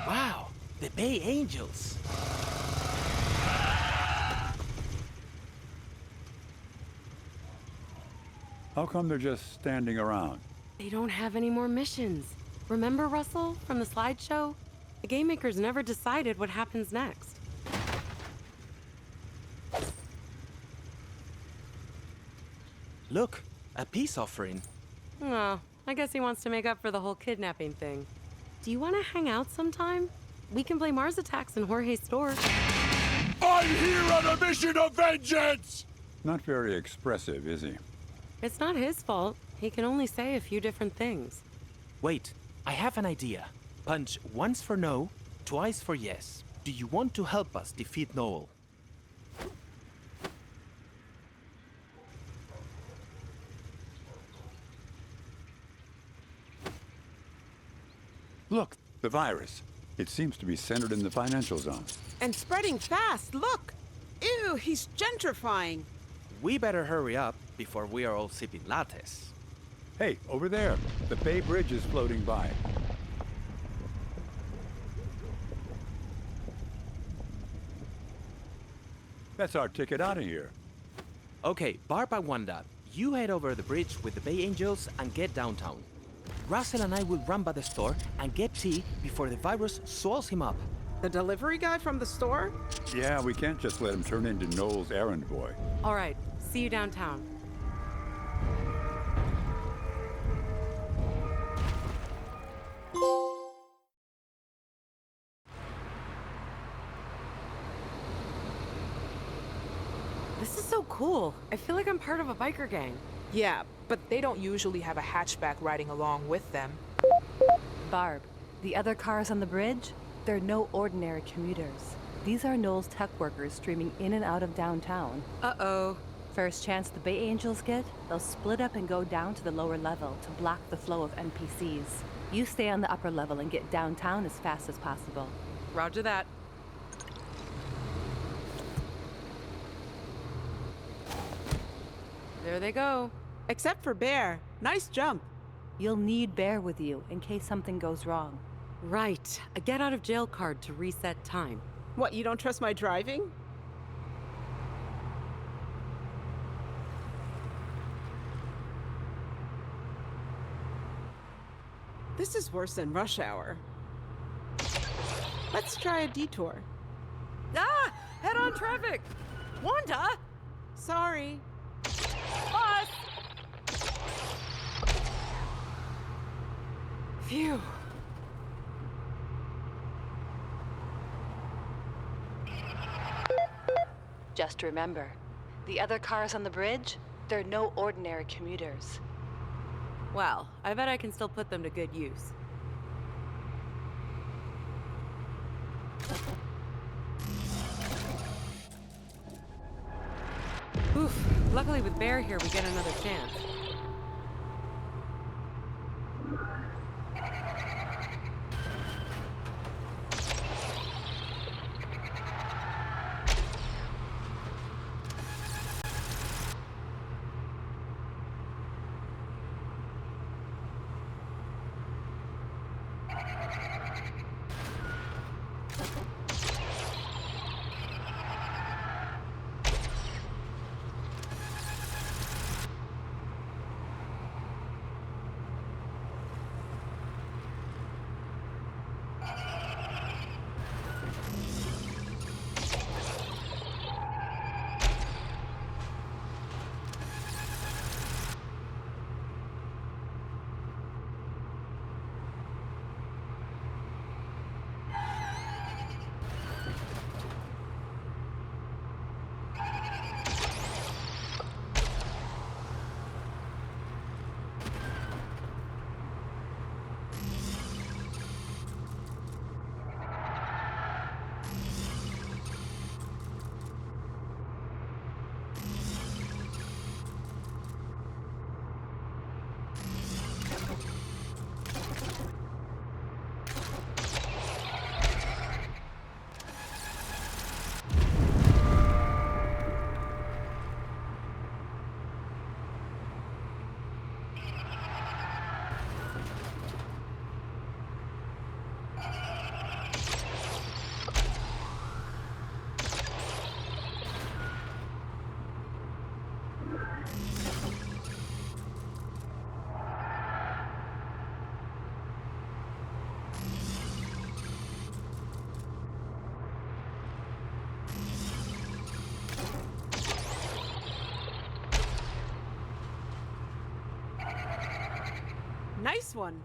Wow, the Bay Angels. How come they're just standing around? They don't have any more missions. Remember, Russell, from the slideshow? The game makers never decided what happens next. Look, a peace offering. Oh, I guess he wants to make up for the whole kidnapping thing. Do you want to hang out sometime? We can play Mars Attacks in Jorge's store. I'm here on a mission of vengeance! Not very expressive, is he? It's not his fault. He can only say a few different things. Wait, I have an idea. Punch once for no, twice for yes. Do you want to help us defeat Noel? Look, the virus. It seems to be centered in the financial zone. And spreading fast, look! Ew, he's gentrifying. We better hurry up before we are all sipping lattes. Hey, over there. The Bay Bridge is floating by. That's our ticket out of here. Okay, Barb and Wanda, you head over the bridge with the Bay Angels and get downtown. Russell and I will run by the store and get tea before the virus swallows him up. The delivery guy from the store? Yeah, we can't just let him turn into Noel's errand boy. All right, see you downtown. This is so cool. I feel like I'm part of a biker gang. Yeah, but they don't usually have a hatchback riding along with them. Barb, the other cars on the bridge? They're no ordinary commuters. These are Noel's tech workers streaming in and out of downtown. Uh-oh. First chance the Bay Angels get, they'll split up and go down to the lower level to block the flow of NPCs. You stay on the upper level and get downtown as fast as possible. Roger that. There they go. Except for Bear. Nice jump. You'll need Bear with you in case something goes wrong. Right. A get out of jail card to reset time. What, you don't trust my driving? This is worse than rush hour. Let's try a detour. Ah! Head-on traffic! Wanda! Sorry. Bus! Phew. Just remember, the other cars on the bridge, they're no ordinary commuters. Well, I bet I can still put them to good use. Oof. Luckily with Bear here, we get another chance. Nice one.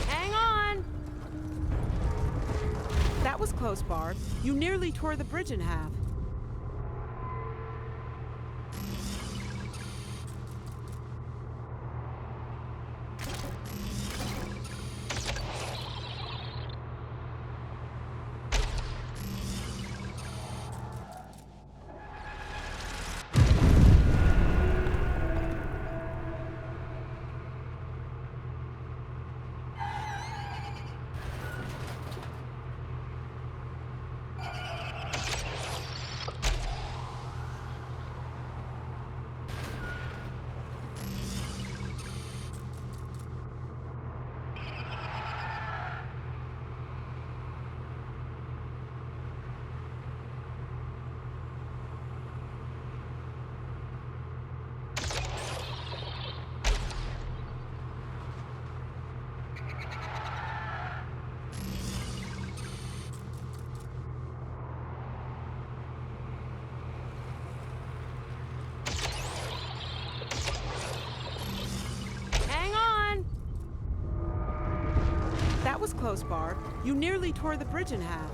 Hang on! That was close, Barb. You nearly tore the bridge in half. Hang on! That was close, Barb. You nearly tore the bridge in half.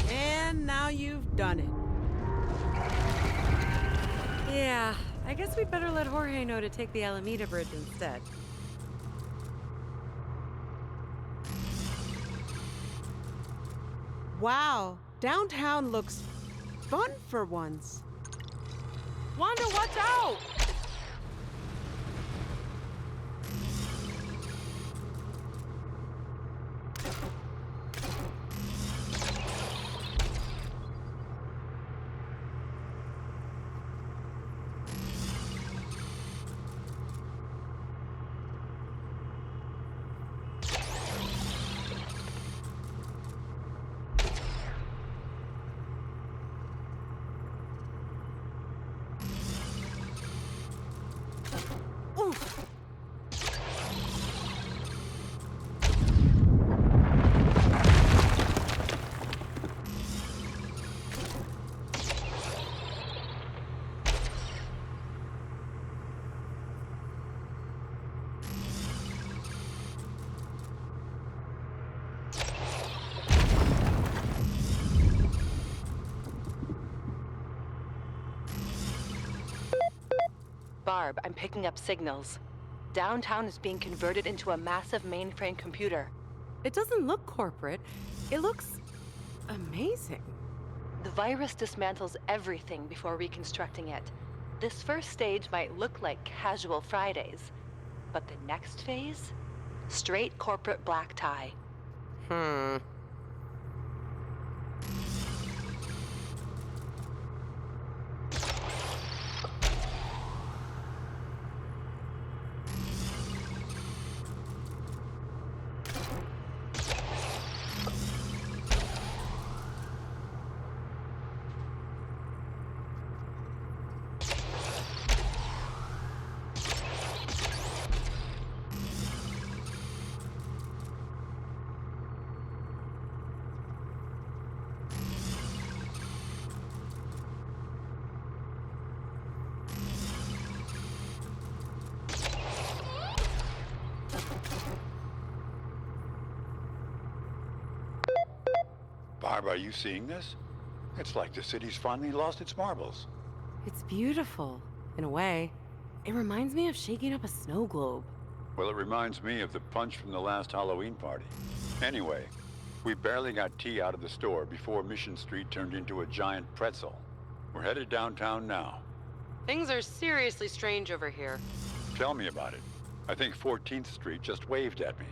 And now you've done it. Yeah, I guess we better let Jorge know to take the Alameda Bridge instead. Wow, downtown looks fun for once. Wanda, watch out! Oof. Barb, I'm picking up signals. Downtown is being converted into a massive mainframe computer. It doesn't look corporate. It looks amazing. The virus dismantles everything before reconstructing it. This first stage might look like casual Fridays, but the next phase? Straight corporate black tie. Barb, are you seeing this? It's like the city's finally lost its marbles. It's beautiful, in a way. It reminds me of shaking up a snow globe. Well, it reminds me of the punch from the last Halloween party. Anyway, we barely got tea out of the store before Mission Street turned into a giant pretzel. We're headed downtown now. Things are seriously strange over here. Tell me about it. I think 14th Street just waved at me.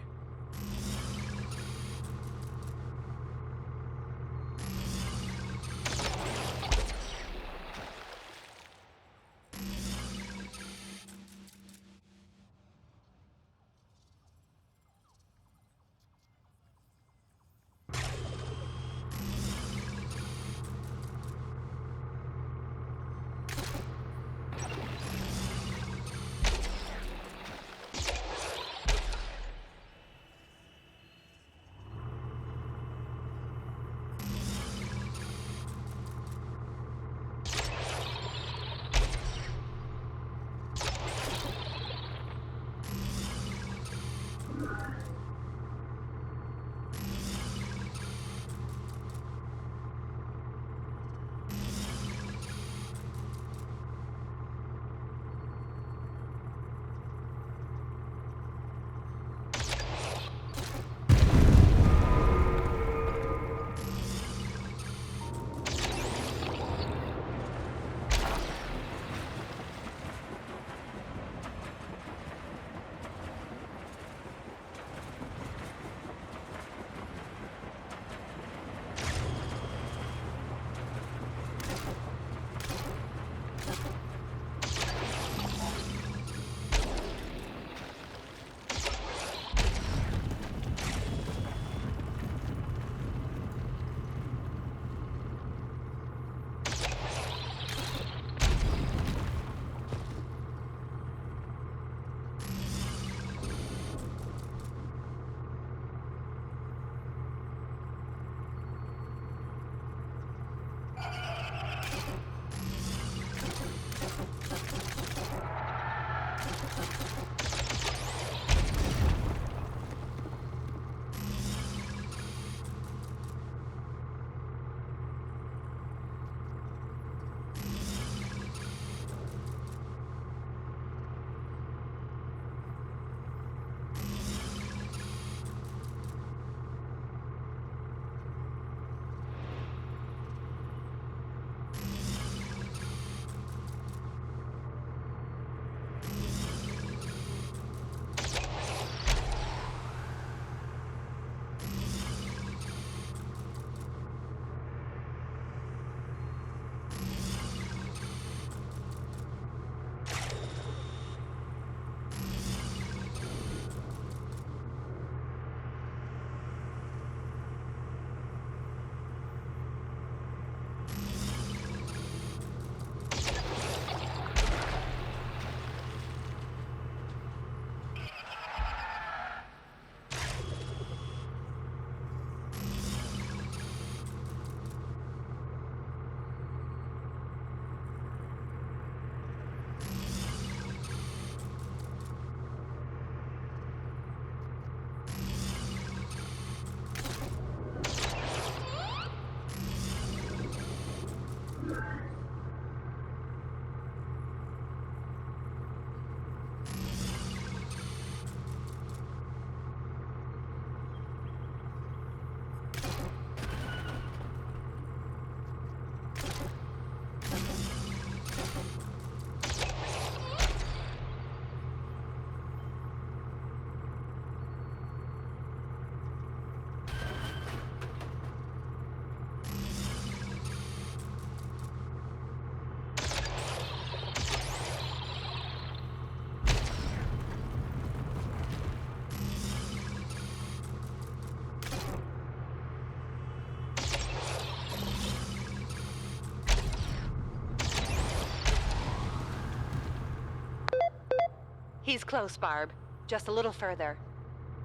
He's close, Barb. Just a little further.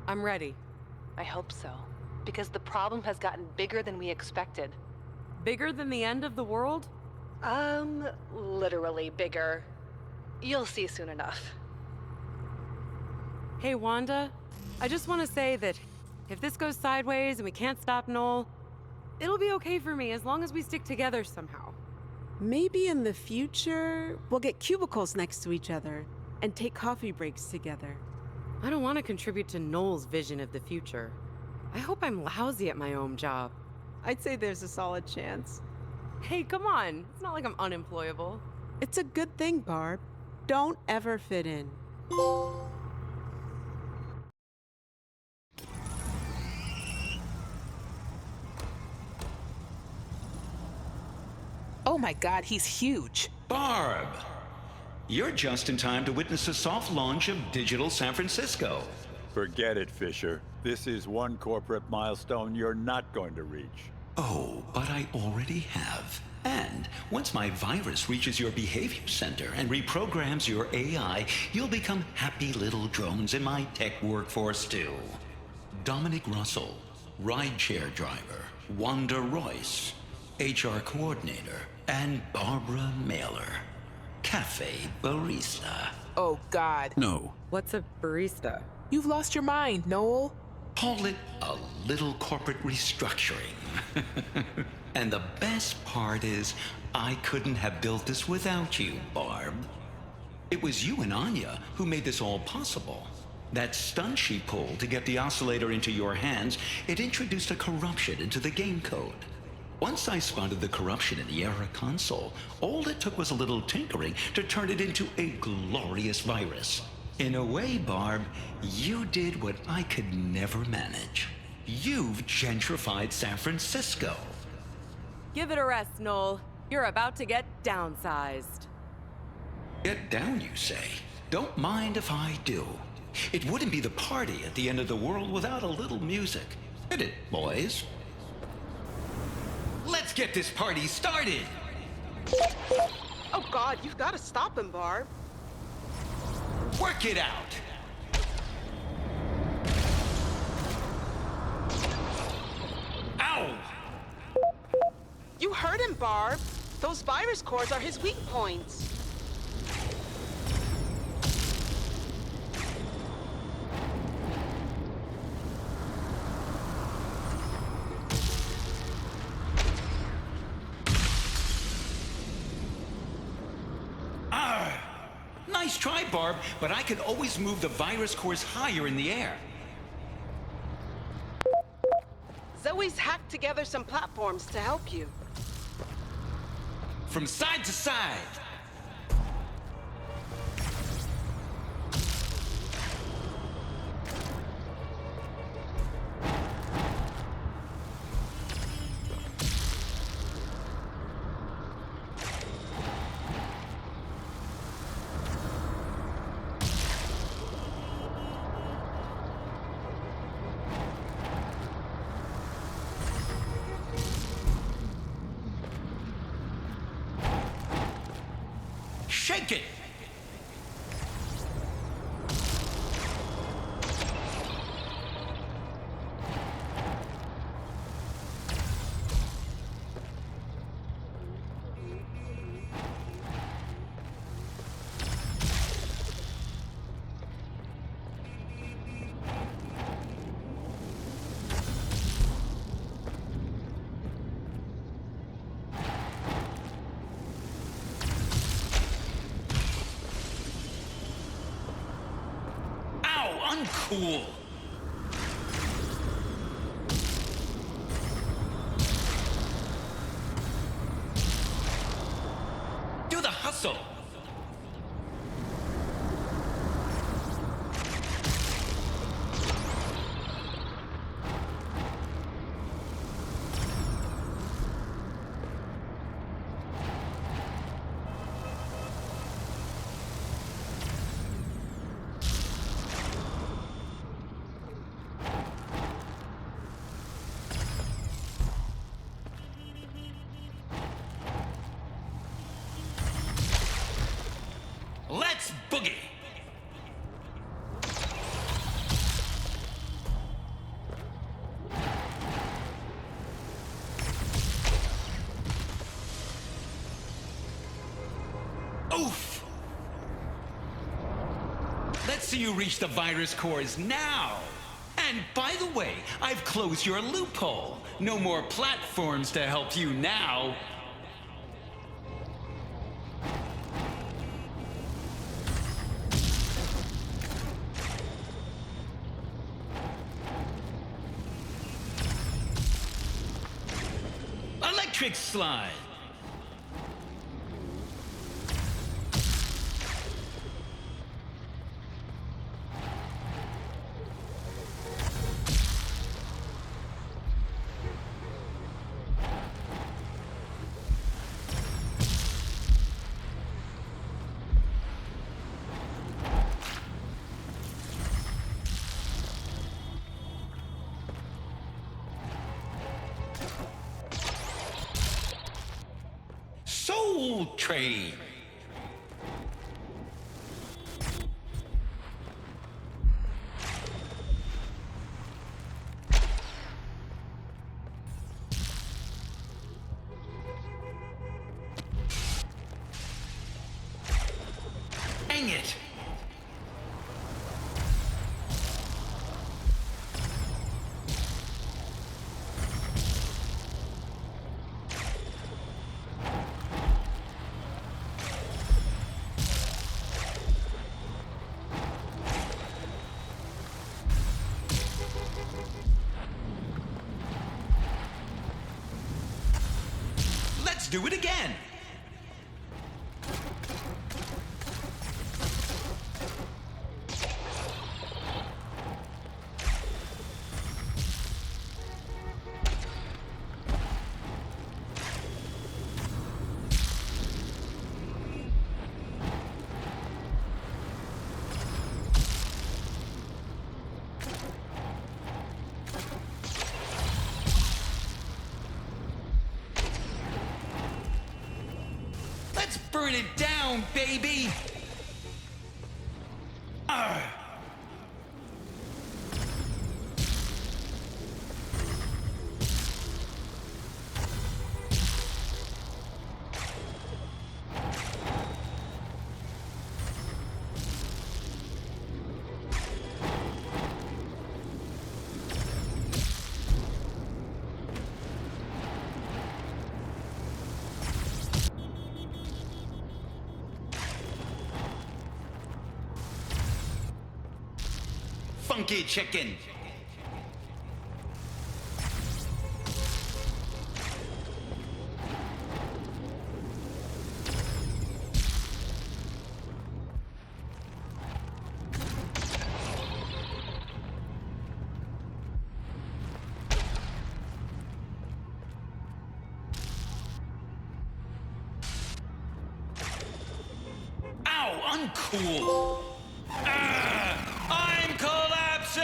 I'm ready. I hope so. Because the problem has gotten bigger than we expected. Bigger than the end of the world? Literally bigger. You'll see soon enough. Hey, Wanda. I just want to say that if this goes sideways and we can't stop Noel, It'll be okay for me as long as we stick together somehow. Maybe in the future, we'll get cubicles next to each other and take coffee breaks together. I don't want to contribute to Noel's vision of the future. I hope I'm lousy at my own job. I'd say there's a solid chance. Hey, come on. It's not like I'm unemployable. It's a good thing, Barb. Don't ever fit in. Oh my god, he's huge. Barb! You're just in time to witness the soft launch of Digital San Francisco. Forget it, Fisher. This is one corporate milestone you're not going to reach. Oh, but I already have. And once my virus reaches your behavior center and reprograms your AI, you'll become happy little drones in my tech workforce too. Dominic Russell, rideshare driver, Wanda Royce, HR coordinator, and Barbara Mailer, cafe barista. Oh god. No. What's a barista? You've lost your mind, Noel. Call it a little corporate restructuring. And the best part is, I couldn't have built this without you, Barb. It was you and Anya who made this all possible. That stunt she pulled to get the oscillator into your hands, it introduced a corruption into the game code. Once I spotted the corruption in the error console, all it took was a little tinkering to turn it into a glorious virus. In a way, Barb, you did what I could never manage. You've gentrified San Francisco. Give it a rest, Noel. You're about to get downsized. Get down, you say? Don't mind if I do. It wouldn't be the party at the end of the world without a little music. Hit it, boys. Let's get this party started! Oh god, you've got to stop him, Barb. Work it out! Ow! You hurt him, Barb. Those virus cores are his weak points. Nice try, Barb, but I could always move the virus cores higher in the air. Zoe's hacked together some platforms to help you. From side to side. Shake it! Uncool. Do the hustle. Let's boogie! Oof! Let's see you reach the virus cores now! And by the way, I've closed your loophole. No more platforms to help you now. Electric slide. Soul Train. Dang it! Let's do it again! Let's burn it down, baby! Arr. Funky chicken! Ow, uncool! I'm collapsing!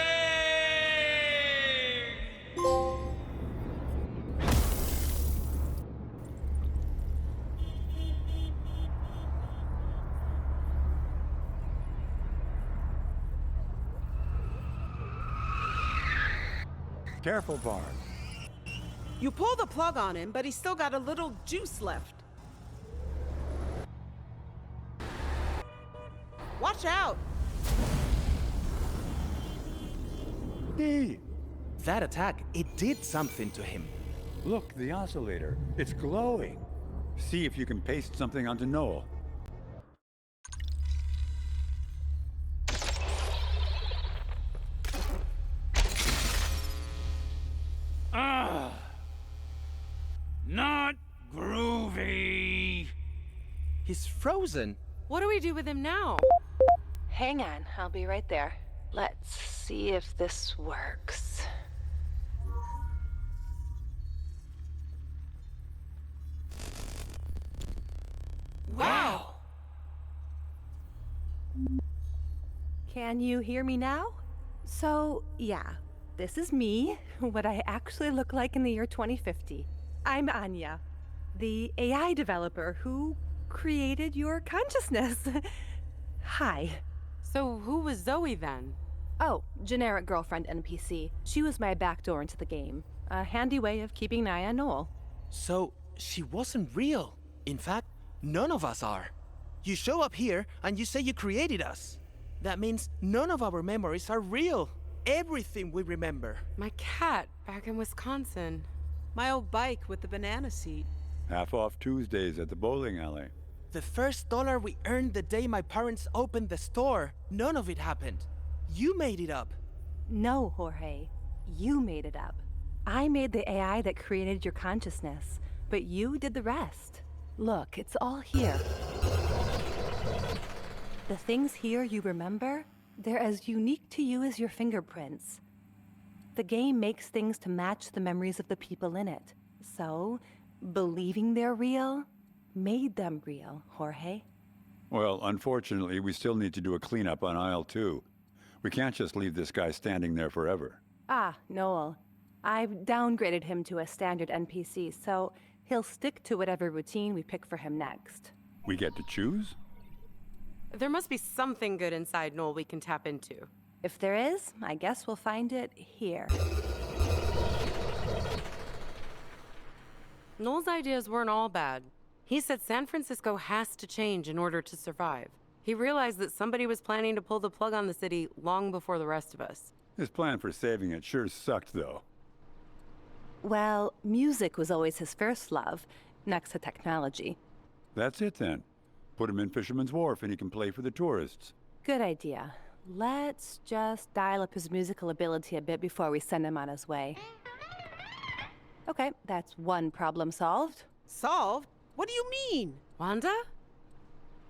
Careful, Barb. You pull the plug on him, but he's still got a little juice left. Watch out! Hey! That attack, it did something to him. Look, the oscillator. It's glowing. See if you can paste something onto Noel. Not groovy. He's frozen. What do we do with him now? Hang on, I'll be right there. Let's see if this works. Wow! Can you hear me now? So, yeah, this is me, what I actually look like in the year 2050. I'm Anya, the AI developer who created your consciousness. Hi. So who was Zoe then? Oh, generic girlfriend NPC. She was my backdoor into the game. A handy way of keeping an eye on Noel. So, she wasn't real. In fact, none of us are. You show up here and you say you created us. That means none of our memories are real. everything we remember. My cat back in Wisconsin. My old bike with the banana seat. Half off Tuesdays at the bowling alley. The first dollar we earned the day my parents opened the store. None of it happened. You made it up. No, Jorge. You made it up. I made the AI that created your consciousness, but you did the rest. Look, it's all here. The things here you remember, they're as unique to you as your fingerprints. The game makes things to match the memories of the people in it. So, believing they're real made them real, Jorge. Well, unfortunately, we still need to do a cleanup on aisle 2. We can't just leave this guy standing there forever. Ah, Noel. I've downgraded him to a standard NPC, so he'll stick to whatever routine we pick for him next. We get to choose? There must be something good inside Noel we can tap into. If there is, I guess we'll find it here. Noel's ideas weren't all bad. He said San Francisco has to change in order to survive. He realized that somebody was planning to pull the plug on the city long before the rest of us. His plan for saving it sure sucked, though. Well, music was always his first love, next to technology. That's it, then. Put him in Fisherman's Wharf and he can play for the tourists. Good idea. Let's just dial up his musical ability a bit before we send him on his way. Okay, that's one problem solved. Solved? What do you mean? Wanda?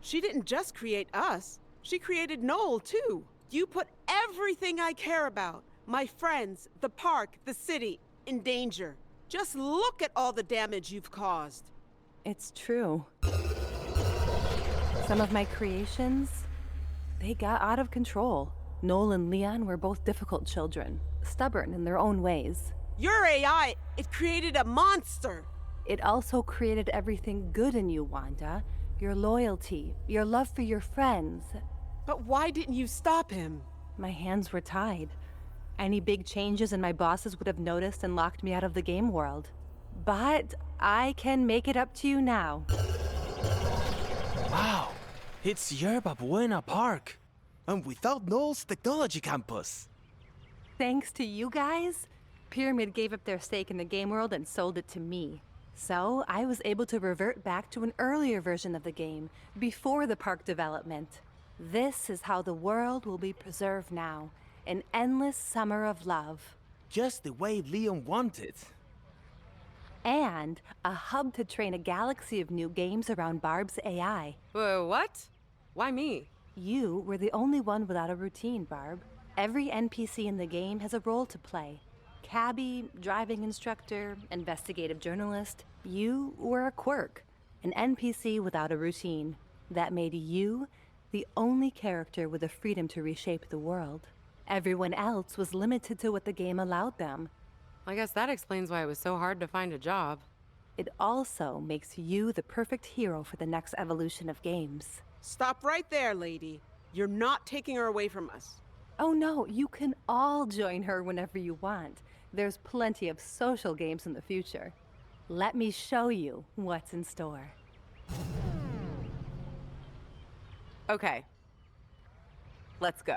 She didn't just create us. She created Noel, too. You put everything I care about, my friends, the park, the city, in danger. Just look at all the damage you've caused. It's true. Some of my creations, they got out of control. Noel and Leon were both difficult children, stubborn in their own ways. Your AI, it created a monster. It also created everything good in you, Wanda. Your loyalty, your love for your friends. But why didn't you stop him? My hands were tied. Any big changes and my bosses would have noticed and locked me out of the game world. But I can make it up to you now. Wow, it's Yerba Buena Park. And without Noel's technology campus. Thanks to you guys, Pyramid gave up their stake in the game world and sold it to me. So I was able to revert back to an earlier version of the game, before the park development. This is how the world will be preserved now. An endless summer of love. Just the way Leon wanted. And a hub to train a galaxy of new games around Barb's AI. Whoa, what? Why me? You were the only one without a routine, Barb. Every NPC in the game has a role to play. Cabbie, driving instructor, investigative journalist. You were a quirk. An NPC without a routine. That made you the only character with the freedom to reshape the world. Everyone else was limited to what the game allowed them. I guess that explains why it was so hard to find a job. It also makes you the perfect hero for the next evolution of games. Stop right there, lady. You're not taking her away from us. Oh no, you can all join her whenever you want. There's plenty of social games in the future. Let me show you what's in store. Okay. Let's go.